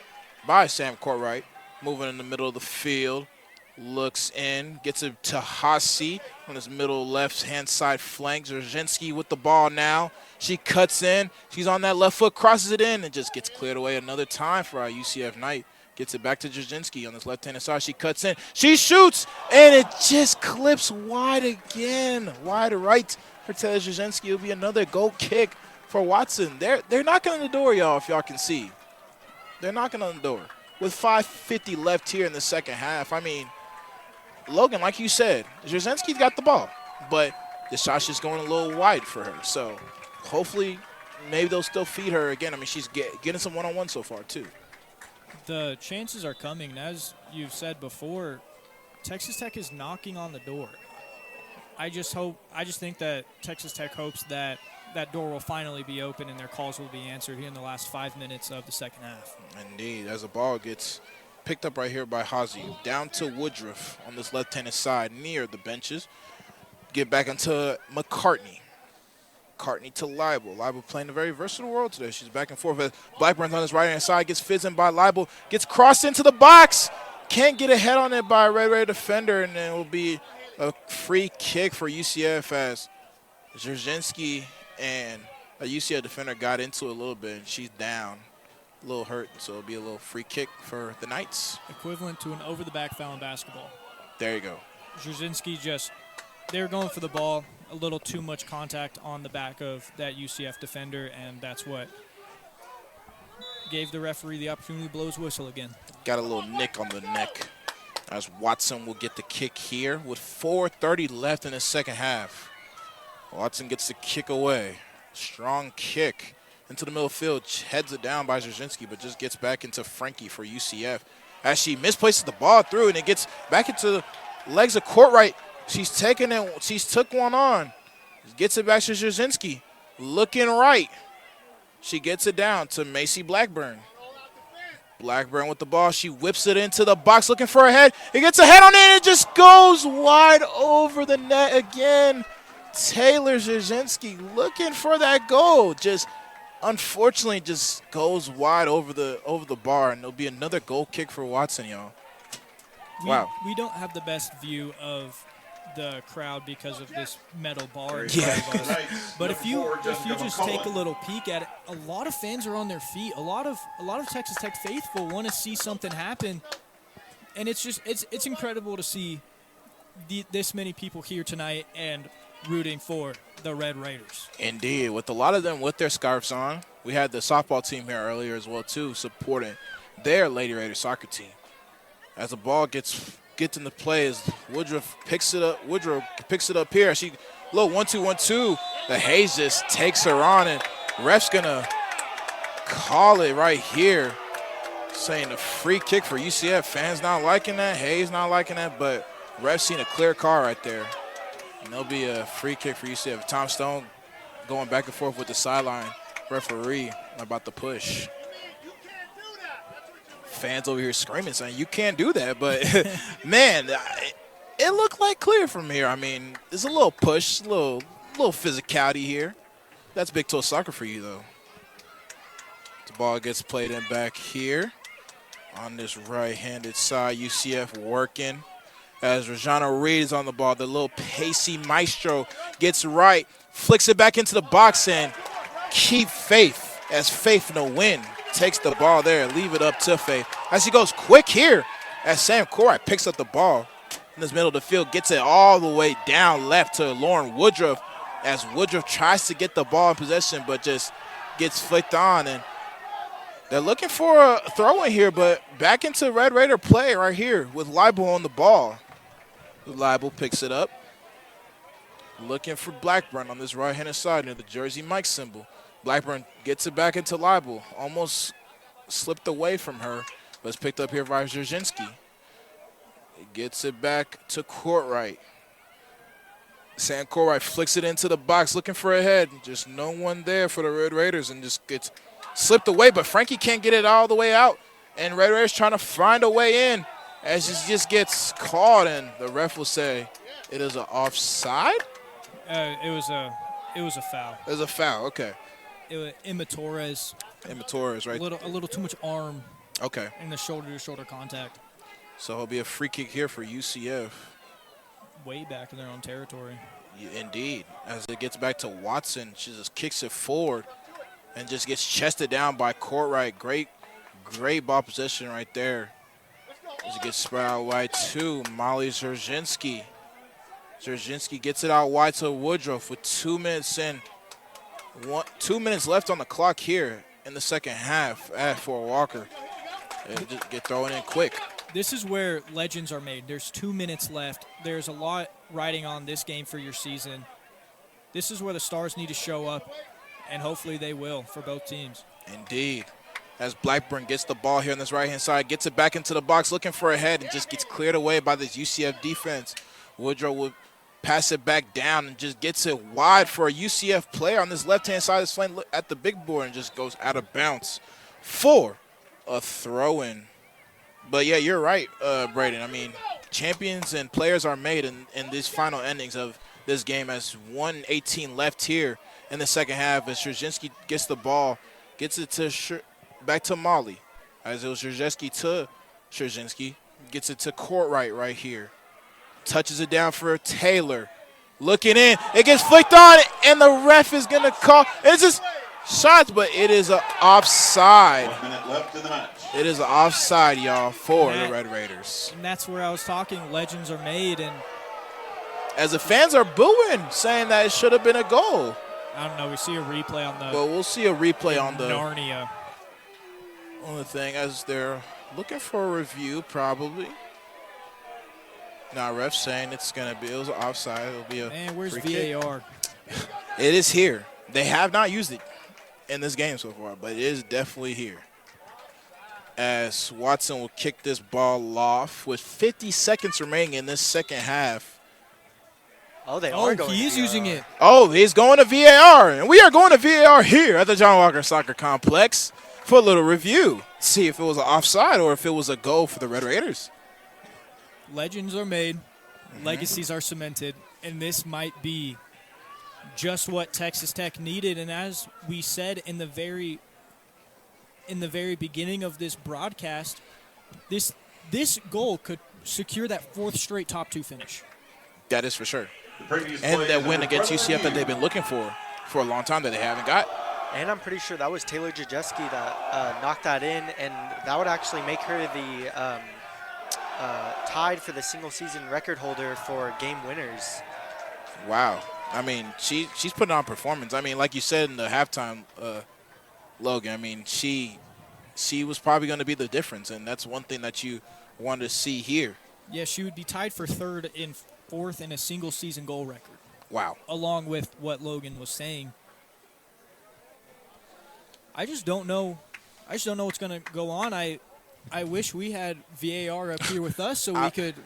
by Sam Courtright, moving in the middle of the field. Looks in, gets it to Hossie on his middle left-hand side flank. Dzierżynski with the ball now. She cuts in. She's on that left foot, crosses it in, and just gets cleared away another time for our UCF Knight. Gets it back to Dzierżynski on this left-handed side. She cuts in. She shoots, and it just clips wide again. Wide right for Taylor Dzierżynski. It'll be another goal kick for Watson. They're knocking on the door, y'all, if y'all can see. They're knocking on the door. With 5:50 left here in the second half, I mean, Logan, like you said, Dzierżynski's got the ball, but the shot's just going a little wide for her. So hopefully maybe they'll still feed her again. I mean, she's getting some one-on-one so far too. The chances are coming. And as you've said before, Texas Tech is knocking on the door. I just think that Texas Tech hopes that that door will finally be open and their calls will be answered here in the last 5 minutes of the second half. Indeed, as the ball gets picked up right here by Hossie. Down to Woodruff on this left-handed side near the benches. Get back into McCartney. McCartney to Leibel. Leibel playing a very versatile role today. She's back and forth. Blackburn's on his right-hand side. Gets fizzed in by Leibel. Gets crossed into the box. Can't get a head on it by a Red Raider defender, and then it will be a free kick for UCF as Zerzinski and a UCF defender got into it a little bit, and she's down, a little hurt, so it'll be a little free kick for the Knights. Equivalent to an over-the-back foul in basketball. There you go. Zerzinski they were going for the ball, a little too much contact on the back of that UCF defender, and that's what gave the referee the opportunity to blow his whistle again. Got a little nick on the neck as Watson will get the kick here with 4:30 left in the second half. Watson gets the kick away. Strong kick into the middle field. Heads it down by Zerzinski, but just gets back into Frankie for UCF. As she misplaces the ball through, and it gets back into the legs of Courtright. She's taken it. She's took one on. Gets it back to Zerzinski. Looking right. She gets it down to Macy Blackburn. Blackburn with the ball. She whips it into the box looking for a head. It gets a head on it, and it just goes wide over the net again. Taylor Zerzinski looking for that goal. Just unfortunately just goes wide over the bar, and there'll be another goal kick for Watson, y'all. Wow. We don't have the best view of the crowd because of this metal bar in Yeah. front of us. But if you just take a little peek at it, a lot of fans are on their feet. A lot of Texas Tech faithful want to see something happen, and it's incredible to see this many people here tonight and rooting for the Red Raiders. Indeed, with a lot of them with their scarves on. We had the softball team here earlier as well too, supporting their Lady Raider soccer team. As the ball gets into play, as Woodruff picks it up here. She little 1-2-1-2. The Hayes just takes her on, and ref's gonna call it right here, saying a free kick for UCF. Fans not liking that, Hayes not liking that, but ref's seen a clear card right there. And there'll be a free kick for UCF. Tom Stone going back and forth with the sideline referee about the push. Fans over here screaming, saying, you can't do that. But, man, it looked like clear from here. I mean, there's a little push, a little physicality here. That's Big Toe soccer for you, though. The ball gets played in back here on this right-handed side. UCF working. As Rajana Reed is on the ball, the little pacey maestro gets right, flicks it back into the box, and keep faith as Faith No Win takes the ball there, leave it up to Faith. As he goes quick here, as Sam Courtright picks up the ball in the middle of the field, gets it all the way down left to Lauren Woodruff, as Woodruff tries to get the ball in possession, but just gets flicked on. And they're looking for a throw in here, but back into Red Raider play right here with Leibel on the ball. Leibel picks it up. Looking for Blackburn on this right-handed side near the Jersey Mike symbol. Blackburn gets it back into Leibel. Almost slipped away from her, but it's picked up here by Zerzinski. He gets it back to Courtright. Sam Courtright flicks it into the box looking for a head. Just no one there for the Red Raiders, and just gets slipped away, but Frankie can't get it all the way out. And Red Raiders trying to find a way in as it just gets caught, and the ref will say it is an offside? It was a foul. It was a foul, okay. Emma Torres. Emma Torres, right? A little too much arm. Okay. In the shoulder-to-shoulder contact. So it'll be a free kick here for UCF. Way back in their own territory. Yeah, indeed. As it gets back to Watson, she just kicks it forward and just gets chested down by Courtright. Great ball possession right there. As it gets spread out wide to Molly Zerzinski. Zerzinski gets it out wide to Woodruff with 2 minutes in. 2 minutes left on the clock here in the second half for Walker. And just get thrown in quick. This is where legends are made. There's 2 minutes left. There's a lot riding on this game for your season. This is where the stars need to show up, and hopefully they will for both teams. Indeed. As Blackburn gets the ball here on this right-hand side, gets it back into the box, looking for a head, and just gets cleared away by this UCF defense. Woodrow would pass it back down and just gets it wide for a UCF player on this left-hand side of this lane at the big board, and just goes out of bounds for a throw-in. But, yeah, you're right, Braden. I mean, champions and players are made in these final endings of this game as 1:18 left here in the second half as Zerzinski gets the ball, gets it to back to Molly. As it was Zerzinski to Zerzinski. Gets it to Courtright right here. Touches it down for Taylor. Looking in. It gets flicked on, and the ref is going to call. It's just shots, but it is an offside. 1 minute left in the match. It is an offside, y'all, for the Red Raiders. And that's where I was talking. Legends are made, and as the fans are booing, saying that it should have been a goal. I don't know. We see a replay on the. But we'll see a replay on the Narnia. on the thing as they're looking for a review, probably. Now, ref saying it was an offside. It'll be a Man, where's free kick. VAR? It is here. They have not used it in this game so far, but it is definitely here. As Watson will kick this ball off with 50 seconds remaining in this second half. Oh, they Oh, are going. he is VAR. using it. Oh, he's going to VAR, and we are going to VAR here at the John Walker Soccer Complex for a little review. See if it was an offside or if it was a goal for the Red Raiders. Legends are made. Legacies are cemented. And this might be just what Texas Tech needed. And as we said in the very beginning of this broadcast, this goal could secure that 4th straight top 2 finish. That is for sure. The previous And play that is win number against UCF that 12. they've been looking for a long time that they haven't got. And I'm pretty sure that was Taylor Jajeski that knocked that in, and that would actually make her the tied for the single-season record holder for game winners. Wow. I mean, she's putting on performance. I mean, like you said in the halftime, Logan, I mean, she was probably going to be the difference, and that's one thing that you want to see here. Yeah, she would be tied for 3rd and 4th in a single-season goal record. Wow. Along with what Logan was saying. I just don't know what's going to go on. I wish we had VAR up here with us so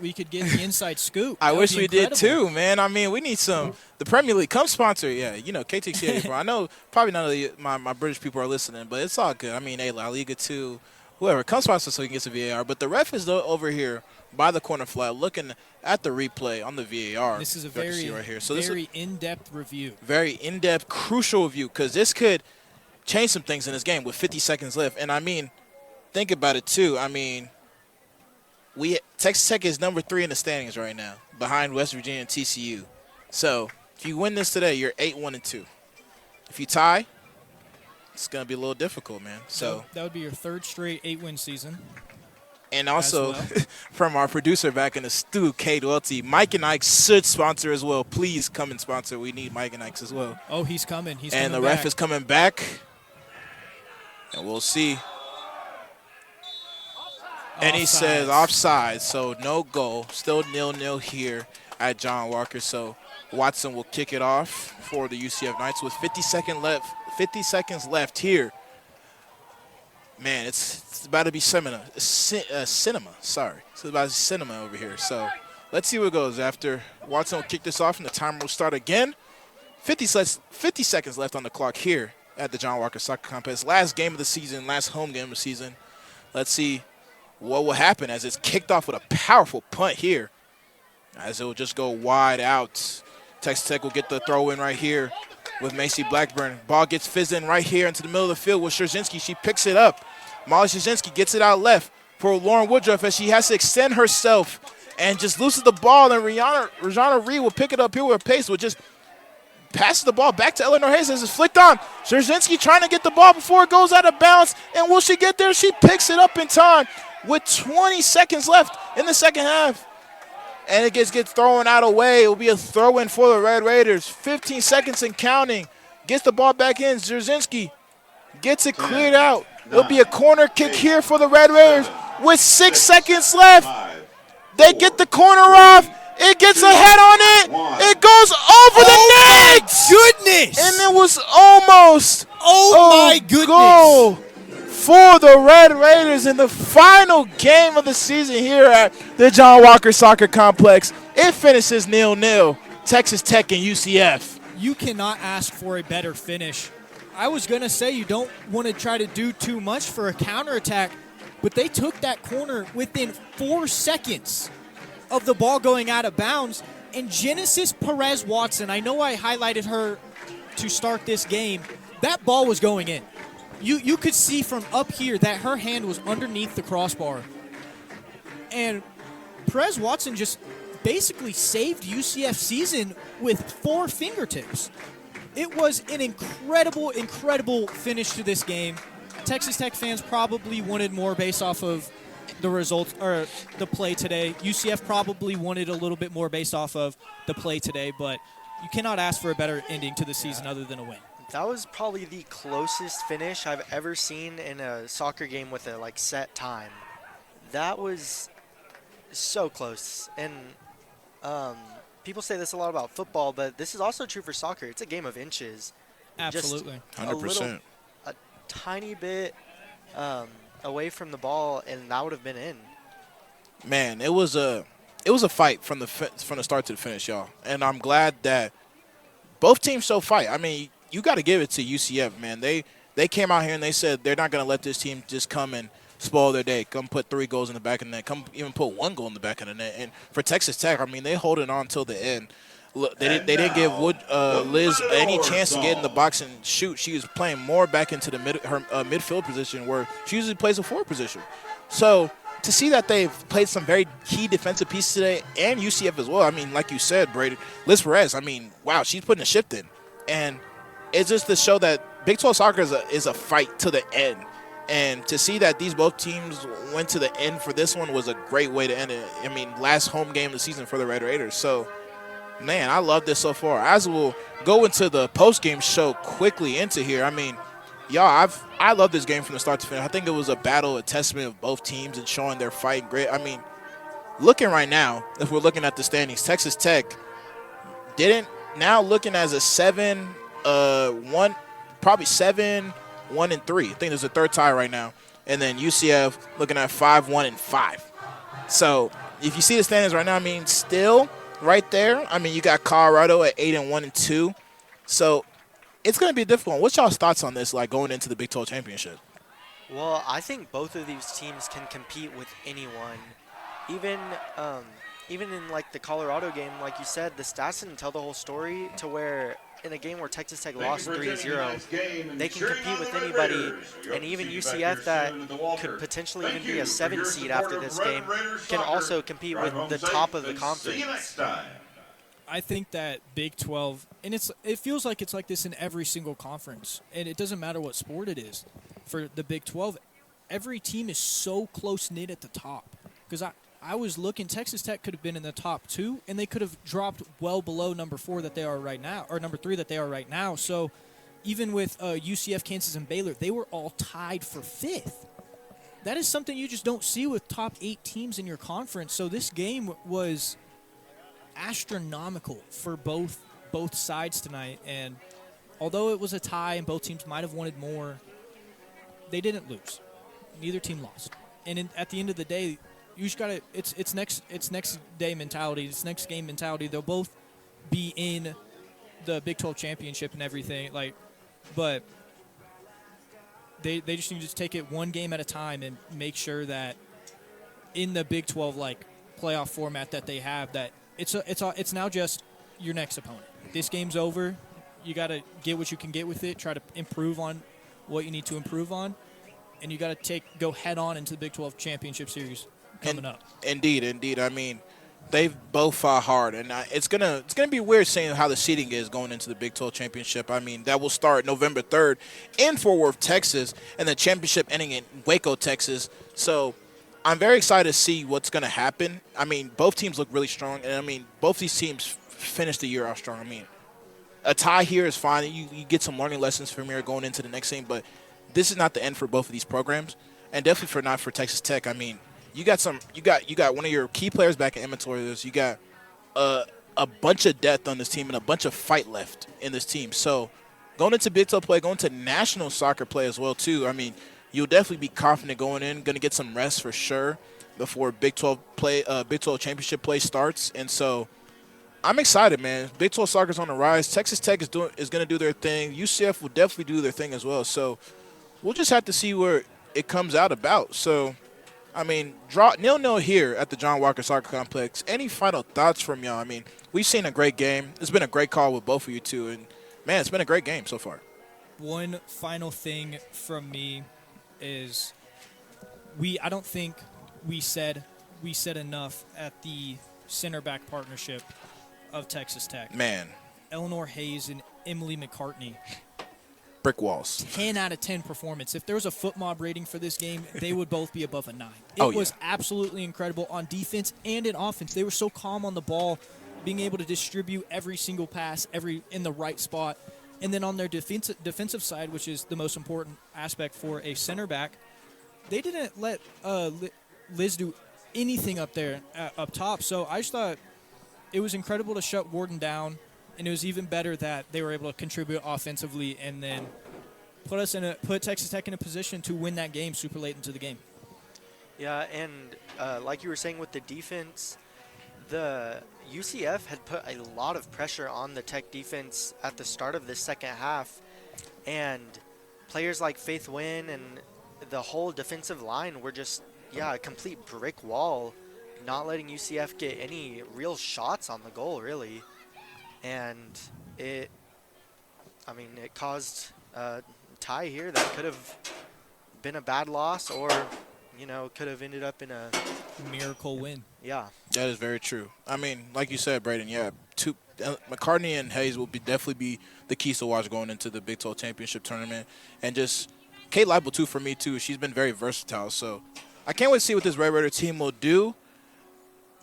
we could get the inside scoop. I That would wish be we did incredible. too, man. I mean, we need some. The Premier League, come sponsor. Yeah, KTX. I know probably none of my British people are listening, but it's all good. I mean, hey, La Liga 2, whoever, come sponsor so we can get some VAR. But the ref is over here by the corner flag looking at the replay on the VAR. This is a very very, right here. So very in-depth review. Very in-depth, crucial review because this could change some things in this game with 50 seconds left. And, I mean, think about it, too. I mean, Texas Tech is number 3 in the standings right now behind West Virginia and TCU. So, if you win this today, you're 8-1-2. If you tie, it's going to be a little difficult, man. So that would be your 3rd straight 8-win season. And also, well. from our producer back in the stew, Kate Welty, Mike and Ike should sponsor as well. Please come and sponsor. We need Mike and Ike's as well. Oh, he's coming. He's and coming the back. ref is coming back. And we'll see. And he says offside, so no goal. Still 0-0 here at John Walker. So Watson will kick it off for the UCF Knights with 50 seconds left here. Man, it's about to be cinema. Sorry. It's about to be cinema over here. So let's see what goes after Watson will kick this off, and the timer will start again. 50 seconds left on the clock here at the John Walker Soccer Complex. Last game of the season, last home game of the season. Let's see what will happen as it's kicked off with a powerful punt here. As it will just go wide out. Texas Tech will get the throw in right here with Macy Blackburn. Ball gets fizzed in right here into the middle of the field with Szczerzinski. She picks it up. Molly Szczerzinski gets it out left for Lauren Woodruff as she has to extend herself and just loses the ball. And Rajana Reed will pick it up here with her pace. Will just passes the ball back to Eleanor Hayes as it's flicked on. Szczerzinski trying to get the ball before it goes out of bounds. And will she get there? She picks it up in time with 20 seconds left in the second half. And it gets thrown out away. It will be a throw-in for the Red Raiders. 15 seconds and counting. Gets the ball back in. Szczerzinski gets it cleared out. It'll be a corner kick here for the Red Raiders with 6 seconds left. They get the corner off. It gets a head on it. It goes over the net. Goodness! And it was almost my goodness! goal for the Red Raiders in the final game of the season here at the John Walker Soccer Complex. It finishes 0-0. Texas Tech and UCF. You cannot ask for a better finish. I was going to say you don't want to try to do too much for a counterattack, but they took that corner within 4 seconds of the ball going out of bounds. And Genesis Perez-Watson, I know I highlighted her to start this game. That ball was going in. You could see from up here that her hand was underneath the crossbar. And Perez Watson just basically saved UCF's season with 4 fingertips. It was an incredible, incredible finish to this game. Texas Tech fans probably wanted more based off of the results or the play today. UCF probably wanted a little bit more based off of the play today, but you cannot ask for a better ending to the season other than a win. That was probably the closest finish I've ever seen in a soccer game with a set time. That was so close. And people say this a lot about football, but this is also true for soccer. It's a game of inches. Absolutely. Just 100%. a tiny bit away from the ball, and that would have been in. Man, it was a fight from the start to the finish, y'all. And I'm glad that both teams show fight. I mean, you got to give it to UCF, man. They came out here and they said they're not going to let this team just come and spoil their day. Come put 3 goals in the back of the net. Come even put 1 goal in the back of the net. And for Texas Tech, I mean, they holding on till the end. Look, they didn't give Liz any chance to get in the box and shoot. She was playing more back into the her midfield position where she usually plays a forward position. So to see that they've played some very key defensive pieces today, and UCF as well. I mean, like you said, Brady, Liz Perez, I mean, wow, she's putting a shift in. And it's just to show that Big 12 soccer is a fight to the end. And to see that these both teams went to the end for this one was a great way to end it. I mean, last home game of the season for the Red Raiders. So, man, I love this so far. As we'll go into the post-game show quickly into here, I mean, y'all, I love this game from the start to finish. I think it was a battle, a testament of both teams and showing their fight great. I mean, looking right now, if we're looking at the standings, Texas Tech now looking as a 7-1, probably 7-1-3. I think there's a third tie right now. And then UCF looking at 5-1-5. So if you see the standings right now, I mean, still right there. I mean, you got Colorado at 8-1-2. So it's going to be difficult. What's y'all's thoughts on this, like going into the Big 12 championship? Well, I think both of these teams can compete with anyone. Even in the Colorado game, like you said, the stats didn't tell the whole story to where in a game where Texas Tech lost 3-0, they can compete with anybody. And even UCF that could potentially even be a 7 seed after this game can also compete with the top of the conference. I think that Big 12, and it feels like it's like this in every single conference, and it doesn't matter what sport it is. For the Big 12, every team is so close-knit at the top. Because I was looking, Texas Tech could have been in the top 2, and they could have dropped well below number 4 that they are right now, or number 3 that they are right now. So even with UCF, Kansas, and Baylor, they were all tied for 5th. That is something you just don't see with top 8 teams in your conference. So this game was astronomical for both sides tonight. And although it was a tie and both teams might have wanted more, they didn't lose. Neither team lost. And at the end of the day, you just gotta. It's next day mentality. It's next game mentality. They'll both be in the Big 12 championship and everything. But they just need to take it one game at a time and make sure that in the Big 12 playoff format that they have, that it's now just your next opponent. This game's over. You gotta get what you can get with it. Try to improve on what you need to improve on, and you gotta go head on into the Big 12 championship series coming up. Indeed. I mean, they've both fought hard, and it's gonna be weird seeing how the seeding is going into the Big 12 championship. I mean, that will start November 3rd in Fort Worth, Texas, and the championship ending in Waco, Texas. So I'm very excited to see what's going to happen. I mean, both teams look really strong, and I mean, both these teams finished the year out strong. I mean, a tie here is fine. You get some learning lessons from here going into the next game, but this is not the end for both of these programs, and definitely not for Texas Tech. I mean, you got one of your key players back in inventory. You got a bunch of depth on this team and a bunch of fight left in this team. So going into Big 12 play, going to national soccer play as well too. I mean, you'll definitely be confident going in, going to get some rest for sure before Big 12 championship play starts. And so I'm excited, man. Big 12 soccer's on the rise. Texas Tech is going to do their thing. UCF will definitely do their thing as well. So we'll just have to see where it comes out about. So, I mean, draw 0-0 here at the John Walker Soccer Complex. Any final thoughts from y'all? I mean, we've seen a great game. It's been a great call with both of you two, and man, it's been a great game so far. One final thing from me is I don't think we said we said enough at the center back partnership of Texas Tech. Man. Eleanor Hayes and Emily McCartney. Brick walls. 10 out of 10 performance. If there was a foot mob rating for this game, they would both be above a 9. It was absolutely incredible on defense and in offense. They were so calm on the ball, being able to distribute every single pass in the right spot. And then on their defensive side, which is the most important aspect for a center back, they didn't let Liz do anything up there, up top. So I just thought it was incredible to shut Warden down. And it was even better that they were able to contribute offensively and then put Texas Tech in a position to win that game super late into the game. Yeah, and like you were saying with the defense, the UCF had put a lot of pressure on the Tech defense at the start of the second half, and players like Faith Wynn and the whole defensive line were just, a complete brick wall, not letting UCF get any real shots on the goal, really. And it caused a tie here that could have been a bad loss or, could have ended up in a miracle win. Yeah. That is very true. I mean, like you said, Braden, McCartney and Hayes will definitely be the keys to watch going into the Big 12 Championship tournament. And just Kate Leibel, too, for me, too. She's been very versatile. So I can't wait to see what this Red Raider team will do.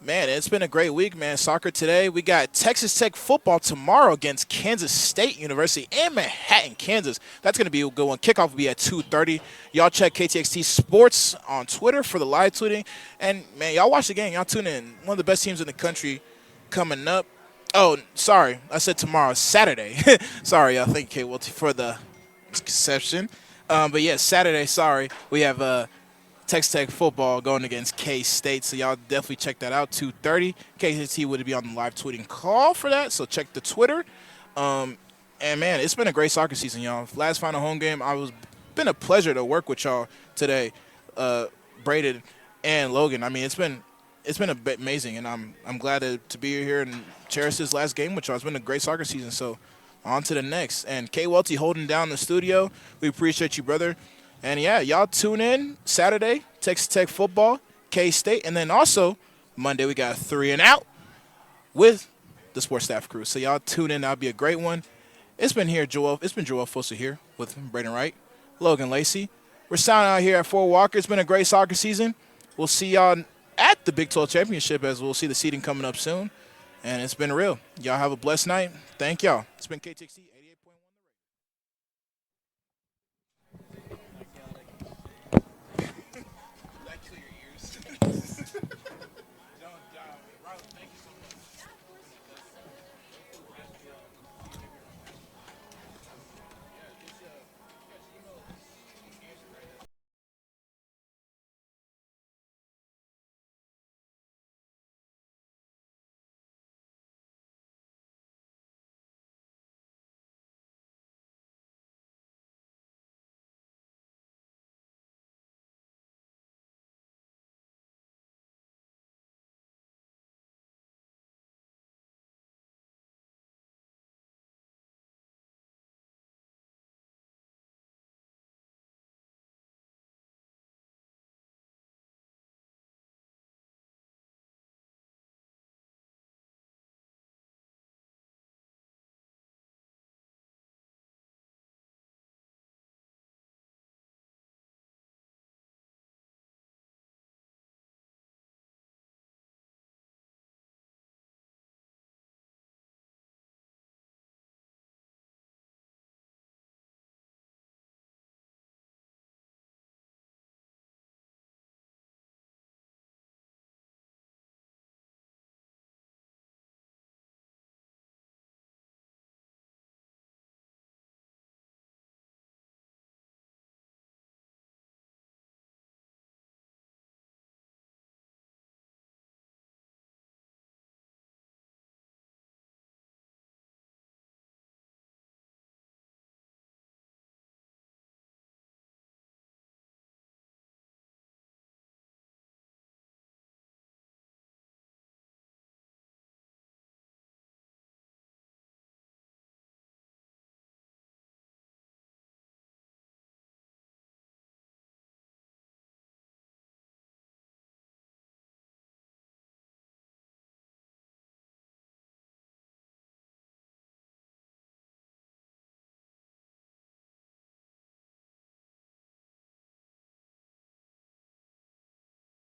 Man, it's been a great week, man. Soccer today. We got Texas Tech football tomorrow against Kansas State University in Manhattan, Kansas. That's going to be a good one. Kickoff will be at 2:30. Y'all check KTXT Sports on Twitter for the live tweeting. And, man, y'all watch the game. Y'all tune in. One of the best teams in the country coming up. Oh, sorry. I said tomorrow. Saturday. Sorry, y'all. Thank you, Kate, for the misconception. But, yeah, Saturday, sorry. We have Texas Tech football going against K-State, so y'all definitely check that out. 2:30. KTXT would be on the live tweeting call for that, so check the Twitter. And man, it's been a great soccer season, y'all. Last final home game, been a pleasure to work with y'all today, Braden and Logan. I mean, it's been amazing, and I'm glad to be here and cherish this last game with y'all. It's been a great soccer season, so on to the next. And K. Welty holding down the studio. We appreciate you, brother. And, yeah, y'all tune in Saturday, Texas Tech football, K-State. And then also Monday we got 3 and Out with the sports staff crew. So y'all tune in. That'll be a great one. It's been Joel Foster here with Braden Wright, Logan Lacey. We're signing out here at Fort Walker. It's been a great soccer season. We'll see y'all at the Big 12 Championship as we'll see the seeding coming up soon. And it's been real. Y'all have a blessed night. Thank y'all. It's been KTXT.